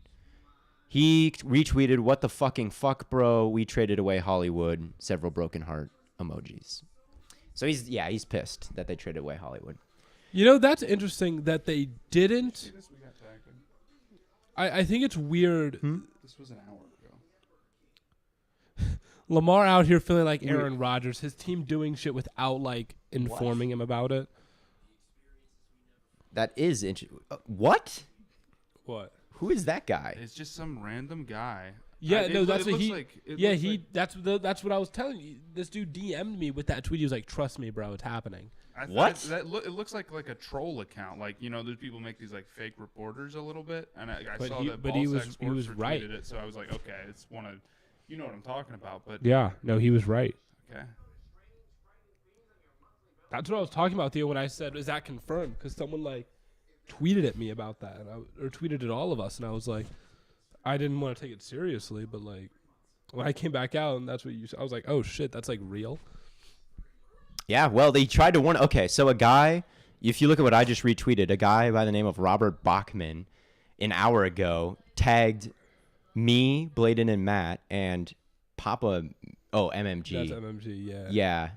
He retweeted, "What the fucking fuck, bro? We traded away Hollywood." Several broken heart emojis. So he's pissed that they traded away Hollywood. You know, that's interesting that they didn't. I think it's weird. This was an hour ago. Lamar out here feeling like Aaron Rodgers, his team doing shit without like informing him about it. That is interesting. What? What? Who is that guy? It's just some random guy. Yeah, that's what he. Like, that's what I was telling you. This dude DM'd me with that tweet. He was like, "Trust me, bro, it's happening." What? It looks like a troll account. Like, you know, there's people make these like fake reporters a little bit, and I saw that. But he was right. It, so I was like, okay, it's one of, you know what I'm talking about. But yeah, no, he was right. Okay. That's what I was talking about, Theo, when I said, "Is that confirmed?" Because someone like tweeted at me about that, or tweeted at all of us, and I was like, I didn't want to take it seriously, but like when I came back out and that's what I was like, oh shit, that's like real. Yeah, well, they tried to warn. Okay, so a guy, if you look at what I just retweeted, a guy by the name of Robert Bachman, an hour ago, tagged me, Bladen, and Matt, and Papa, MMG. That's MMG, yeah. Yeah.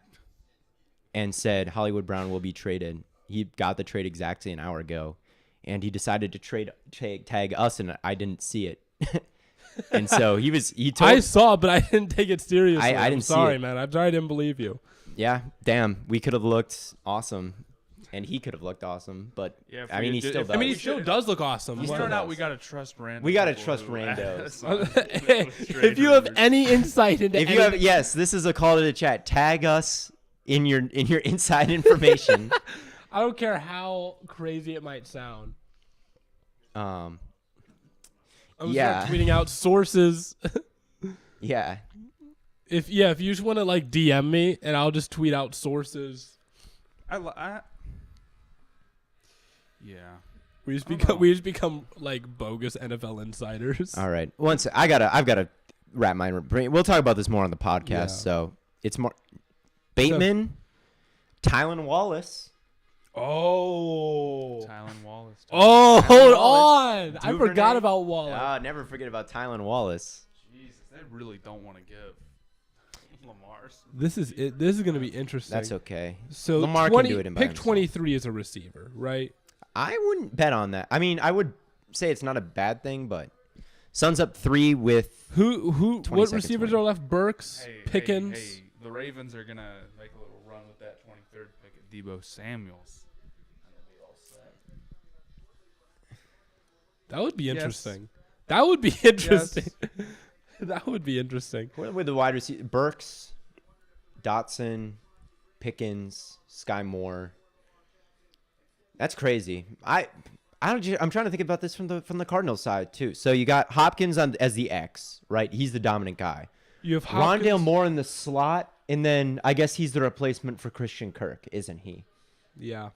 And said Hollywood Brown will be traded. He got the trade exactly an hour ago, and he decided to tag us, and I didn't see it. And so I saw it, but I didn't take it seriously. I didn't see it. Sorry, man. I'm sorry I didn't believe you. Yeah, damn. We could have looked awesome, and he could have looked awesome, but yeah, I mean, he still does. I mean, he still does look awesome. He's turned out we got to trust random. We got to trust randos. If you have any insight into yes, this is a call to the chat. Tag us in your inside information. I don't care how crazy it might sound. I was like tweeting out sources. Yeah. If you just want to like DM me and I'll just tweet out sources. Yeah. We just become like bogus NFL insiders. All right. I've got to wrap my brain. We'll talk about this more on the podcast. Yeah. So it's more Bateman, Tylan Wallace. Oh. Tylan Wallace. Hold on. I forgot about Wallace. Never forget about Tylan Wallace. Jesus, they really don't want to give Lamar's. This is it. This is going to be interesting. That's okay. So Lamar can do it in by pick himself. 23 is a receiver, right? I wouldn't bet on that. I mean, I would say it's not a bad thing, but Suns up 3 with what receivers are left? Burks, Pickens. Hey, the Ravens are gonna make a little run with that 23rd pick at Deebo Samuels. That would be interesting. That would be interesting. Yes. That would be interesting. With the wide receiver, Burks, Dotson, Pickens, Sky Moore. That's crazy. I'm trying to think about this from the Cardinals side too. So you got Hopkins as the X, right? He's the dominant guy. You have Hopkins. Rondale Moore in the slot, and then I guess he's the replacement for Christian Kirk, isn't he? Yeah.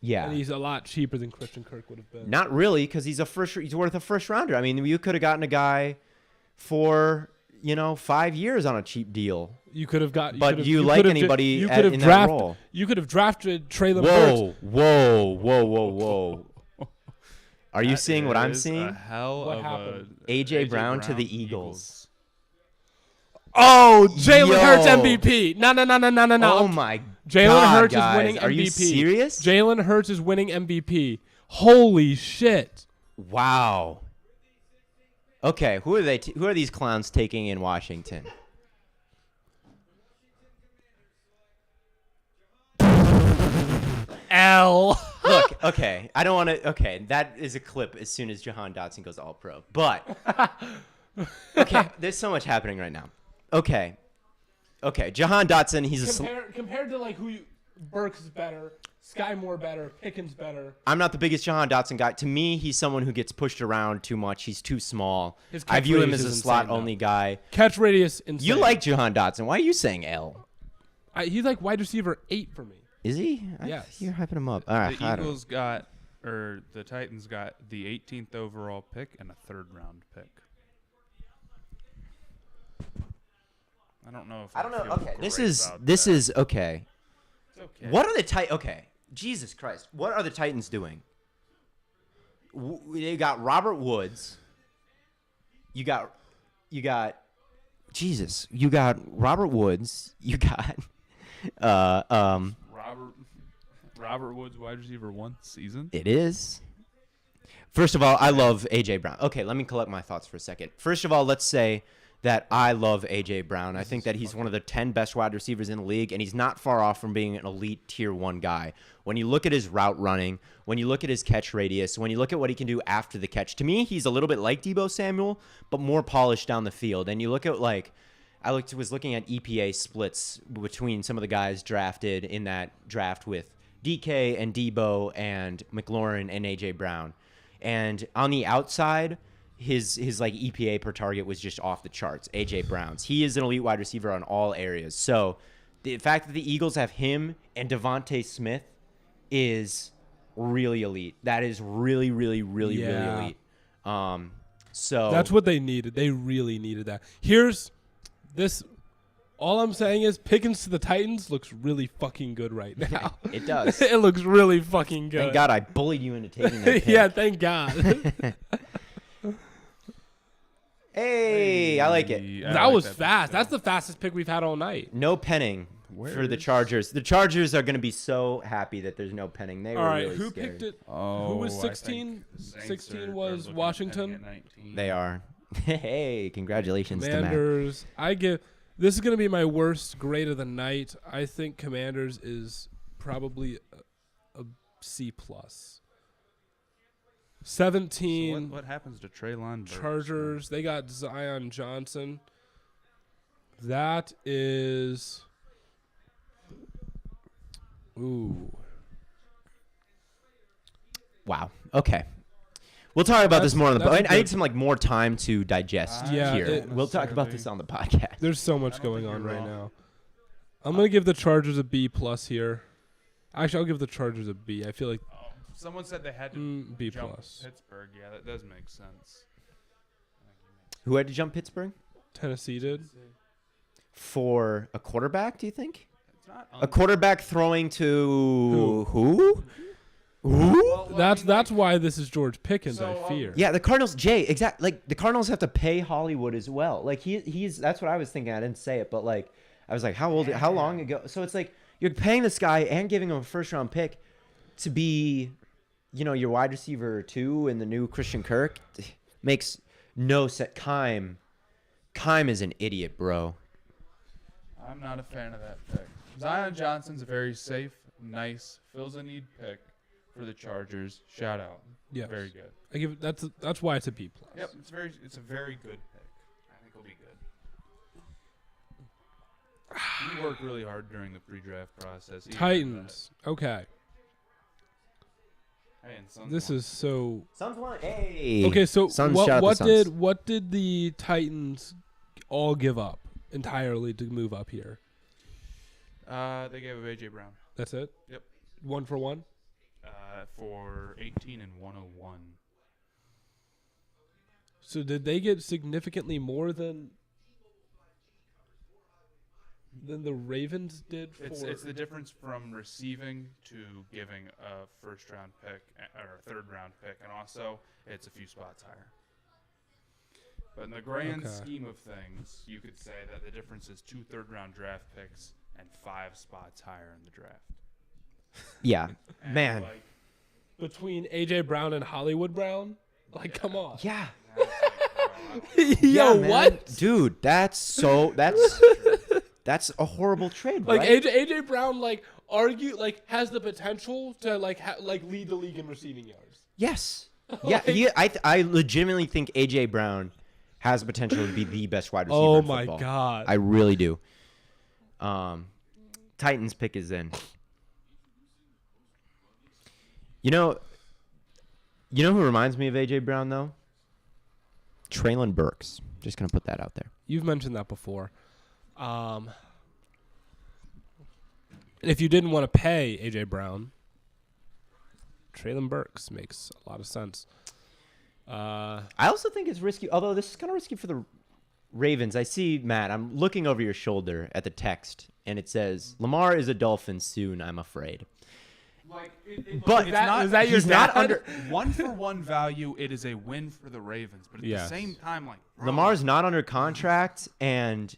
Yeah. And he's a lot cheaper than Christian Kirk would have been. Not really, because he's worth a first rounder. I mean, you could have gotten a guy for 5 years on a cheap deal. You could have got. But you like anybody in that role? You could have drafted Traylon Burks. Whoa! Are you seeing what I'm seeing? A hell What of happened? A.J. Brown to the Eagles. Oh, Jalen Yo. Hurts MVP. No. Oh my Jalen God, Hurts guys. is winning MVP. Are you serious? Jalen Hurts is winning MVP. Holy shit. Wow. Okay, who are these clowns taking in Washington? L. Look, okay, I don't want to. Okay, that is a clip as soon as Jahan Dotson goes all pro. But okay, there's so much happening right now. Okay, Jahan Dotson, he's Compared to like Burks is better, Sky Moore better, Pickens better. I'm not the biggest Jahan Dotson guy. To me, he's someone who gets pushed around too much. He's too small. His I catch view him radius as a is slot insane, only guy. Catch radius insane. You like Jahan Dotson? Why are you saying L? He's like wide receiver 8 for me. Is he? Yes. You're hyping him up. All right. The Titans got the 18th overall pick and a 3rd round pick. I don't know if I feel Okay, great this about is that. okay. It's okay. What are the Titans? Okay, Jesus Christ, what are the Titans doing? They got Robert Woods. You got Jesus. You got Robert Woods. You got Robert Woods, wide receiver 1 season. It is. First of all, I love A.J. Brown. Okay, let me collect my thoughts for a second. First of all, let's say that I love A.J. Brown. I think that he's one of the 10 best wide receivers in the league, and he's not far off from being an elite tier 1 guy. When you look at his route running, when you look at his catch radius, when you look at what he can do after the catch, to me, he's a little bit like Deebo Samuel, but more polished down the field. And you look at, was looking at EPA splits between some of the guys drafted in that draft with DK and Deebo and McLaurin and A.J. Brown. And on the outside, his EPA per target was just off the charts. A.J. Brown's. He is an elite wide receiver on all areas. So the fact that the Eagles have him and Devontae Smith is really elite. That is really, really, really, really elite. So That's what they needed. They really needed that. Here's this. All I'm saying is Pickens to the Titans looks really fucking good right now. It does. It looks really fucking good. Thank God I bullied you into taking that pick. Yeah, thank God. Hey, I like it. That was fast. That's the fastest pick we've had all night. No penning for the Chargers. The Chargers are going to be so happy that there's no penning. They All were right, really who scared. picked it? Oh, Who was I 16? think Saints 16 are was looking at Washington. penning at 19. They are. Hey, congratulations to Matt. Commanders. This is going to be my worst grade of the night. I think Commanders is probably a C+. 17. So what happens to Treylon Burks? Chargers. They got Zion Johnson. That is. Ooh. Wow. Okay. We'll talk about this more on the that's I need some more time to digest Yeah, here. We'll talk about this on the podcast. There's so much going on right now. I'm going to give the Chargers a B+ here. Actually, I'll give the Chargers a B. I feel like Someone said they had to B+. jump Pittsburgh. Yeah, that does make sense. Who had to jump Pittsburgh? Tennessee did. For a quarterback, do you think? It's not A quarterback throwing to who? Who? That's why this is George Pickens, So, I fear. Yeah, the Cardinals, Jay, exactly. Like the Cardinals have to pay Hollywood as well. Like he's that's what I was thinking. I didn't say it, but like I was like, how long ago? So it's like you're paying this guy and giving him a first round pick to be, your wide receiver 2 in the new Christian Kirk. Makes no sense. Kime is an idiot, bro. I'm not a fan of that pick. Zion Johnson's a very safe, nice, fills a need pick for the Chargers. Shout out. Yes. Very good. I give that's why it's a B+. Yep, it's a very good pick. I think it'll be good. He worked really hard during the pre-draft process. He Titans. Okay. Hey, and Suns This won. is so. Suns won. Hey. Okay, so Suns, shout out what the Suns. what did the Titans all give up entirely to move up here? They gave up A.J. Brown. That's it? Yep. 1 for 1? For 18 and 101. So did they get significantly more than the Ravens did for It's the difference from receiving to giving a first-round pick or a third-round pick, and also it's a few spots higher. But in the grand Okay. scheme of things, you could say that the difference is 2 third-round draft picks and 5 spots higher in the draft. Yeah, And man. like, between AJ Brown and Hollywood Brown? Like, come on. Yeah. that's like, bro, Yeah, Yo, man. what? Dude, that's a horrible trade, Like right? AJ Brown has the potential to lead the league in receiving yards. Yes. Yeah, I legitimately think AJ Brown has the potential to be the best wide receiver Oh in my football. god. I really do. Titans pick is in. You know who reminds me of AJ Brown though? Traylon Burks. Just gonna put that out there. You've mentioned that before. If you didn't want to pay AJ Brown, Traylon Burks makes a lot of sense. I also think it's risky, although this is kind of risky for the Ravens. I see, Matt, I'm looking over your shoulder at the text, and it says, Lamar is a Dolphin soon, I'm afraid. like But it's not. is that your he's not dad? under. one-for-one value. It is a win for the Ravens, but at Yes. the same time, like bro, Lamar's not under contract, and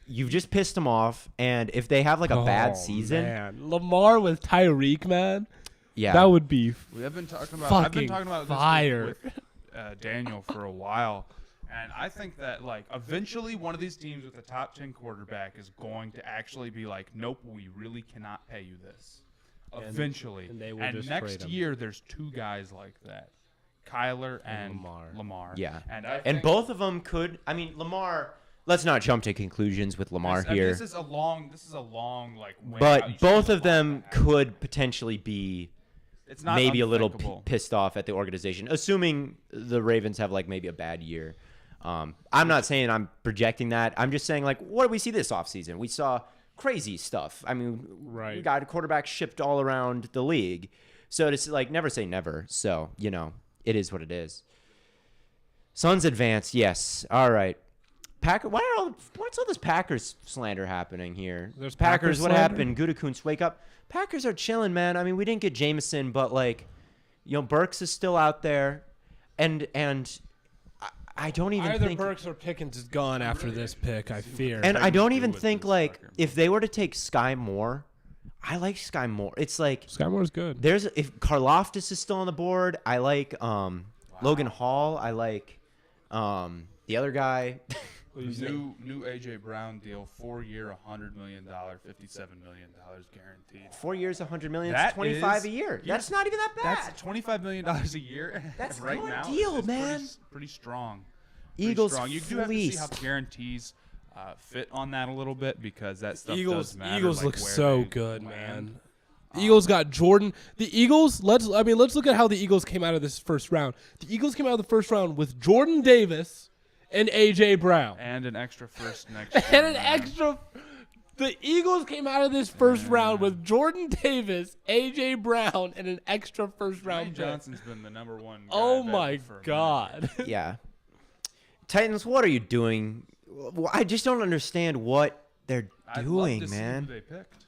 you've just pissed him off. And if they have like a bad season, Man. Lamar with Tyreek, man. yeah, That would be we have been talking about. I've been fucking talking about fire. this with Daniel for a while, and I think that like eventually one of these teams with a top 10 quarterback is going to actually be like, nope, we really cannot pay you this. Eventually, and they will just next trade him. year there's 2 guys like that, Kyler and Lamar. yeah, and I and think both of them could. I mean, Lamar. Let's not jump to conclusions with Lamar this, I mean, here. this is a long like. Win out. You But should both just of them walk that. could potentially be It's not maybe a little unthinkable. pissed off at the organization, assuming the Ravens have like maybe a bad year. I'm not saying I'm projecting that. I'm just saying like, what did we see this offseason? We saw crazy stuff. I mean, we Right. got quarterbacks shipped all around the league. So it's like never say never. So, it is what it is. Suns advance, yes. All right. What's all this Packers slander happening here? There's Packers, Packers what slander? happened? Gutekunst, wake up. Packers are chilling, man. I mean, we didn't get Jameson, but like, Burks is still out there, and I don't even Either think. Burks or Pickens is gone after this pick, I fear. And I Titans don't do even with think this like sucker. if they were to take Sky Moore, I like Sky Moore. It's like Sky Moore's good. if Karloftis is still on the board, I like Logan Hall. I like the other guy. New AJ Brown deal, 4-year, $100 million, $57 million guaranteed. 4 years, 100 million, That 25 is- a year. yeah, That's not even that bad. That's $25 million a year. That's right no now. deal, is man. Pretty strong. Pretty Eagles strong. You do have to see how fleeced. the guarantees fit on that a little bit because that stuff Eagles does matter. Eagles like look where so they good, land. man. The Eagles got Jordan. The Eagles, let's look at how the Eagles came out of this first round. The Eagles came out of the first round with Jordan Davis and AJ Brown. And an extra first next year. And an man. extra. The Eagles came out of this first round with Jordan Davis, AJ Brown, and an extra first round Lane pick. Johnson's been the number one guy Oh bet my for a minute. God. Yeah. Titans, what are you doing? Well, I just don't understand what they're I'd doing, love to man. See who they picked.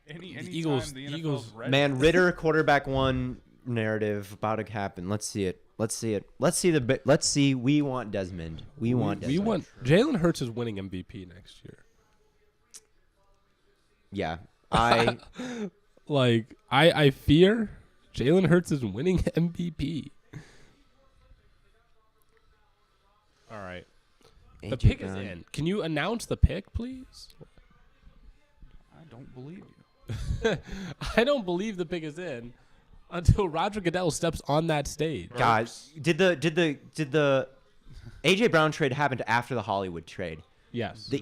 Any Eagles- time the the NFL's Eagles- ready. Man, Ritter quarterback one narrative about to happen. Let's see it. Let's see. We want Desmond. We want We Desmond. want Jalen Hurts is winning MVP next year. Yeah. I I fear Jalen Hurts is winning MVP. All right. The AJ pick is Brown. in. Can you announce the pick, please? I don't believe you. I don't believe the pick is in until Roger Goodell steps on that stage. Guys, did the AJ Brown trade happen after the Hollywood trade? Yes.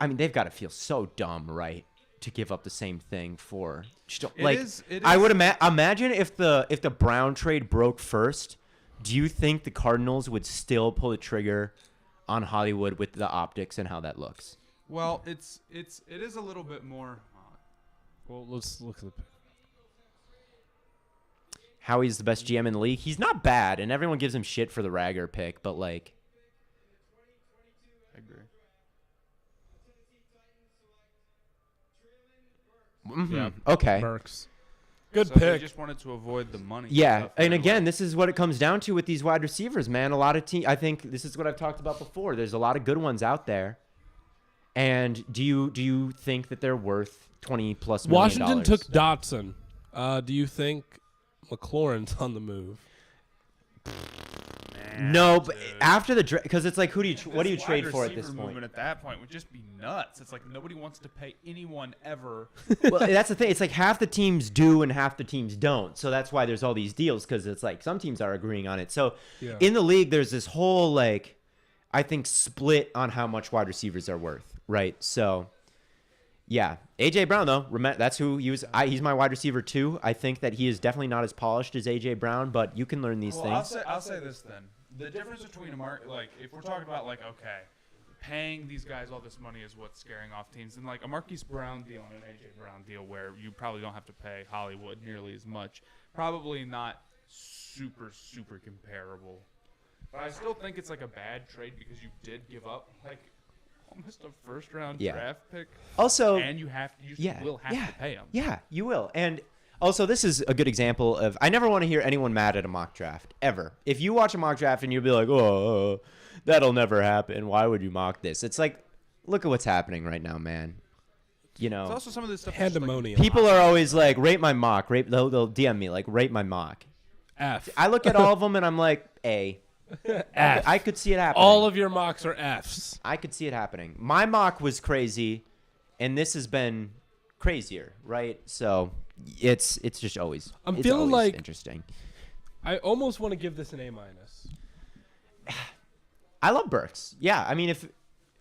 I mean, they've got to feel so dumb, right? to give up the same thing for. It I is- would imagine if the Brown trade broke first, do you think the Cardinals would still pull the trigger on Hollywood with the optics and how that looks? Well, it is a little bit more. Well, let's look at the pick. Howie's the best GM in the league. He's not bad, and everyone gives him shit for the Ragger pick, but like, I agree. Yeah. Okay. Burks. Good So they pick. just wanted to avoid the money. Yeah, stuff and anyway. again, this is what it comes down to with these wide receivers, man. A lot of I think this is what I've talked about before. There's a lot of good ones out there, and do you think that they're worth $20+ million? Washington took Dotson. Do you think McLaurin's on the move? No, but Dude. after the draft, because it's like, what do you This trade wide for at receiver this point? movement at that point would just be nuts. It's like nobody wants to pay anyone ever. Well, that's the thing. It's like half the teams do and half the teams don't. So that's why there's all these deals, because it's like some teams are agreeing on it. So Yeah. in the league, there's this whole like, I think, split on how much wide receivers are worth, right? So yeah, AJ Brown though, that's who he was. He's my wide receiver too. I think that he is definitely not as polished as AJ Brown, but you can learn these things. I'll say this then. The difference between if we're talking about like, okay, paying these guys all this money is what's scaring off teams, and like a Marquise Brown deal and an AJ Brown deal where you probably don't have to pay Hollywood nearly as much, probably not super comparable. But I still think it's like a bad trade because you did give up like almost a first round Yeah. draft pick, Also, and you will have to pay them. Yeah, you will. And also, this is a good example of, I never want to hear anyone mad at a mock draft, ever. If you watch a mock draft and you'll be like, oh, that'll never happen. Why would you mock this? It's like, look at what's happening right now, man. You It's know, also some of this stuff. that's just, like, Pandemonium. people are always like, rate my mock. They'll DM me, like, rate my mock. F. I look at all of them and I'm like, A. F. I could see it happening. All of your mocks are Fs. I could see it happening. My mock was crazy, and this has been crazier, right? So it's just always. I'm it's feeling always like- interesting. I almost want to give this an A-. I love Burks. Yeah, I mean, if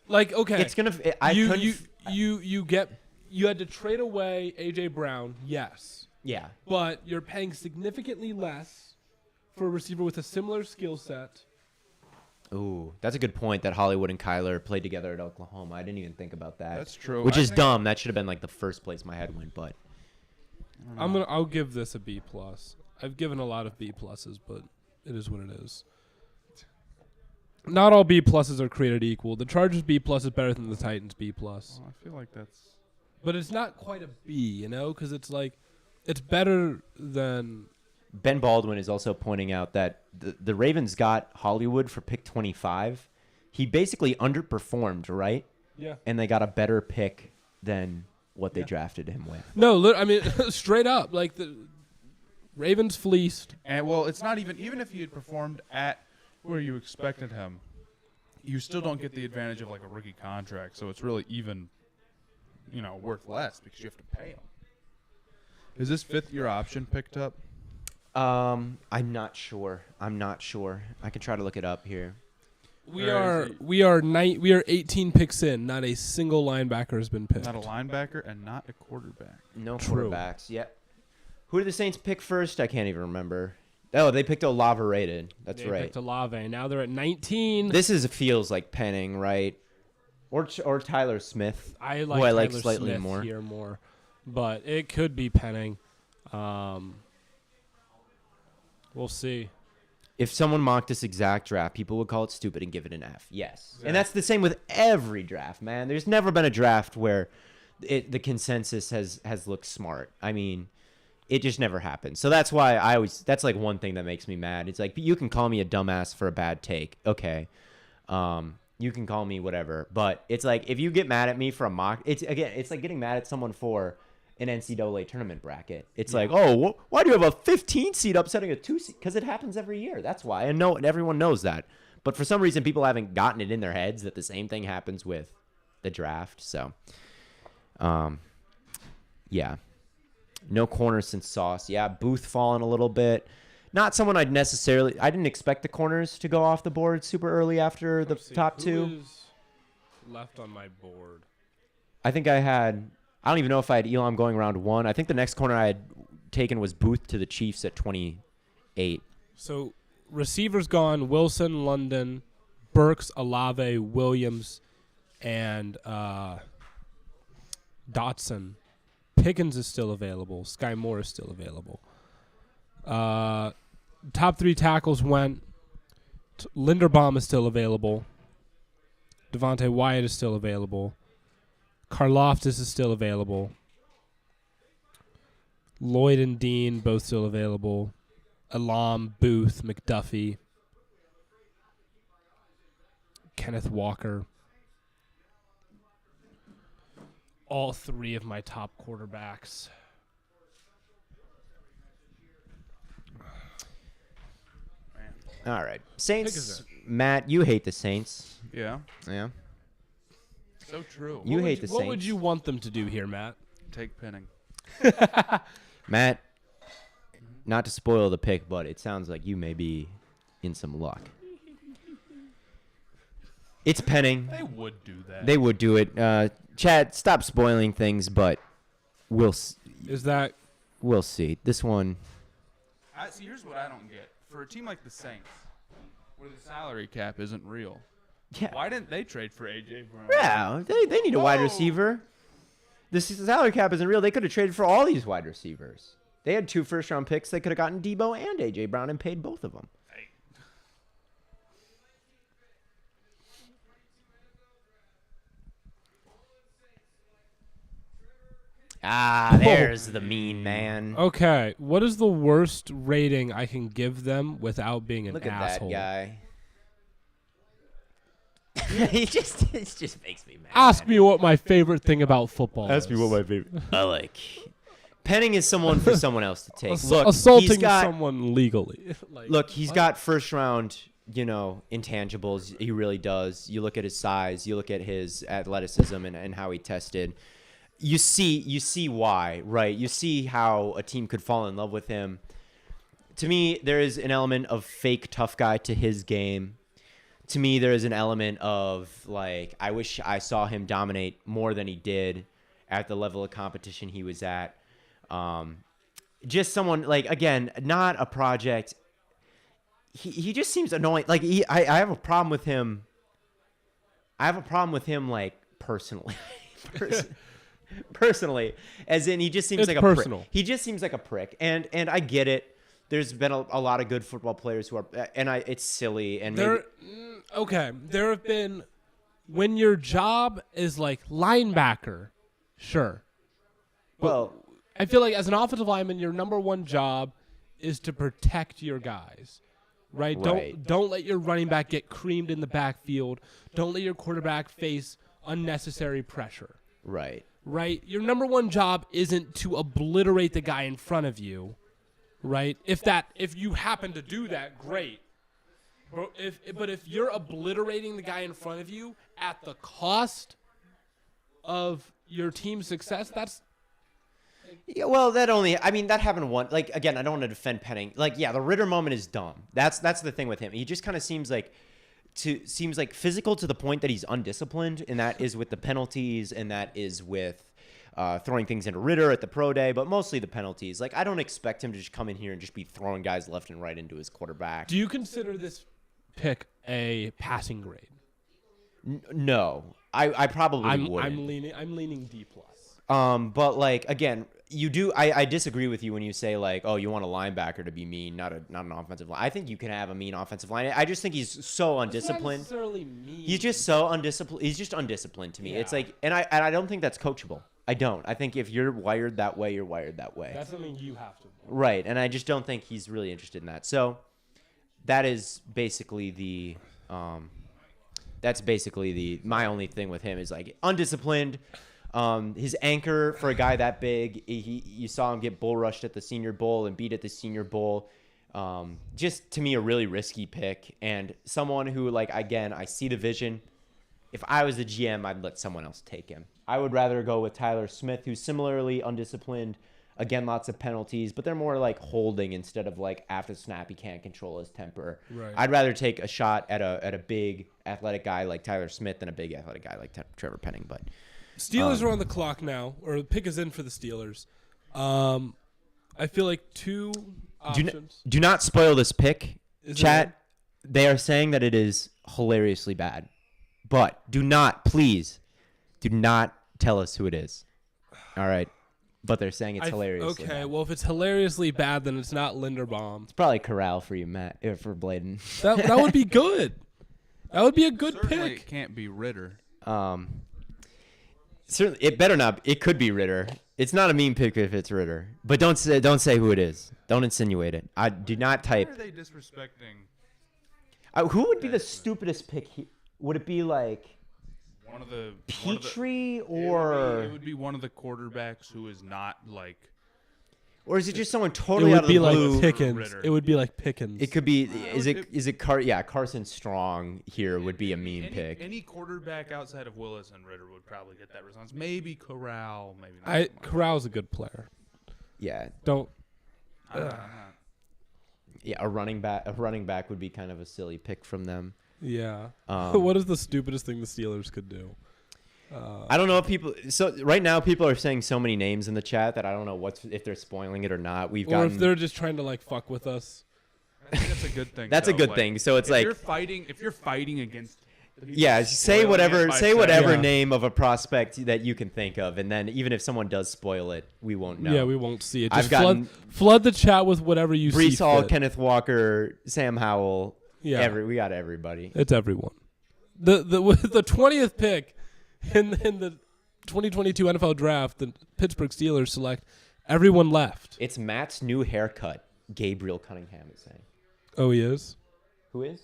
Like, okay, it's gonna, I you couldn't. you had to trade away AJ Brown, yes, Yeah, but you're paying significantly less for a receiver with a similar skill set. ooh, that's a good point. That Hollywood and Kyler played together at Oklahoma. I didn't even think about that. That's true. Which I is think- dumb. That should have been like the first place my head went. But I'll give this a B+. I've given a lot of B+, but it is what it is. Not all B+ are created equal. The Chargers B+ is better than the Titans B+. Well, I feel like that's. But it's not quite a B, you know, because it's like, it's better than. Ben Baldwin is also pointing out that the Ravens got Hollywood for pick 25. He basically underperformed, right? Yeah. And they got a better pick than what they drafted him with. No, I mean, straight up, like the Ravens fleeced. And well, it's not even if he had performed at where you expected him, you still don't get the advantage of like a rookie contract. So it's really even, worth less because you have to pay him. Is this fifth-year option picked up? I'm not sure. I can try to look it up here. We Or is are 18 picks in. Not a single linebacker has been picked. Not a linebacker and not a quarterback. No True. quarterbacks yet. Who did the Saints pick first? I can't even remember. Oh, they picked Olave rated. That's They right. picked Olave. Now they're at 19. This feels like Penning, right? Or Tyler Smith. I who I like Tyler slightly Smith more. here more, but it could be Penning. We'll see. If someone mocked this exact draft, people would call it stupid and give it an F. Yes. And that's the same with every draft, man. There's never been a draft where the consensus has looked smart. I mean, it just never happens. So that's why that's like one thing that makes me mad. It's like, you can call me a dumbass for a bad take. Okay. You can call me whatever. But it's like, if you get mad at me for a mock, it's like getting mad at someone for an NCAA tournament bracket. It's like, oh, why do you have a 15 seed upsetting a 2 seed? Because it happens every year. That's why. And everyone knows that. But for some reason, people haven't gotten it in their heads that the same thing happens with the draft. So, yeah. No corners since Sauce. Yeah, Booth falling a little bit. Not someone I didn't expect the corners to go off the board super early after the top two. Who is left on my board? I think I I don't even know if I had Elam going round 1. I think the next corner I had taken was Booth to the Chiefs at 28. So receivers gone: Wilson, London, Burks, Olave, Williams, and Dotson. Pickens is still available. Sky Moore is still available. Top 3 tackles went. Linderbaum is still available. Devontae Wyatt is still available. Karloftis is still available. Lloyd and Dean both still available. Elam, Booth, McDuffie. Kenneth Walker. All 3 of my top quarterbacks. All right. Pick is Saints. Matt, you hate the Saints. Yeah. Yeah. So true. You hate the Saints. What would you want them to do here, Matt? Take Penning. Matt, not to spoil the pick, but it sounds like you may be in some luck. It's Penning. They would do that. They would do it. Chad, stop spoiling things, but we'll Is that we'll see. This one, See, here's what I don't get. For a team like the Saints, where the salary cap isn't real, yeah, why didn't they trade for A.J. Brown? yeah, they need a wide Oh. receiver. The salary cap isn't real. They could have traded for all these wide receivers. They had 2 first-round picks. They could have gotten Debo and A.J. Brown and paid both of them. Hey. There's the mean man. okay? What is the worst rating I can give them without being an Look at asshole? that guy. it just makes me mad. Ask me what my favorite thing about football is. favorite. I like. Penning is someone for someone else to take. Look, Assaulting he's got, someone legally. Look, he's got first round, intangibles. He really does. You look at his size, you look at his athleticism and how he tested. You see why, right? You see how a team could fall in love with him. To me, there is an element of fake tough guy to his game. To me, there is an element of, like, I wish I saw him dominate more than he did at the level of competition he was at. Just someone, like, again, not a project. He just seems annoying. Like, I have a problem with him. I have a problem with him, like, personally. Personally, as in he just seems It's like a personal. prick. He just seems like a prick, and I get it. There's been a lot of good football players who are, and it's silly. And maybe, There have been, when your job is like linebacker, sure. well, I feel like as an offensive lineman, your number one job is to protect your guys, right? Right. Don't let your running back get creamed in the backfield. Don't let your quarterback face unnecessary pressure, right. right? Your number one job isn't to obliterate the guy in front of you, right? If you happen to do that, great. But if you're obliterating the guy in front of you at the cost of your team's success, that's Yeah, well, that happened once. Like, again, I don't want to defend Penning. Like, yeah, the Ritter moment is dumb. That's the thing with him. He just kind of seems like physical to the point that he's undisciplined, and that is with the penalties, and that is with throwing things into Ritter at the pro day, but mostly the penalties. Like, I don't expect him to just come in here and just be throwing guys left and right into his quarterback. Do you consider this pick a passing grade? No, I probably wouldn't. I'm leaning D plus. But like, again, you do. I disagree with you when you say, like, oh, you want a linebacker to be mean, not an offensive line. I think you can have a mean offensive line. I just think he's so undisciplined. That's not necessarily mean. He's just so undisciplined. He's just undisciplined to me. Yeah. It's like, and I don't think that's coachable. I don't. I think if you're wired that way, you're wired that way. That's something you have to. Right, and I just don't think he's really interested in that. So that is basically the my only thing with him is, like, undisciplined. His anchor for a guy that big, you saw him get bull rushed at the Senior Bowl and beat at the Senior Bowl. Just to me, a really risky pick, and someone who, like, again, I see the vision. If I was the GM, I'd let someone else take him. I would rather go with Tyler Smith, who's similarly undisciplined. Again, lots of penalties, but they're more like holding instead of, like, after the snap he can't control his temper. Right. I'd rather take a shot at a big athletic guy like Tyler Smith than a big athletic guy like Trevor Penning. But Steelers are on the clock now, or the pick is in for the Steelers. I feel like two options. Do not spoil this pick, Is it chat. They are saying that it is hilariously bad, but please, do not tell us who it is. All right, but they're saying it's hilariously Okay, bad. well, if it's hilariously bad, then it's not Linderbaum. It's probably Corral for you, Matt, for Bladen. That would be good. That would be a good Certainly pick. it can't be Ritter. Certainly, it better not. It could be Ritter. It's not a mean pick if it's Ritter, but don't say who it is. Don't insinuate it. I do not Why type. are they disrespecting Who would be the stupidest pick? Would it be like one of the Petrie it or would be one of the quarterbacks who is not like or is it just someone It totally out would of be the like blue? Pickens. Ritter. It would be like Pickens. It could be. Is it Carson Strong here would be a mean pick. any quarterback outside of Willis and Ritter would probably get that response. Maybe Corral, maybe not. so much. Corral's a good player. Yeah, Don't. I'm not. yeah. A running back would be kind of a silly pick from them. Yeah. Um, What is the stupidest thing the Steelers could do? I don't know if people. So right now, people are saying so many names in the chat that I don't know if they're spoiling it or not. We've Or gotten. if they're just trying to like fuck with us. I think that's a good thing. That's a though. good Like, thing. So it's if like, you're fighting against the people yeah, say spoiling whatever, it by say whatever Yeah. name of a prospect that you can think of, and then even if someone does spoil it, we won't know. Yeah, we won't see it. I've Just gotten flood the chat with whatever you see. Brees Hall, fit. Kenneth Walker, Sam Howell. Yeah. We got everybody. It's everyone. With the 20th pick in the 2022 NFL Draft, the Pittsburgh Steelers select everyone left. It's Matt's new haircut. Gabriel Cunningham is saying. Oh, he is? Who is?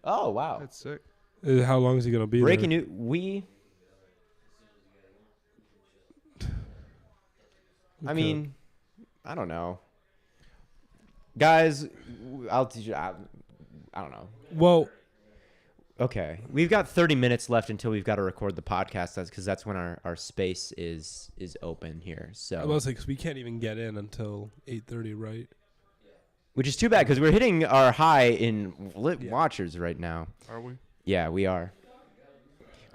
Oh wow! That's sick. How long is he going to be Breaking there? news. I Okay. mean, I don't know. Guys, I'll teach you. I don't know. Well, Okay, we've got 30 minutes left until we've got to record the podcast. That's because that's when our space is open here. I So, was like, 'cause we can't even get in until 8:30, right? which is too bad because we're hitting our high in Yeah. watchers right now. Are we? Yeah, we are.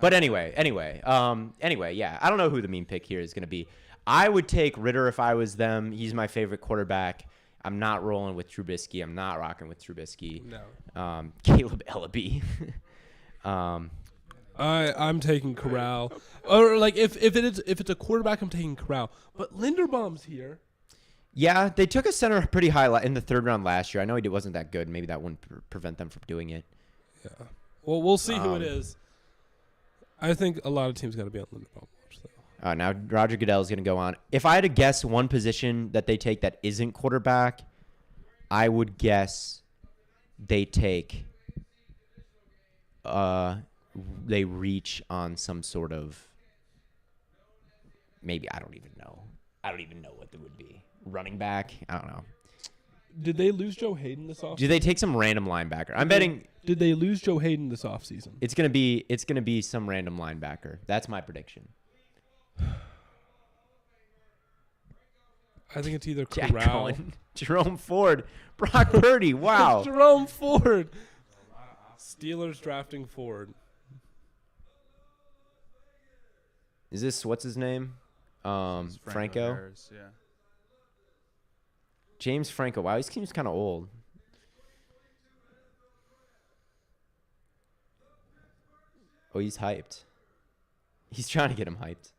But anyway, yeah. I don't know who the mean pick here is going to be. I would take Ritter if I was them. He's my favorite quarterback. I'm not rolling with Trubisky. I'm not rocking with Trubisky. No. Caleb Ellaby. I'm taking Corral. Or like if it's a quarterback, I'm taking Corral. But Linderbaum's here. Yeah, they took a center pretty high in the third round last year. I know he wasn't that good. Maybe that wouldn't prevent them from doing it. Yeah. Well, we'll see who it Um, is. I think a lot of teams got to be on Linderbaum watch though. Now Roger Goodell is going to go on. If I had to guess one position that they take that isn't quarterback, I would guess they take. They reach on some sort of. Maybe I don't even know. I don't even know what it would be. Running back. I don't know. Did they lose Joe Hayden this offseason? Do they take some random linebacker? I'm betting Did they lose Joe Hayden this offseason? it's gonna be some random linebacker. That's my prediction. I think it's either Jack Corral. Cohen, Jerome Ford, Brock Purdy. Wow. Jerome Ford. Steelers drafting Ford. Is this what's his name? It's Franco. Harris, yeah. James Franco. Wow, he seems kind of old. Oh, he's hyped. He's trying to get him hyped.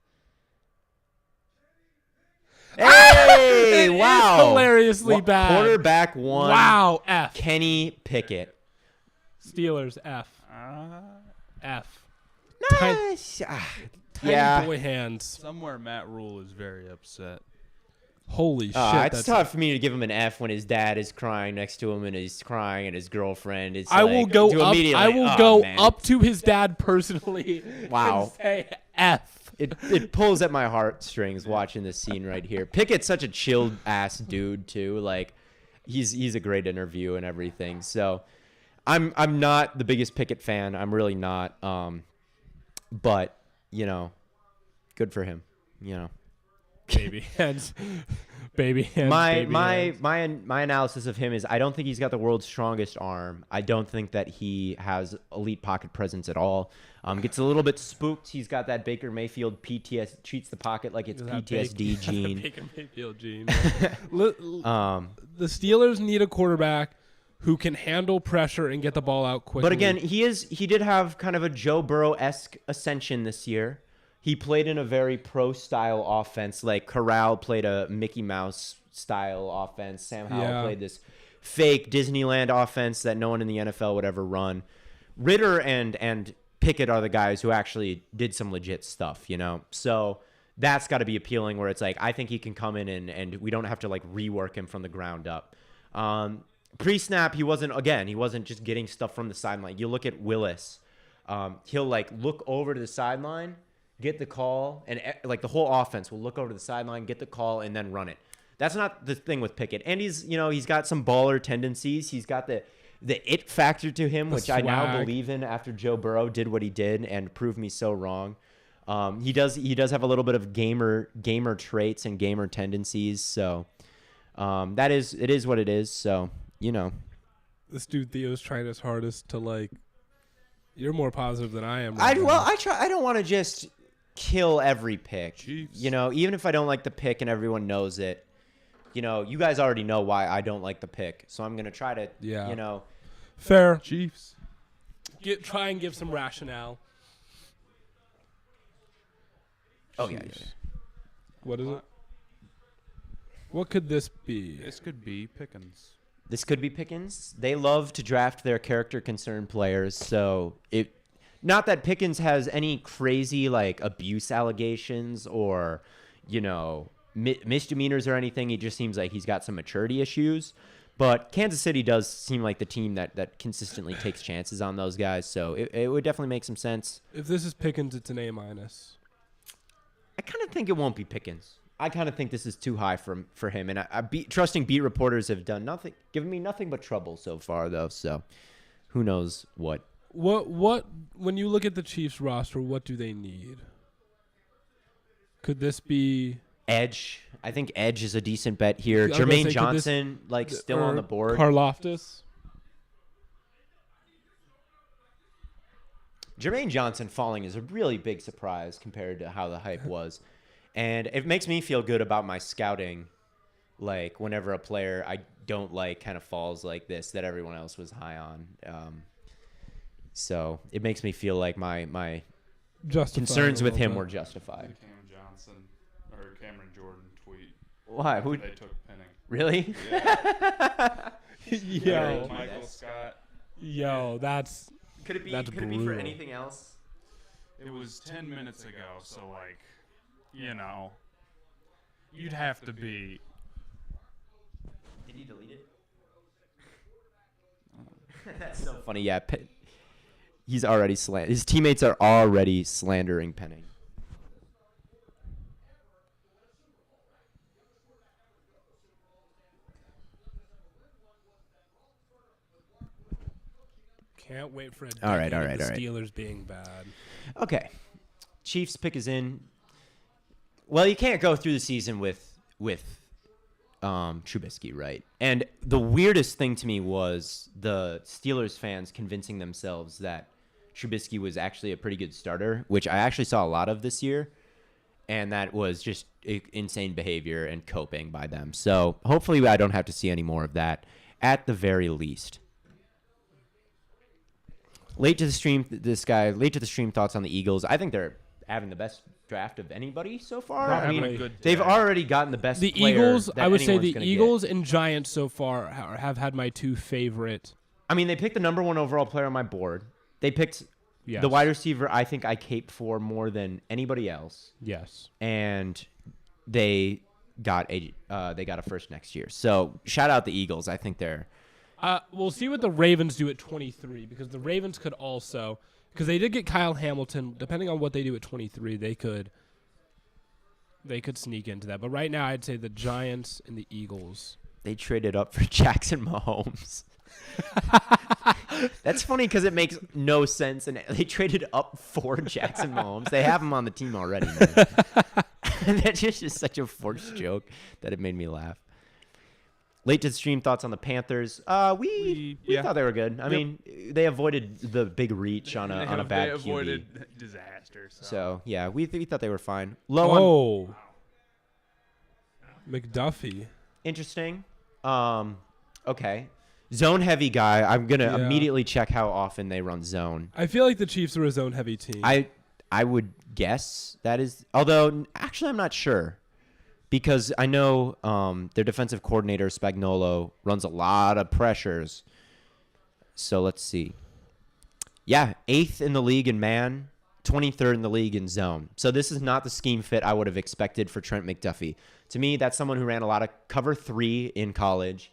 Hey! It is Wow. hilariously bad. Quarterback one. Wow. F. Kenny Pickett. Steelers F. F. Nice. Tiny Yeah. boy hands. Somewhere Matt Rule is very upset. Holy shit. It's That's tough for me to give him an F when his dad is crying next to him and he's crying and his girlfriend is. I will go to up. immediately, I will "Oh, go man." up to his dad personally. Wow. And say F. It pulls at my heartstrings watching this scene right here. Pickett's such a chilled ass dude too. Like he's a great interview and everything. So I'm not the biggest Pickett fan. I'm really not. But good for him. Baby hands. baby hands. My baby hands. my analysis of him is I don't think he's got the world's strongest arm. I don't think that he has elite pocket presence at all. Gets a little bit spooked. He's got that Baker Mayfield PTS, treats the pocket like it's PTSD gene. Baker Mayfield gene. The Steelers need a quarterback who can handle pressure and get the ball out quickly. But again, he did have kind of a Joe Burrow-esque ascension this year. He played in a very pro-style offense. Like Corral played a Mickey Mouse style offense. Sam Howell played this fake Disneyland offense that no one in the NFL would ever run. Ritter and Pickett are the guys who actually did some legit stuff, you know? So that's got to be appealing where it's like, I think he can come in and we don't have to like rework him from the ground up. Pre-snap, he wasn't just getting stuff from the sideline. You look at Willis. He'll like look over to the sideline, get the call, and like the whole offense will look over to the sideline, get the call, and then run it. That's not the thing with Pickett. And he's got some baller tendencies. He's got the it factor to him, which I now believe in after Joe Burrow did what he did and proved me so wrong. He does have a little bit of gamer traits and gamer tendencies. So it is what it is. So, you know. This dude Theo's trying his hardest to like. You're more positive than I am. I don't want to just kill every pick. Chiefs. You know, even if I don't like the pick and everyone knows it. You know, you guys already know why I don't like the pick, so I'm gonna try to, you know, fair. Chiefs. Try and give some rationale. Oh yeah. What is it? What could this be? This could be Pickens. This could be Pickens. They love to draft their character concerned players, so not that Pickens has any crazy like abuse allegations or, you know, misdemeanors or anything. He just seems like he's got some maturity issues. But Kansas City does seem like the team that consistently takes chances on those guys, so it would definitely make some sense. If this is Pickens, it's an A-. I kind of think it won't be Pickens. I kind of think this is too high for him, and trusting beat reporters have given me nothing but trouble so far, though. So who knows what? What? When you look at the Chiefs roster, what do they need? Could this be Edge? I think Edge is a decent bet here. I was gonna Jermaine say, Johnson, still on the board. Karlaftis? Jermaine Johnson falling is a really big surprise compared to how the hype was. And it makes me feel good about my scouting, like whenever a player I don't like kind of falls like this that everyone else was high on. So it makes me feel like my concerns with him were justified. Cameron Jordan tweet. Why? Who? They took pinning. Really? Yeah. Yo, Michael Scott. Yo, that's Could it be That's for brutal. anything else? It was 10 minutes ago, so like, you know, you'd have to be. Did you delete it? That's so funny. Yeah, he's already his teammates are already slandering Penning. can't wait for it. All right. The Steelers being bad. Okay, Chiefs pick is in. Well, you can't go through the season with Trubisky, right? And the weirdest thing to me was the Steelers fans convincing themselves that Trubisky was actually a pretty good starter, which I actually saw a lot of this year, and that was just insane behavior and coping by them. So hopefully I don't have to see any more of that at the very least. Late to the stream thoughts on the Eagles. I think they're having the best draft of anybody so far. I mean, they've already gotten the best. The Eagles, I would say the Eagles and Giants so far have had my two favorite. I mean, they picked the number one overall player on my board. They picked the wide receiver I think I caped for more than anybody else. Yes. And they got a first next year. So shout out the Eagles. I think they're. We'll see what the Ravens do at 23 because the Ravens could also, because they did get Kyle Hamilton. Depending on what they do at 23, they could sneak into that. But right now, I'd say the Giants and the Eagles. They traded up for Jackson Mahomes. That's funny because it makes no sense. And they traded up for Jackson Mahomes. They have him on the team already. Man. That's just such a forced joke that it made me laugh. Late to the stream, thoughts on the Panthers? We thought they were good. I mean, they avoided the big reach on a bad They avoided QB. disaster. So yeah, we thought they were fine. Low on McDuffie. interesting. Okay. Zone heavy guy. I'm gonna immediately check how often they run zone. I feel like the Chiefs are a zone heavy team. I would guess that is, although actually I'm not sure, because I know their defensive coordinator Spagnuolo runs a lot of pressures. So let's see. Yeah, 8th in the league in man, 23rd in the league in zone. So this is not the scheme fit I would have expected for Trent McDuffie. To me, that's someone who ran a lot of cover 3 in college.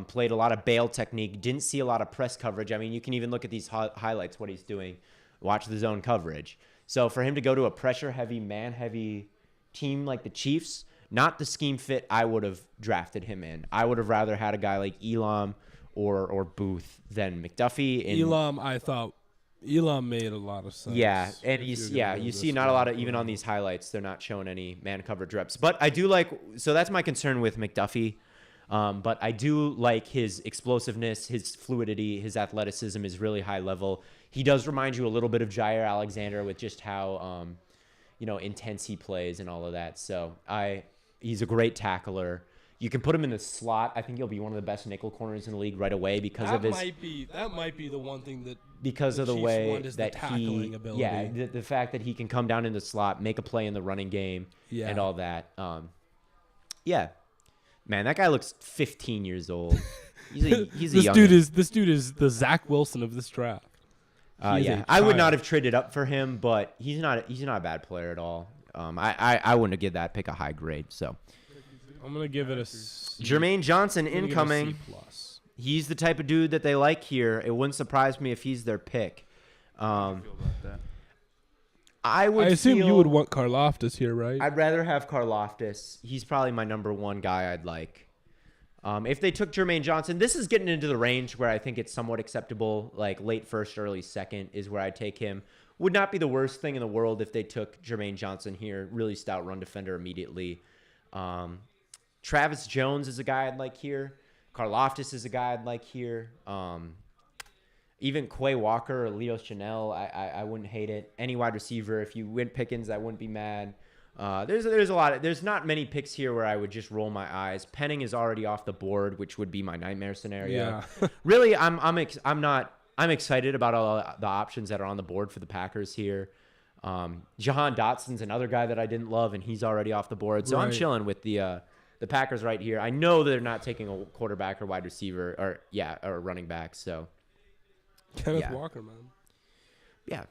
Played a lot of bail technique, didn't see a lot of press coverage. I mean, you can even look at these highlights, what he's doing. Watch the zone coverage. So for him to go to a pressure-heavy, man-heavy team like the Chiefs, not the scheme fit I would have drafted him in. I would have rather had a guy like Elam or Booth than McDuffie. Elam made a lot of sense. Yeah, and you see not a lot of, even on these highlights, they're not showing any man coverage reps. But I do like, so that's my concern with McDuffie. But I do like his explosiveness, his fluidity, his athleticism is really high level. He does remind you a little bit of Jair Alexander with just how, intense he plays and all of that. So he's a great tackler. You can put him in the slot. I think he'll be one of the best nickel corners in the league right away because of his. That might be the one thing that because of the Chiefs way want is that the tackling ability. Yeah, the fact that he can come down in the slot, make a play in the running game, and all that. Yeah. Man, that guy looks 15 years old. He's a young This dude is the Zach Wilson of this draft. I would not have traded up for him, but he's not a bad player at all. I wouldn't have given that pick a high grade. So I'm gonna give it a C. Jermaine Johnson incoming. C+. He's the type of dude that they like here. It wouldn't surprise me if he's their pick. How do you feel about that? I assume you would want Karlaftis here, right? I'd rather have Karlaftis. He's probably my number one guy I'd like. If they took Jermaine Johnson, this is getting into the range where I think it's somewhat acceptable. Like late first, early second is where I'd take him. Would not be the worst thing in the world if they took Jermaine Johnson here. Really stout run defender immediately. Travis Jones is a guy I'd like here. Karlaftis is a guy I'd like here. Even Quay Walker or Leo Chanel, I wouldn't hate it. Any wide receiver, if you win Pickens, I wouldn't be mad. There's a lot. There's not many picks here where I would just roll my eyes. Penning is already off the board, which would be my nightmare scenario. Yeah. Really, I'm excited about all the options that are on the board for the Packers here. Jahan Dotson's another guy that I didn't love, and he's already off the board. So I'm chilling with the Packers right here. I know they're not taking a quarterback or wide receiver or running back. So. Kenneth Walker, man. Yeah.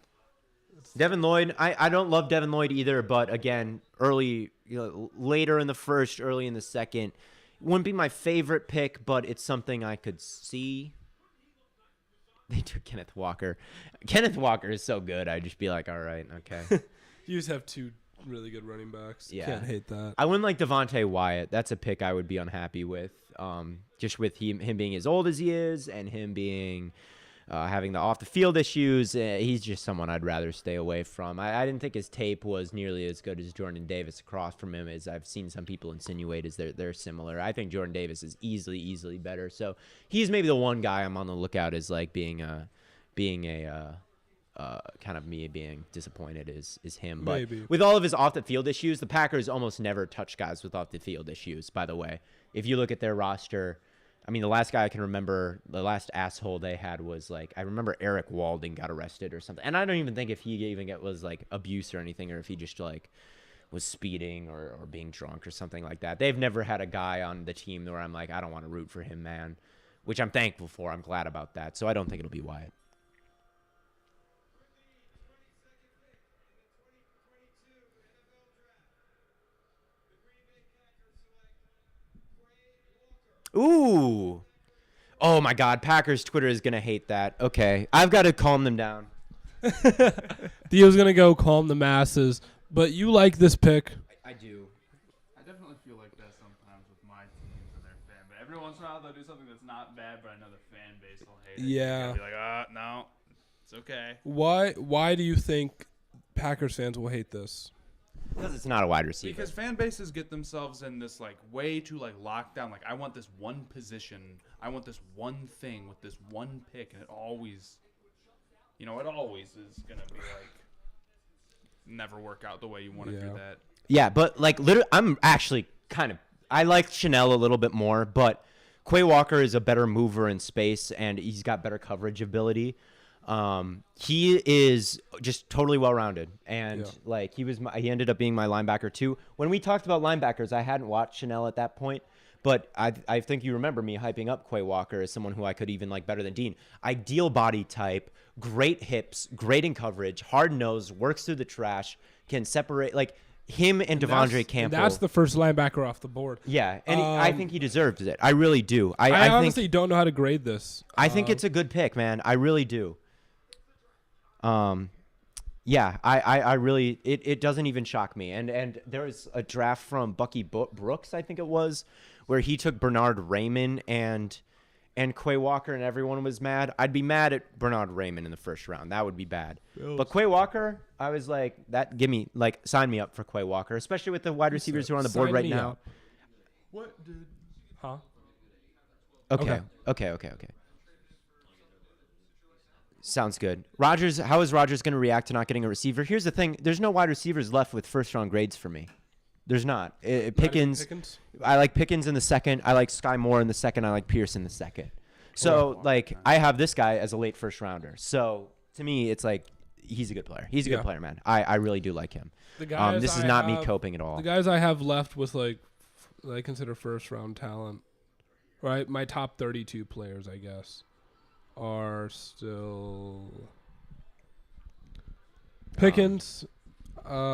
Devin Lloyd, I don't love Devin Lloyd either, but again, early, later in the first, early in the second, wouldn't be my favorite pick, but it's something I could see. They took Kenneth Walker. Kenneth Walker is so good. I'd just be like, all right, okay. You just have two really good running backs. Yeah. Can't hate that. I wouldn't like Devontae Wyatt. That's a pick I would be unhappy with. Just with him being as old as he is and him being having the off-the-field issues. He's just someone I'd rather stay away from. I didn't think his tape was nearly as good as Jordan Davis across from him, as I've seen some people insinuate as they're similar. I think Jordan Davis is easily better. So he's maybe the one guy I'm on the lookout as like being a kind of me being disappointed is him. But Maybe. with all of his off-the-field issues, the Packers almost never touch guys with off-the-field issues, by the way. If you look at their roster, I mean, the last guy I can remember, the last asshole they had was like, I remember Eric Walden got arrested or something. And I don't even think if he even was like abuse or anything, or if he just like was speeding or being drunk or something like that. They've never had a guy on the team where I'm like, I don't want to root for him, man, which I'm thankful for. I'm glad about that. So I don't think it'll be Wyatt. Ooh. Oh, my God. Packers Twitter is going to hate that. Okay. I've got to calm them down. Theo's going to go calm the masses. But you like this pick. I do. I definitely feel like that sometimes with my teams and their fan. But every once in a while, they'll do something that's not bad, but another fan base will hate it. Yeah. They'll be like, no, it's okay. Why do you think Packers fans will hate this? Because it's not a wide receiver. Because fan bases get themselves in this like way too like locked down. Like I want this one position, I want this one thing with this one pick, and it always, it always is gonna be like never work out the way you want to do that. Yeah, but like literally, I'm actually I like Chanel a little bit more, but Quay Walker is a better mover in space, and he's got better coverage ability. He is just totally well-rounded, and like he ended up being my linebacker too. When we talked about linebackers, I hadn't watched Chanel at that point, but I think you remember me hyping up Quay Walker as someone who I could even like better than Dean. Ideal body type, great hips, great in coverage, hard nose, works through the trash, can separate like him and Devondre Campbell. And that's the first linebacker off the board. Yeah, and I think he deserves it. I really do. I honestly don't know how to grade this. I think it's a good pick, man. I really do. Yeah, I really, it doesn't even shock me. And there was a draft from Bucky Brooks, I think it was, where he took Bernard Raymond and Quay Walker, and everyone was mad. I'd be mad at Bernard Raymond in the first round. That would be bad. But Quay Walker, I was like, sign me up for Quay Walker, especially with the wide receivers who are on the board right now. What did? Huh? Okay. Sounds good. Rodgers, how is Rodgers going to react to not getting a receiver? Here's the thing. There's no wide receivers left with first-round grades for me. There's not. Pickens. I like Pickens in the second. I like Sky Moore in the second. I like Pierce in the second. So, I have this guy as a late first-rounder. So, to me, it's like he's a good player. He's a good player, man. I really do like him. This is not me coping at all. The guys I have left with, that I consider first-round talent, right? My top 32 players, I guess, are still Pickens,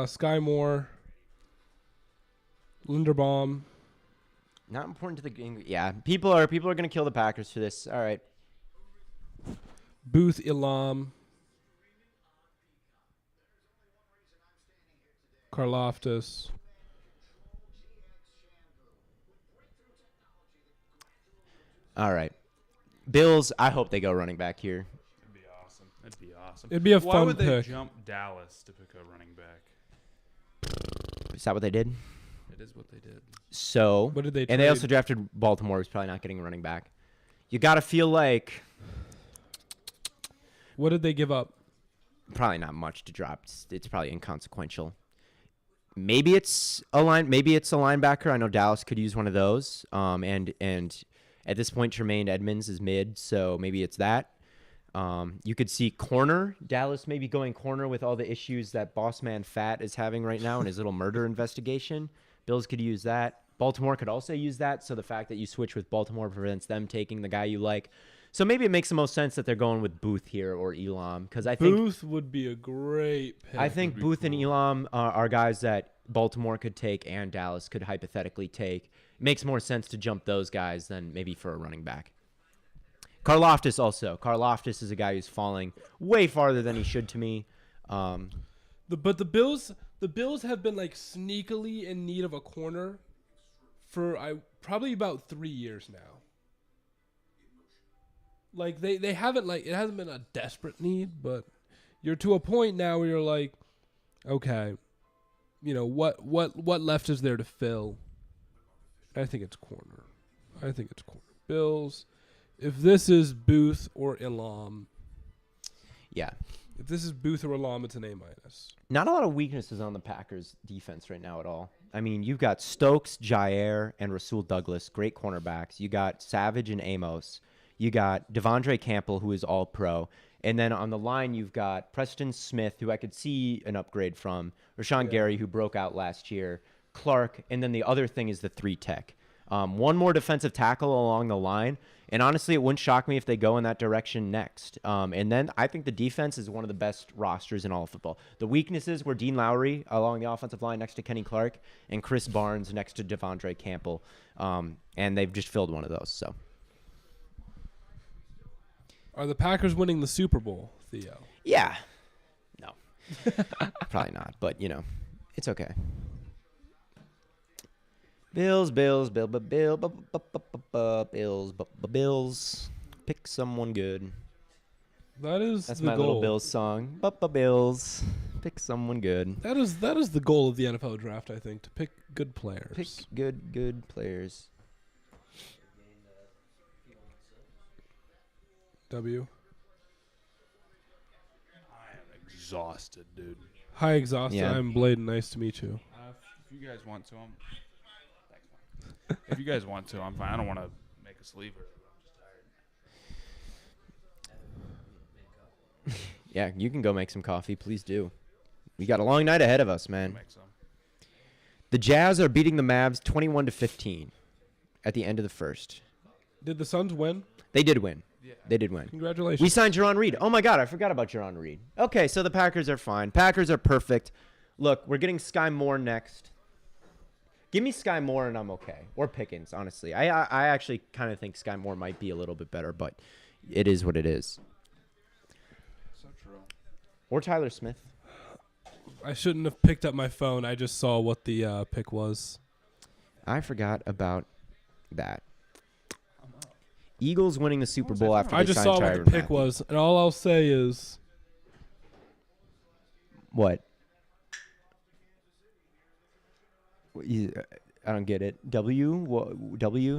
Sky Moore, Linderbaum. Not important to the game. Yeah, people are going to kill the Packers for this. All right. Booth, Elam, Karlaftis. All right. Bills, I hope they go running back here. It'd be awesome. It'd be a Why fun would they pick. jump Dallas to pick a running back? Is that what they did? It is what they did. So, What did they and they trade? also drafted Baltimore, who's probably not getting a running back. You got to feel like What did they give up? probably not much to drop. It's probably inconsequential. Maybe it's a linebacker. I know Dallas could use one of those. And at this point, Tremaine Edmonds is mid, so maybe it's that. You could see corner. Dallas maybe going corner with all the issues that Boss Man Fat is having right now in his little murder investigation. Bills could use that. Baltimore could also use that, so the fact that you switch with Baltimore prevents them taking the guy you like. So maybe it makes the most sense that they're going with Booth here or Elam, because I think Booth would be a great pick. I think Booth and Elam are guys that Baltimore could take and Dallas could hypothetically take. It makes more sense to jump those guys than maybe for a running back. Karlaftis also. Karlaftis is a guy who's falling way farther than he should to me. But the Bills have been sneakily in need of a corner for probably about 3 years now. They haven't it hasn't been a desperate need, but you're to a point now where you're like, okay, what left is there to fill? I think it's corner. Bills. If this is Booth or Elam. Yeah. If this is Booth or Elam, it's an A-. Not a lot of weaknesses on the Packers defense right now at all. I mean, you've got Stokes, Jair, and Rasul Douglas, great cornerbacks. You got Savage and Amos. You got Devondre Campbell, who is all pro. And then on the line, you've got Preston Smith, who I could see an upgrade from. Rashawn Gary, who broke out last year. Clark. And then the other thing is the 3-tech. One more defensive tackle along the line. And honestly, it wouldn't shock me if they go in that direction next. And then I think the defense is one of the best rosters in all of football. The weaknesses were Dean Lowry along the offensive line next to Kenny Clark and Chris Barnes next to Devondre Campbell. And they've just filled one of those. So, are the Packers winning the Super Bowl, Theo? Yeah. No. Probably not. But, it's okay. Bills. Pick someone good. That's That's the my goal. little Bills song. Bills. Pick someone good. That is the goal of the NFL draft, I think, to pick good players. Pick good players. W. I am exhausted, dude. Hi, exhausted. Yeah. I'm Blade. Nice to meet you. If you guys want to, if you guys want to, I'm fine. I don't want to make us leave early. I'm just tired. Yeah, you can go make some coffee. Please do. We got a long night ahead of us, man. Make some. The Jazz are beating the Mavs 21-15 at the end of the first. Did the Suns win? They did win. Yeah. They did win. Congratulations. We signed Jaron Reed. Oh, my God. I forgot about Jaron Reed. Okay, so the Packers are fine. Packers are perfect. Look, we're getting Sky Moore next. Give me Sky Moore and I'm okay. Or Pickens, honestly. I actually kind of think Sky Moore might be a little bit better, but it is what it is. So true. Or Tyler Smith. I shouldn't have picked up my phone. I just saw what the pick was. I forgot about that. Eagles winning the Super Bowl after I they just signed saw what Tyrann the pick Mathieu. was, and all I'll say is What? I don't get it. W?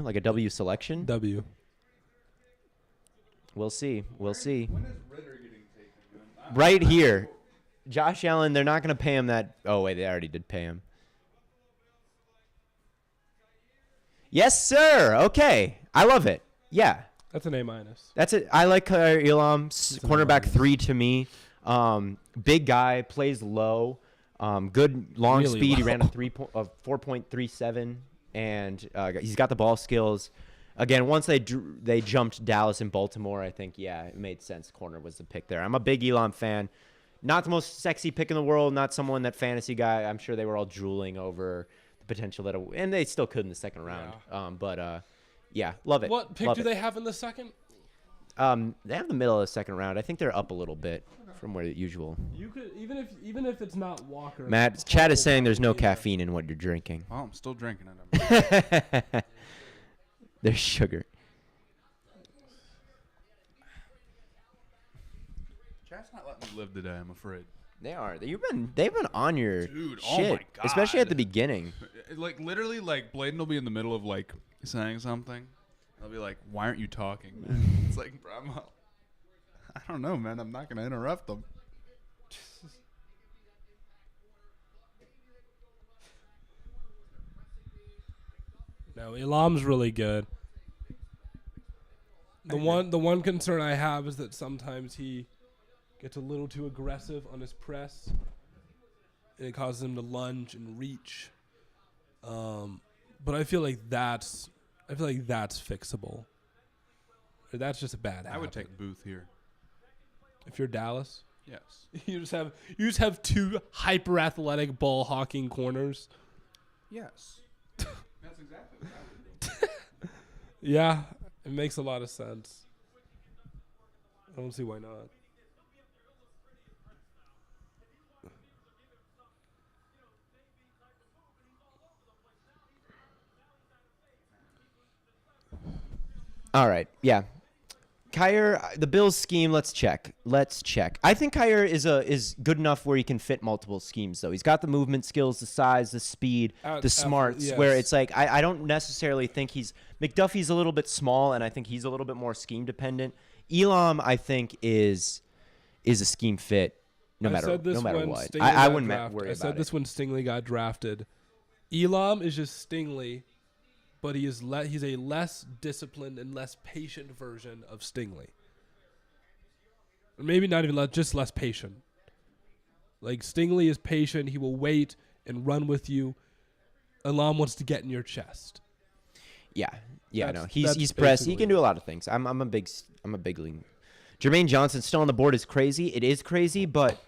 Like a W selection? W. We'll see. We'll see. When is Ritter getting taken? Right here. Josh Allen, they're not going to pay him that. Oh, wait, they already did pay him. Yes, sir. Okay. I love it. Yeah. That's an A-. That's it. I like Elam, cornerback 3 to me. Big guy, plays low. Good long Really speed. He low. ran a 4.37, and he's got the ball skills. Again, once they jumped Dallas and Baltimore, I think, yeah, it made sense. Corner was the pick there. I'm a big Elam fan. Not the most sexy pick in the world. Not someone that fantasy guy. I'm sure they were all drooling over the potential that, and they still could in the second round. Yeah, love it. What pick Love do it. they have in the second? They have the middle of the second round. I think they're up a little bit from where usual. You could even if it's not Walker. Matt, Chad is saying there's no caffeine in what you're drinking. Well, I'm still drinking it. There's sugar. Chad's not letting me live today, I'm afraid. They are. They've been on your Dude, oh shit, my God. especially at the beginning. Like, literally, like, Bladen will be in the middle of, like, saying something. I'll be like, why aren't you talking, man? It's like, bro, I don't know, man. I'm not going to interrupt them. No, Elam's really good. The one concern I have is that sometimes he gets a little too aggressive on his press, and it causes him to lunge and reach. But I feel like that's fixable. Or that's just a bad habit. I would take Booth here. If you're Dallas, Yes. you just have two hyper athletic ball hawking corners. Yes. That's exactly what I would do. Yeah, it makes a lot of sense. I don't see why not. All right. Yeah. Kyer, the Bills scheme, let's check. I think Kyer is good enough where he can fit multiple schemes, though. He's got the movement skills, the size, the speed, the smarts, yes. where it's like I don't necessarily think McDuffie's a little bit small, and I think he's a little bit more scheme dependent. Elam, I think, is a scheme fit no matter what. Stingley I got wouldn't drafted. worry I about said it. this when Stingley got drafted. Elam is just Stingley, but he's a less disciplined and less patient version of Stingley. Or maybe not even just less patient. Like, Stingley is patient. He will wait and run with you. Elam wants to get in your chest. Yeah, That's he's pressed. He basically can do a lot of things. I'm a big league. Jermaine Johnson still on the board is crazy. It is crazy, but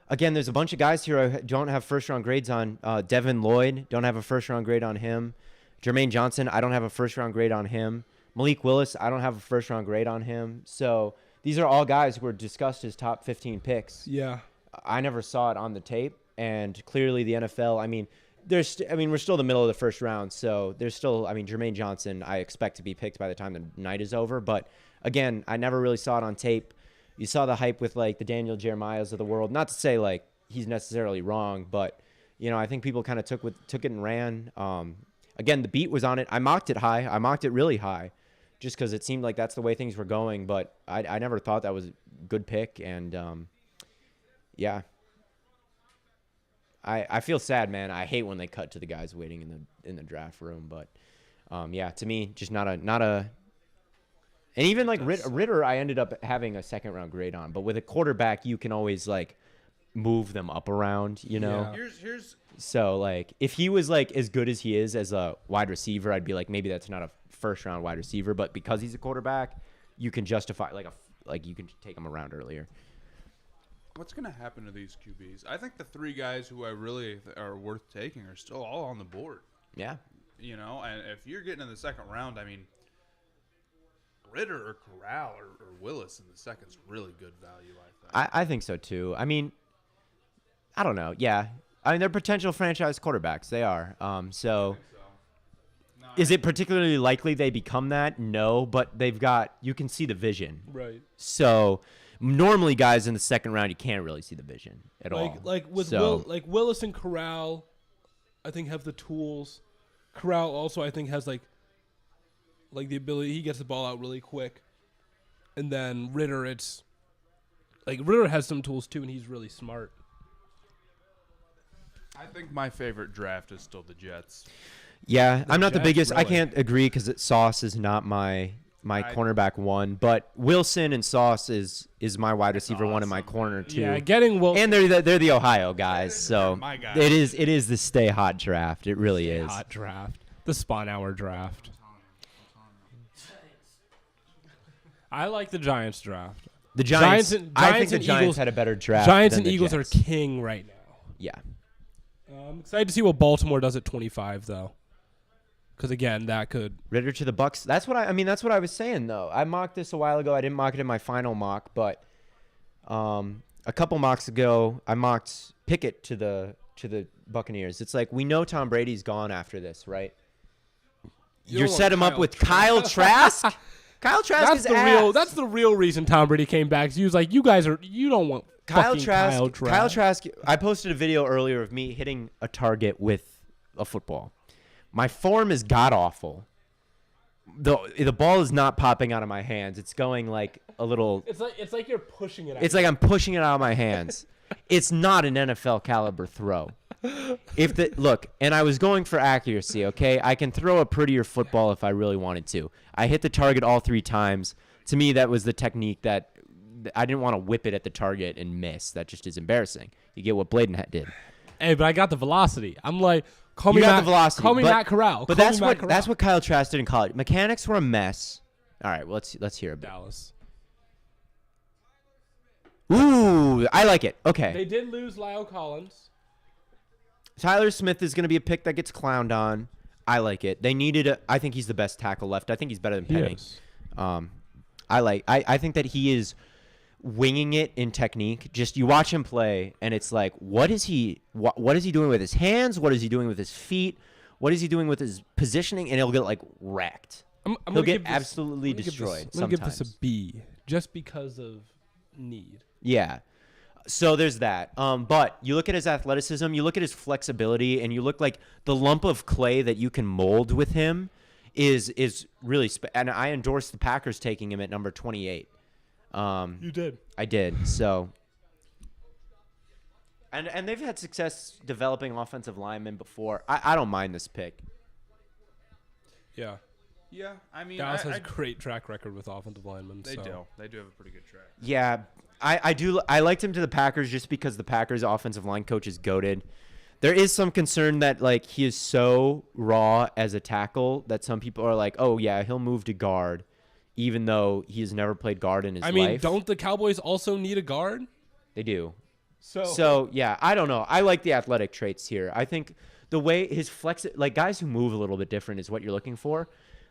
again, there's a bunch of guys here I don't have first round grades on. Devin Lloyd, don't have a first round grade on him. Jermaine Johnson, I don't have a first round grade on him. Malik Willis, I don't have a first round grade on him. So these are all guys who were discussed as top 15 picks. Yeah. I never saw it on the tape, and clearly the NFL. I mean, we're still in the middle of the first round, so there's still. I mean, Jermaine Johnson, I expect to be picked by the time the night is over. But again, I never really saw it on tape. You saw the hype with like the Daniel Jeremiahs of the world. Not to say like he's necessarily wrong, but I think people kind of took it and ran. Again, the beat was on it. I mocked it high. I mocked it really high, just because it seemed like that's the way things were going. But I never thought that was a good pick, and yeah. I feel sad, man. I hate when they cut to the guys waiting in the draft room, but yeah, to me, just not a. And even like Ritter, I ended up having a second round grade on, but with a quarterback, you can always like move them up around, Yeah. Here's So like if he was like as good as he is as a wide receiver, I'd be like maybe that's not a first round wide receiver, but because he's a quarterback, you can justify like you can take him around earlier. what's going to happen to these QBs? I think the three guys who I really are worth taking are still all on the board. Yeah. And if you're getting in the second round, I mean, Ritter or Corral or Willis in the second is really good value, I think. I think so too. I mean, I don't know. Yeah. I mean, they're potential franchise quarterbacks. They are. So No, is it particularly likely they become that? No, but you can see the vision. Right. So normally guys in the second round, you can't really see the vision at all. Like with So- Willis and Corral, I think have the tools. Corral also I think has like the ability. He gets the ball out really quick, and then Ritter, it's like Ritter has some tools too, and he's really smart. I think my favorite draft is still the Jets. Yeah, I'm not the Jets, biggest. I really. can't agree because Sauce is not my cornerback one, but Wilson and Sauce is my wide receiver one and my corner two. Yeah, getting Will And they're the Ohio guys, so my guys. it is the stay hot draft. It really is. hot draft, the spawn hour draft. I like the Giants draft. The Giants. I think Giants the and Giants Eagles- had a better draft. Giants than and the Eagles Jets. are king right now. Yeah. I'm excited to see what Baltimore does at 25 though, because again that could. Ritter to the Bucks. That's what that's what I was saying though. I mocked this a while ago. I didn't mock it in my final mock, but a couple mocks ago I mocked Pickett to the Buccaneers. It's like we know Tom Brady's gone after this, right? You You're don't set want him up Kyle with Kyle Trask. Kyle Trask That's is the ass. real. That's the real reason Tom Brady came back. He was like, "You guys you don't want Kyle fucking Trask. Kyle Trask." I posted a video earlier of me hitting a target with a football. My form is god awful. The ball is not popping out of my hands. It's going like a little. It's like you're pushing it. It's like I'm pushing it out of my hands. It's not an NFL caliber throw. And I was going for accuracy, okay? I can throw a prettier football if I really wanted to. I hit the target all 3 times. To me, that was the technique that I didn't want to whip it at the target and miss. That just is embarrassing. You get what Bladen did. Hey, but I got the velocity. I'm like, call You me got Matt, the velocity. Call me but, Matt Corral. But Call that's me Matt what Corral. Kyle Trask did in college. Mechanics were a mess. All right, well, let's hear a bit. Dallas. Ooh, I like it. Okay. They did lose Lyle Collins. Tyler Smith is going to be a pick that gets clowned on. I like it. They needed I think he's the best tackle left. I think he's better than Penny. I think that he is winging it in technique. Just you watch him play and it's like what is he doing with his hands? What is he doing with his feet? What is he doing with his positioning? And he'll get like wrecked. I'm He'll gonna get give this- absolutely I'm gonna give this- destroyed I'm gonna give this sometimes. a B just because of need. Yeah. So there's that. But you look at his athleticism, you look at his flexibility, and you look like the lump of clay that you can mold with him is really and I endorse the Packers taking him at number 28. You did. I did. So and they've had success developing offensive linemen before. I don't mind this pick. Yeah. Yeah, I mean, Dallas has a great track record with offensive linemen. They so. do. They do have a pretty good track. Yeah, I do. I liked him to the Packers just because the Packers' offensive line coach is goated. There is some concern that like he is so raw as a tackle that some people are like, oh yeah, he'll move to guard, even though he has never played guard in his life. I mean, don't the Cowboys also need a guard? They do. So So yeah, I don't know. I like the athletic traits here. I think the way his like guys who move a little bit different is what you're looking for.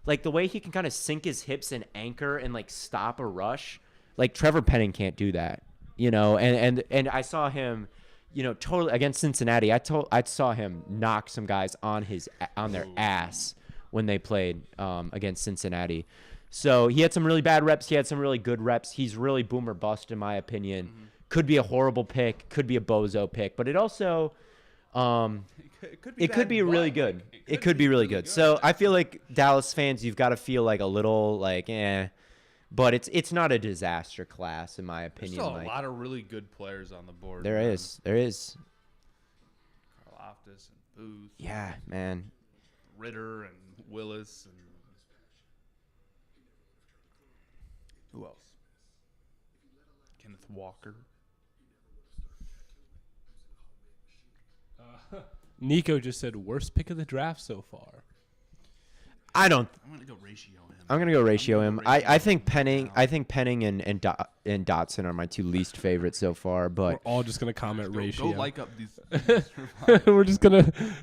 Like the way he can kind of sink his hips and anchor and like stop a rush. Like Trevor Penning can't do that, and I saw him, totally against Cincinnati. I saw him knock some guys on their ass when they played against Cincinnati. So he had some really bad reps. He had some really good reps. He's really boom or bust in my opinion. could be a horrible pick, could be a bozo pick, but it also it could be really good. It could be really good. So I feel like Dallas fans, you've got to feel like a little like but it's not a disaster class in my There's opinion. still a Like, lot of really good players on the board. there man. is. Karlaftis and Booth. Yeah, man. Ritter and Willis and who else? Kenneth Walker. Nico just said worst pick of the draft so far. I don't. I'm gonna go ratio him. I'm gonna go ratio him. I think Penning. now. I think Penning and Dotson are my two least favorites so far. We're But all just gonna comment ratio. Go like up these.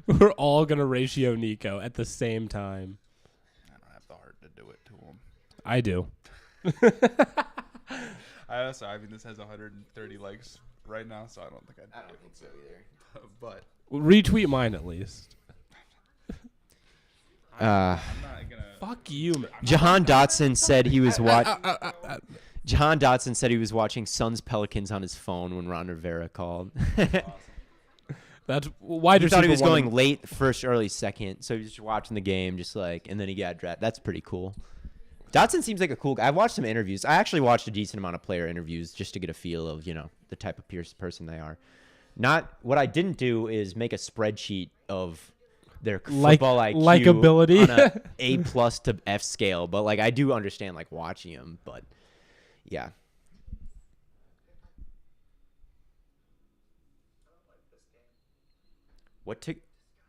We're all gonna ratio Nico at the same time. I don't have the heart to do it to him. I do. I mean, this has 130 likes right now, so I don't think I'd be able to either. But Retweet mine at least. I'm not gonna. Fuck you, man. Jahan Dotson said he was Jahan Dotson said he was watching Suns Pelicans on his phone when Ron Rivera called. That's wide He thought he receiver was one. going late, first, early, second. So he was just watching the game, just like, and then he got drafted. That's pretty cool. Dotson seems like a cool guy. I've watched some interviews. I actually watched a decent amount of player interviews just to get a feel of, the type of person they are. Not what I didn't do is make a spreadsheet of their football IQ likability. on a A+ to F scale, but like I do understand like watching him, but yeah. What took?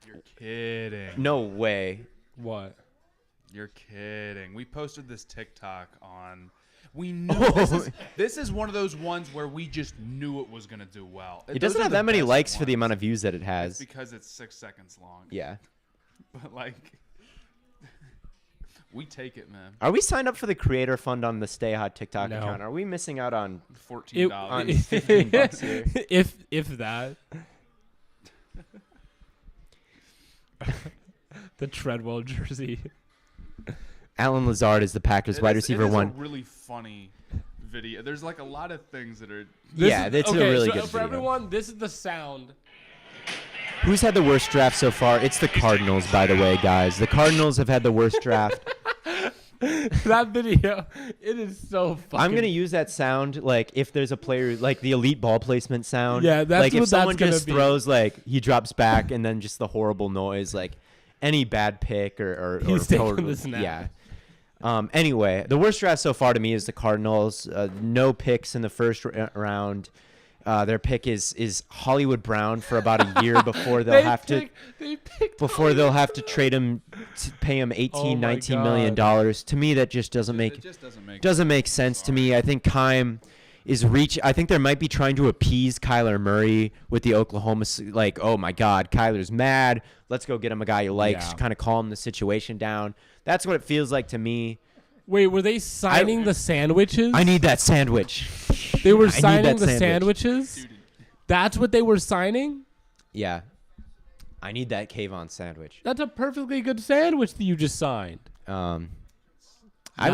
You're kidding. No way. What? You're kidding. We posted this TikTok on. We knew this is one of those ones where we just knew it was gonna do well. It doesn't have that many likes for the amount of views that it It's has. because it's 6 seconds long. Yeah. But like, we take it, man. Are we signed up for the creator fund on the Stay Hot TikTok No. account? Are we missing out on $14. on $15 here? if that. The Treadwell jersey. Alan Lazard is the Packers wide receiver it is one. a really funny video. There's like a lot of things that are. That's a really good for video. everyone, this is the sound. Who's had the worst draft so far? It's the Cardinals, by the way, guys. The Cardinals have had the worst draft. That video, it is so fucking. I'm gonna use that sound like if there's a player like the elite ball placement sound. Yeah, that's like if what someone that's gonna just be. throws like he drops back and then just the horrible noise, like any bad pick or He's taking total- the snap. Yeah. Anyway, the worst draft so far to me is the Cardinals. No picks in the first round. Their pick is Hollywood Brown for about a year before they'll have to trade him, pay him 18, Oh my 19 million dollars. To me, that just doesn't make It just doesn't make sense to me. I think Keim is I think they might be trying to appease Kyler Murray with the Oklahoma. Like, oh my God, Kyler's mad. Let's go get him a guy he likes. Yeah. Kind of calm the situation down. That's what it feels like to me. Wait, were they signing the sandwiches? I need that sandwich. They were I need signing that the sandwich. sandwiches. Dude, That's what they were signing. Yeah. I need that Kayvon sandwich. That's a perfectly good sandwich that you just signed. I would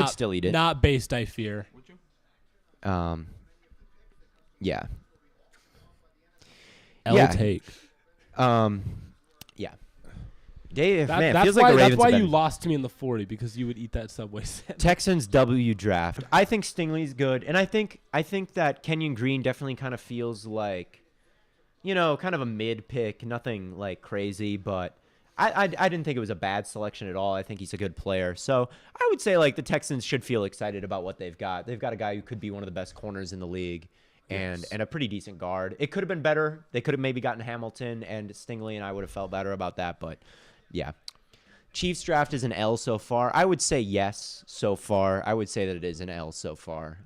Not- still eat it. Not based, I fear. would you? Yeah. L Yeah. take. Yeah. Dave, man, it That's feels why. like the That's Ravens why have you been- lost to me in the 40 because you would eat that Subway sandwich. Texans W draft. I think Stingley's good, and I think that Kenyon Green definitely kind of feels like, kind of a mid pick, nothing like crazy, but I didn't think it was a bad selection at all. I think he's a good player, so I would say like the Texans should feel excited about what they've got. They've got a guy who could be one of the best corners in the league, and a pretty decent guard. It could have been better. They could have maybe gotten Hamilton and Stingley, and I would have felt better about that, but yeah. Chiefs draft is an L so far. I would say yes so far. I would say that it is an L so far.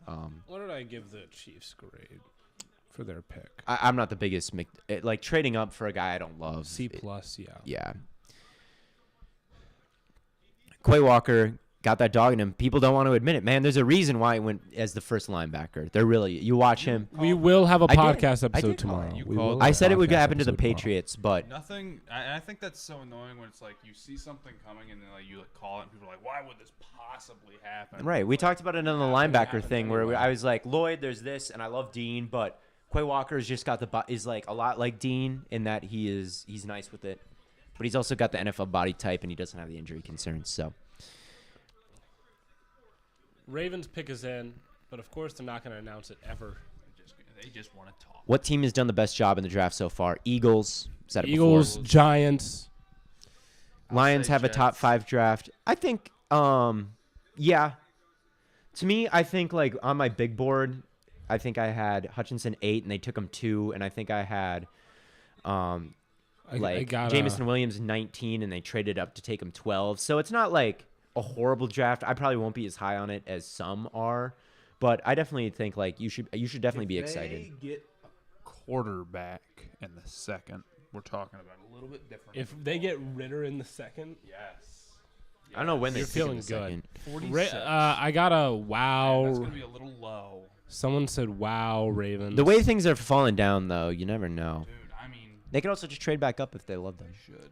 What did I give the Chiefs grade for their pick? I'm not the biggest like trading up for a guy I don't love. C plus, yeah. Yeah. Quay Walker got that dog in him. People don't want to admit it, man. There's a reason why he went as the first linebacker. You watch him. We will have a I did. podcast I episode did call tomorrow. it. You We called will it. I have said a it would podcast happen to the episode tomorrow. Patriots, but Nothing. I think that's so annoying when it's like you see something coming and then like you call it and people are like, why would this possibly happen? right. We talked about it on the Happen, linebacker happen thing where anyway. I was like, Lloyd, there's this, and I love Dean, but Quay Walker's just got is like a lot like Dean in that he's nice with it, but he's also got the NFL body type and he doesn't have the injury concerns. So Ravens pick is in, but of course they're not going to announce it ever. They just want to talk. what team has done the best job in the draft so far? Eagles. Is that Eagles, before? Giants. Lions say have a top Jets. 5 draft. I think, yeah. To me, I think like on my big board, I think I had Hutchinson 8 and they took him 2, and I think I had Jameson Williams 19 and they traded up to take him 12. So it's not like a horrible draft. I probably won't be as high on it as some are, but I definitely think like you should definitely be excited. If they get a quarterback in the second, we're talking about a little bit different. If they get Ritter in the second, yes. I don't know when you're they feeling pick him good. second. 46. I got a wow. That's going to be a little low. Someone said wow, Ravens. The way things are falling down, though, you never know. Dude, I mean, They could also just trade back up if they love them. should.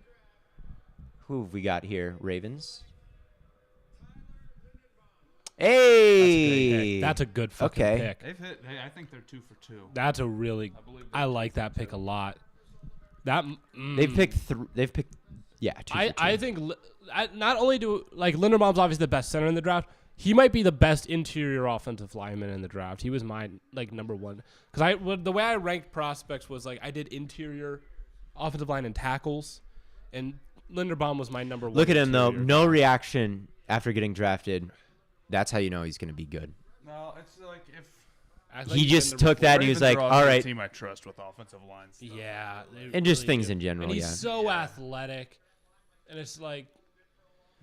Who have we got here? Ravens. Hey, That's a good fucking Okay. pick. They've hit. I think they're 2 for 2. That's a really. I believe I they're like 2 for that pick 2. a lot. That they've picked. They've picked. Yeah, 2 for 2. I think not only do like Linderbaum's obviously the best center in the draft. He might be the best interior offensive lineman in the draft. He was my like number one because the way I ranked prospects was like I did interior offensive line and tackles, and Linderbaum was my number one. Look at him though. interior. No reaction after getting drafted. That's how you know he's going to be good. No, it's like if I think He just Linderbaum- took that and he was like, Ravens are "All also right." a team I trust with offensive line stuff. Yeah, they And just really things do. in general, And he's yeah. so Yeah. athletic, and it's like,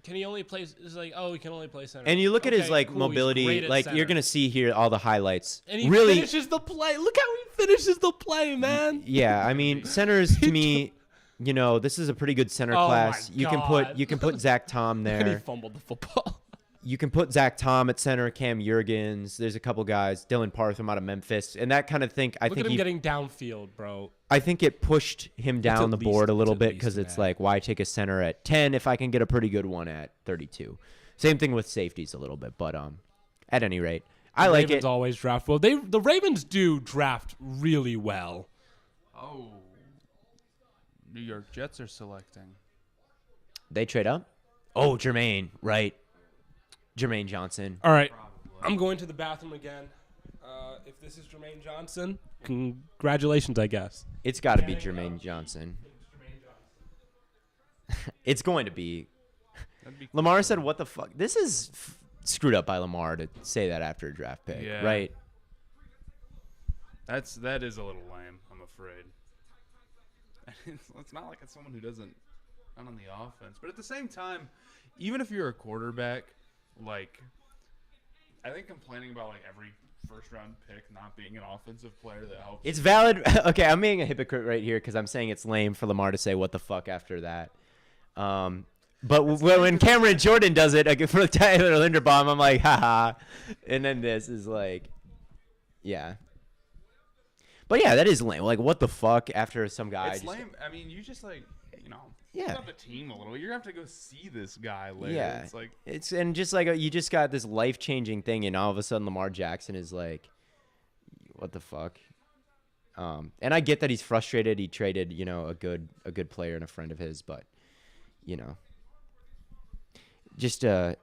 can he only play? It's like, oh, he can only play center. And you look at his Okay, like cool, he's mobility. great at Like center. you're going to see here all the highlights. And he really, finishes the play. Look how he finishes the play, man. yeah. I mean, centers to me, you know, this is a pretty good center Oh class. my You God. can put Zach Tom And he there. fumbled the football. You can put Zach Tom at center, Cam Jurgens. There's a couple guys, Dylan Partham out of Memphis, and that kind of thing. I Look think at him getting downfield, bro. I think it pushed him down the at board a least- little it's at bit because least it's that. like, why take a center at 10 if I can get a pretty good one at 32? Same thing with safeties a little bit, but at any rate, I like Ravens it. always draft well. The Ravens do draft really well. Oh, New York Jets are selecting. They trade up. Oh, Jermaine, right? Jermaine Johnson. All right, I'm going to the bathroom again. If this is Jermaine Johnson, congratulations, I guess. It's got to be Jermaine Johnson. It's going to be. That'd be Lamar said, "What the fuck?" This is screwed up by Lamar to say that after a draft pick, Yeah. right? That is a little lame, I'm afraid. It's not like it's someone who doesn't not on the offense, but at the same time, even if you're a quarterback, like I think complaining about like every first round pick not being an offensive player that helps. It's valid. Okay, I'm being a hypocrite right here because I'm saying it's lame for Lamar to say "What the fuck" after that. But when Cameron Jordan does it for Tyler Linderbaum, I'm like, haha. And then this is like, yeah. But yeah, that is lame. Like, what the fuck after some guy. It's just- lame. I mean, you just like Yeah. up the team a little. You're gonna have to go see this guy later. Yeah. It's like And just like you just got this life changing thing, and all of a sudden Lamar Jackson is like, what the fuck? And I get that he's frustrated. He traded, a good player and a friend of his, but just a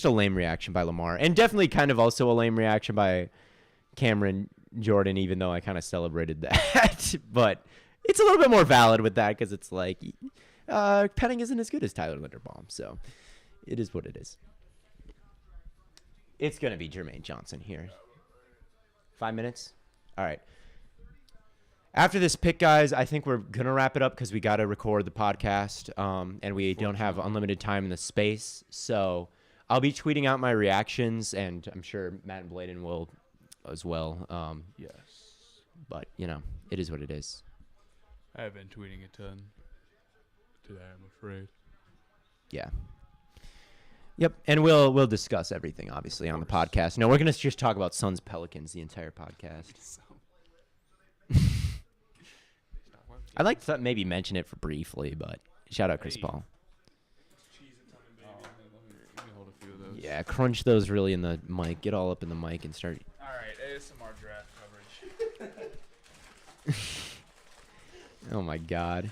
lame reaction by Lamar, and definitely kind of also a lame reaction by Cameron Jordan, even though I kind of celebrated that. But it's a little bit more valid with that because it's like Penning isn't as good as Tyler Linderbaum, so it is what it is. It's gonna be Jermaine Johnson here. 5 minutes. All right. After this pick, guys, I think we're going to wrap it up because we got to record the podcast, and we don't have unlimited time in the space. So I'll be tweeting out my reactions, and I'm sure Matt and Bladen will as well. yes, But, it is what it is. I have been tweeting a ton today. I'm afraid. Yeah. Yep, and we'll discuss everything, obviously, on the podcast. No, we're going to just talk about Suns Pelicans the entire podcast. So. I'd like to maybe mention it for briefly, but shout out Chris Hey. Paul. Let me hold a few of those. Yeah, crunch those really in the mic. Get all up in the mic and start. All right, ASMR draft coverage. Oh my God.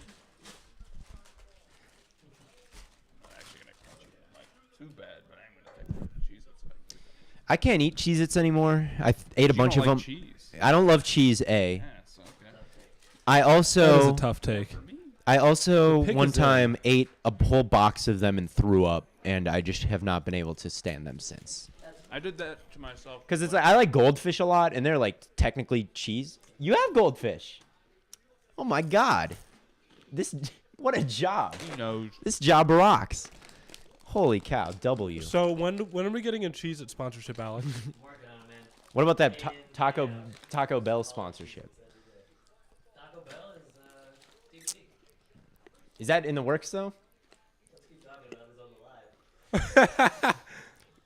I'm actually gonna catch you. Like, too bad, but I'm gonna take the Cheez-Its. I can't eat Cheez-Its anymore. I ate a bunch of them. Cheese. I don't love cheese. A. Yes, okay. I That was also a tough take. I Pick one is A. time ate a whole box of them and threw up, and I just have not been able to stand them since. I did that to myself. Because it's like, I like goldfish a lot, and they're like technically cheese. You have goldfish. Oh my God. What a job. He knows. This job rocks. Holy cow, W. So when are we getting a Cheez-It sponsorship, Alex? I'm working on it, man. What about that Taco Bell sponsorship? Taco Bell is DVD. Is that in the works though? Let's keep talking about this on the live.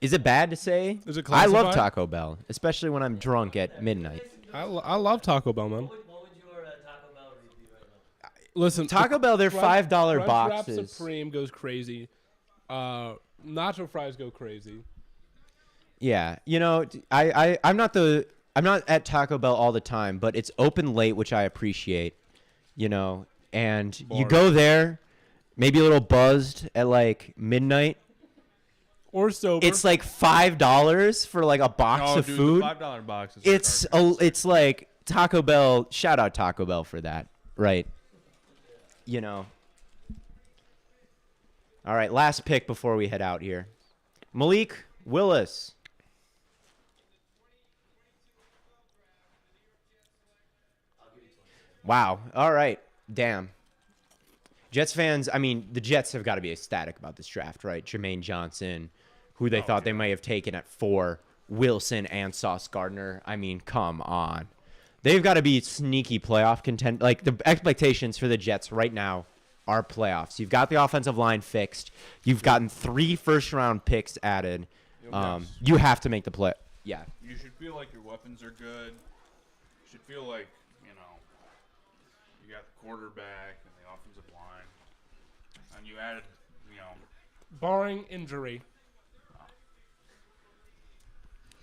Is it bad to say? Is it I love classified? Taco Bell, especially when I'm drunk at midnight. I love Taco Bell, man. What would your Taco Bell review right now? Listen, Taco Bell, they're $5 Crunchwrap boxes. Supreme goes crazy. Nacho fries go crazy. Yeah, you know, I'm not at Taco Bell all the time, but it's open late, which I appreciate. You know, and you Boring. go there, maybe a little buzzed at like midnight. Or sober. It's like $5 for like a box of dude, food. The $5 boxes. It's like Taco Bell. Shout out Taco Bell for that, right? You know. All right, last pick before we head out here. Malik Willis. Wow. All right. Damn. Jets fans, I mean, the Jets have got to be ecstatic about this draft, right? Jermaine Johnson, who they thought they may have taken at 4, Wilson and Sauce Gardner. I mean, come on. They've got to be sneaky playoff content. Like, the expectations for the Jets right now are playoffs. You've got the offensive line fixed. You've gotten 3 first-round picks added. You have to make the play. Yeah. You should feel like your weapons are good. You should feel like, you got the quarterback and the offensive line. And you added, barring injury.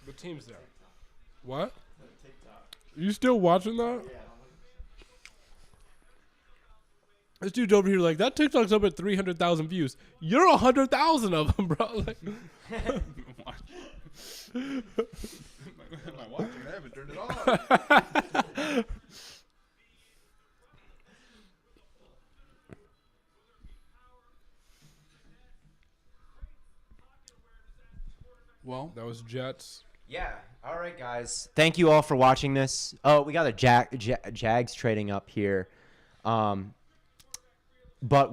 The team's there. What? You still watching that? This dude's over here like, that TikTok's up at 300,000 views. You're 100,000 of them, bro. Like, Am I watching? I haven't turned it on. Well, that was Jets. Yeah. All right, guys. Thank you all for watching this. Oh, we got a Jags trading up here. But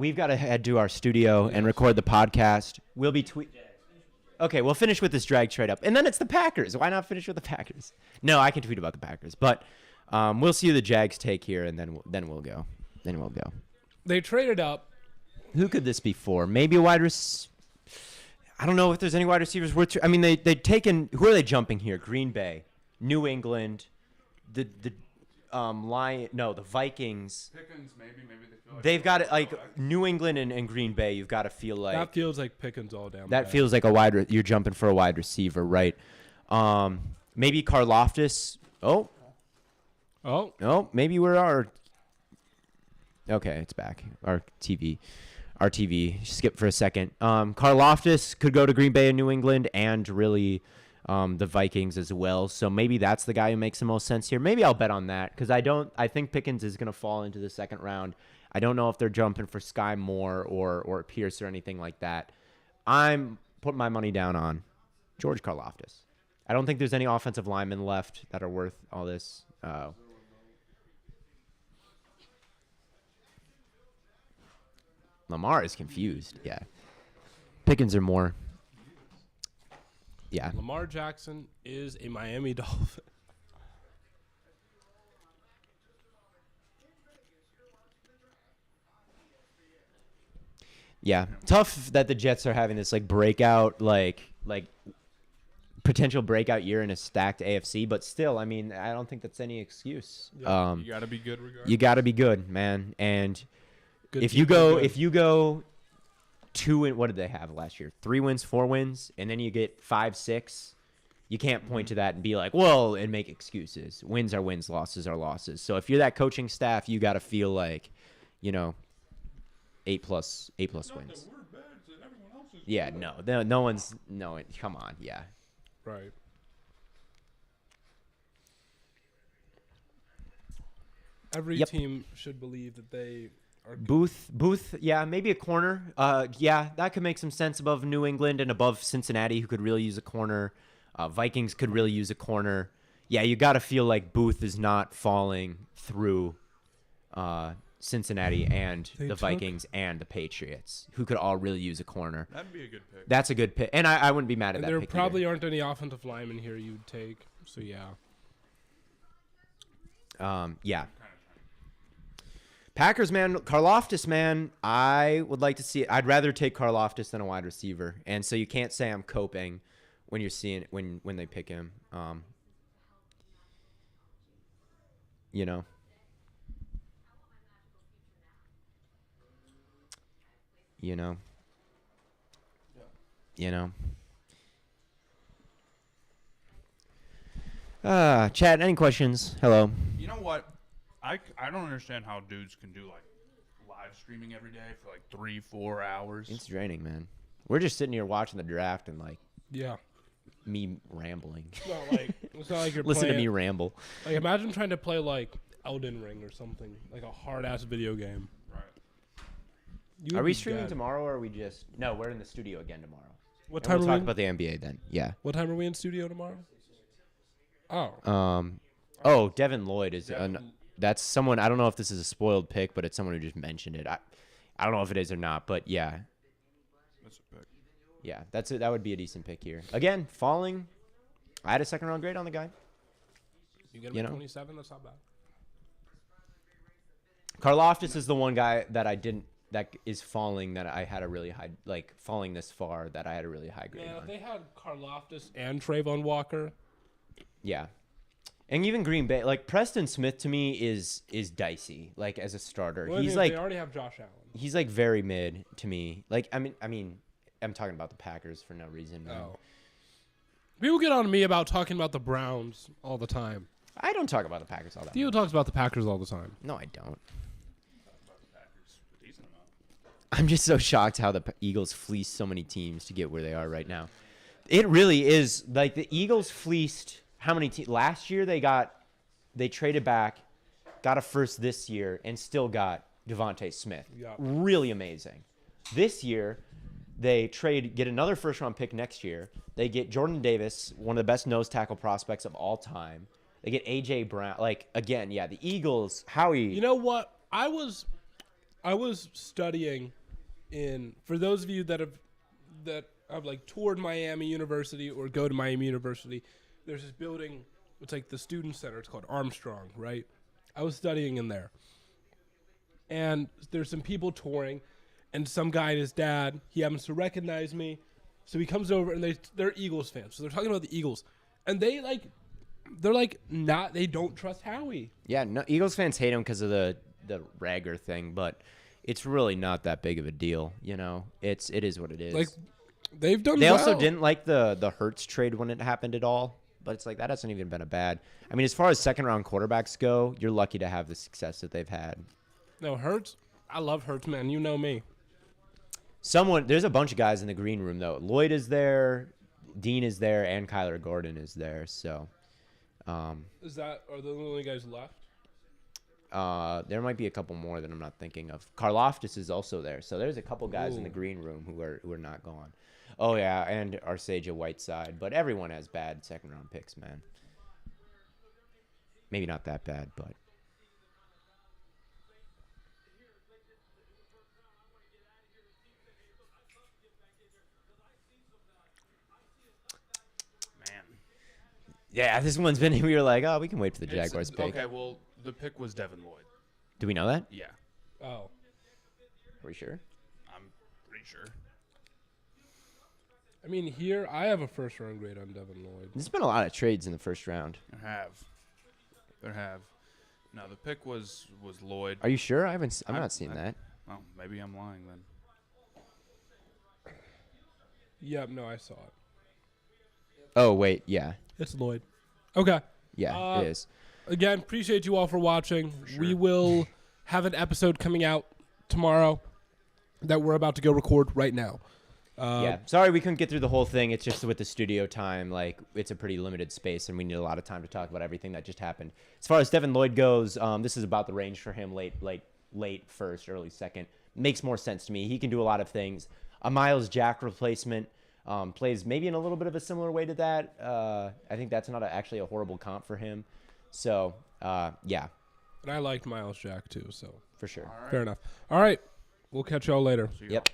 we've got to head to our studio and record the podcast. We'll be Okay, we'll finish with this drag trade up. And then it's the Packers. Why not finish with the Packers? No, I can tweet about the Packers. But we'll see who the Jags take here, and then we'll go. Then we'll go. They traded up. Who could this be for? Maybe a wide receiver. I don't know if there's any wide receivers worth. I mean, they've taken. Who are they jumping here? Green Bay, New England, the Vikings. Pickens, maybe they feel like They've got it like New England and Green Bay. You've got to feel like That feels like Pickens all down. that bad. feels like you're jumping for a wide receiver, right? Maybe Karlaftis. Oh, maybe we're our. Okay, it's back. Our TV skipped for a second. Karlaftis could go to Green Bay and New England, and really the Vikings as well. So maybe that's the guy who makes the most sense here. Maybe I'll bet on that because I think Pickens is going to fall into the second round. I don't know if they're jumping for Sky Moore or Pierce or anything like that. I'm putting my money down on George Karlaftis. I don't think there's any offensive linemen left that are worth all this. Lamar is confused. Yeah. Pickens are more. Yeah. Lamar Jackson is a Miami Dolphin. Yeah. Tough that the Jets are having this breakout, potential breakout year in a stacked AFC, but still, I mean, I don't think that's any excuse. Yeah, you got to be good regardless. You got to be good, man. And Good if team, you go good. if you go 2 what did they have last year? 3 wins, 4 wins, and then you get 5, 6, You can't point to that and be like, well, and make excuses. Wins are wins, losses are losses. So if you're that coaching staff, you got to feel like, 8+ wins. Yeah, no one's come on, yeah. Right. Every Yep. team should believe that they are Booth, yeah, maybe a corner. Yeah, that could make some sense above New England and above Cincinnati, who could really use a corner. Vikings could really use a corner. Yeah, you got to feel like Booth is not falling through Cincinnati and the Vikings and the Patriots, who could all really use a corner. That'd be a good pick. That's a good pick, and I wouldn't be mad at and that there pick probably aren't any offensive linemen here you'd take. So yeah. Yeah. Packers, man, Karlaftis, man, I would like to see it. I'd rather take Karlaftis than a wide receiver, and so you can't say I'm coping when you're seeing when they pick him. You know. Chad, any questions? Hello. You know what? I don't understand how dudes can do like live streaming every day for like 3-4 hours. It's draining, man. We're just sitting here watching the draft and like Yeah. me rambling. It's not like you're Listen to playing, me ramble. Like imagine trying to play like Elden Ring or something, like a hard ass video game. Right. You Are would we be streaming dead. tomorrow or are we just... No, we're in the studio again tomorrow. What And time we'll are talk we? about the NBA then. Yeah. What time are we in studio tomorrow? Oh. Devin Lloyd is... that's someone... I don't know if this is a spoiled pick, but it's someone who just mentioned it. I don't know if it is or not, but yeah. That's a pick. Yeah, that's it. That would be a decent pick here. Again, falling. I had a second round grade on the guy. You get him at 27. That's not bad. Karlaftis is the one guy that I didn't... That is falling that I had a really high... Like, falling this far that I had a really high grade Yeah, on. if they had Karlaftis and Trayvon Walker. Yeah. And even Green Bay, like Preston Smith to me is dicey, like as a starter. Well, He's they like already have Josh Allen. he's like very mid to me. Like I mean I'm talking about the Packers for no reason. Oh. People get on me about talking about the Browns all the time. I don't talk about the Packers all that Theo much. talks about the Packers all the time. No, I don't. About the Packers a decent amount. I'm just so shocked how the Eagles fleeced so many teams to get where they are right now. It really is like the Eagles fleeced how many teams? Last year they traded back, got a first this year, and still got Devontae Smith. Yeah. Really amazing. This year, they get another first-round pick next year. They get Jordan Davis, one of the best nose tackle prospects of all time. They get A.J. Brown. Like, again, yeah, the Eagles, Howie. You know what? I was studying for those of you that have like toured Miami University or go to Miami University, there's this building, it's like the student center, it's called Armstrong, right? I was studying in there. And there's some people touring, and some guy and his dad, he happens to recognize me. So he comes over, and they're Eagles fans. So they're talking about the Eagles. And they don't trust Howie. Yeah, no, Eagles fans hate him because of the Rager thing, but it's really not that big of a deal, you know? It is what it is. Like, they've done They well. also didn't like the Hurts trade when it happened at all. But it's like that hasn't even been a bad. I mean, as far as second-round quarterbacks go, you're lucky to have the success that they've had. No, Hurts. I love Hurts, man. You know me. There's a bunch of guys in the green room, though. Lloyd is there, Dean is there, and Kyler Gordon is there. So, Are those the only guys left? there might be a couple more that I'm not thinking of. Karlaftis is also there. So there's a couple guys in the Ooh. green room who are not gone. Oh, yeah, and Arsaja Whiteside. But everyone has bad second-round picks, man. Maybe not that bad, but... Man. Yeah, this one's been... We were like, oh, we can wait for the It's- Jaguars pick. Okay, well, the pick was Devin Lloyd. Do we know that? Yeah, Oh. Are we sure? I'm pretty sure. I mean, here, I have a first-round grade on Devin Lloyd. There's been a lot of trades in the first round. There have. No, the pick was Lloyd. Are you sure? I'm I- not seeing I- that. Oh, maybe I'm lying then. Yep, no, I saw it. Oh wait, yeah, It's Lloyd. Okay. yeah, it is. Again, appreciate you all for watching. We will have an episode coming out tomorrow that we're about to go record right now. Yeah, sorry we couldn't get through the whole thing. It's just with the studio time, like it's a pretty limited space, and we need a lot of time to talk about everything that just happened. As far as Devin Lloyd goes, this is about the range for him, late first, early second. Makes more sense to me. He can do a lot of things. A Miles Jack replacement plays maybe in a little bit of a similar way to that. I think that's not actually a horrible comp for him. So yeah, And I liked Miles Jack too, so for sure. fair enough. All right, we'll catch y'all later. Yep.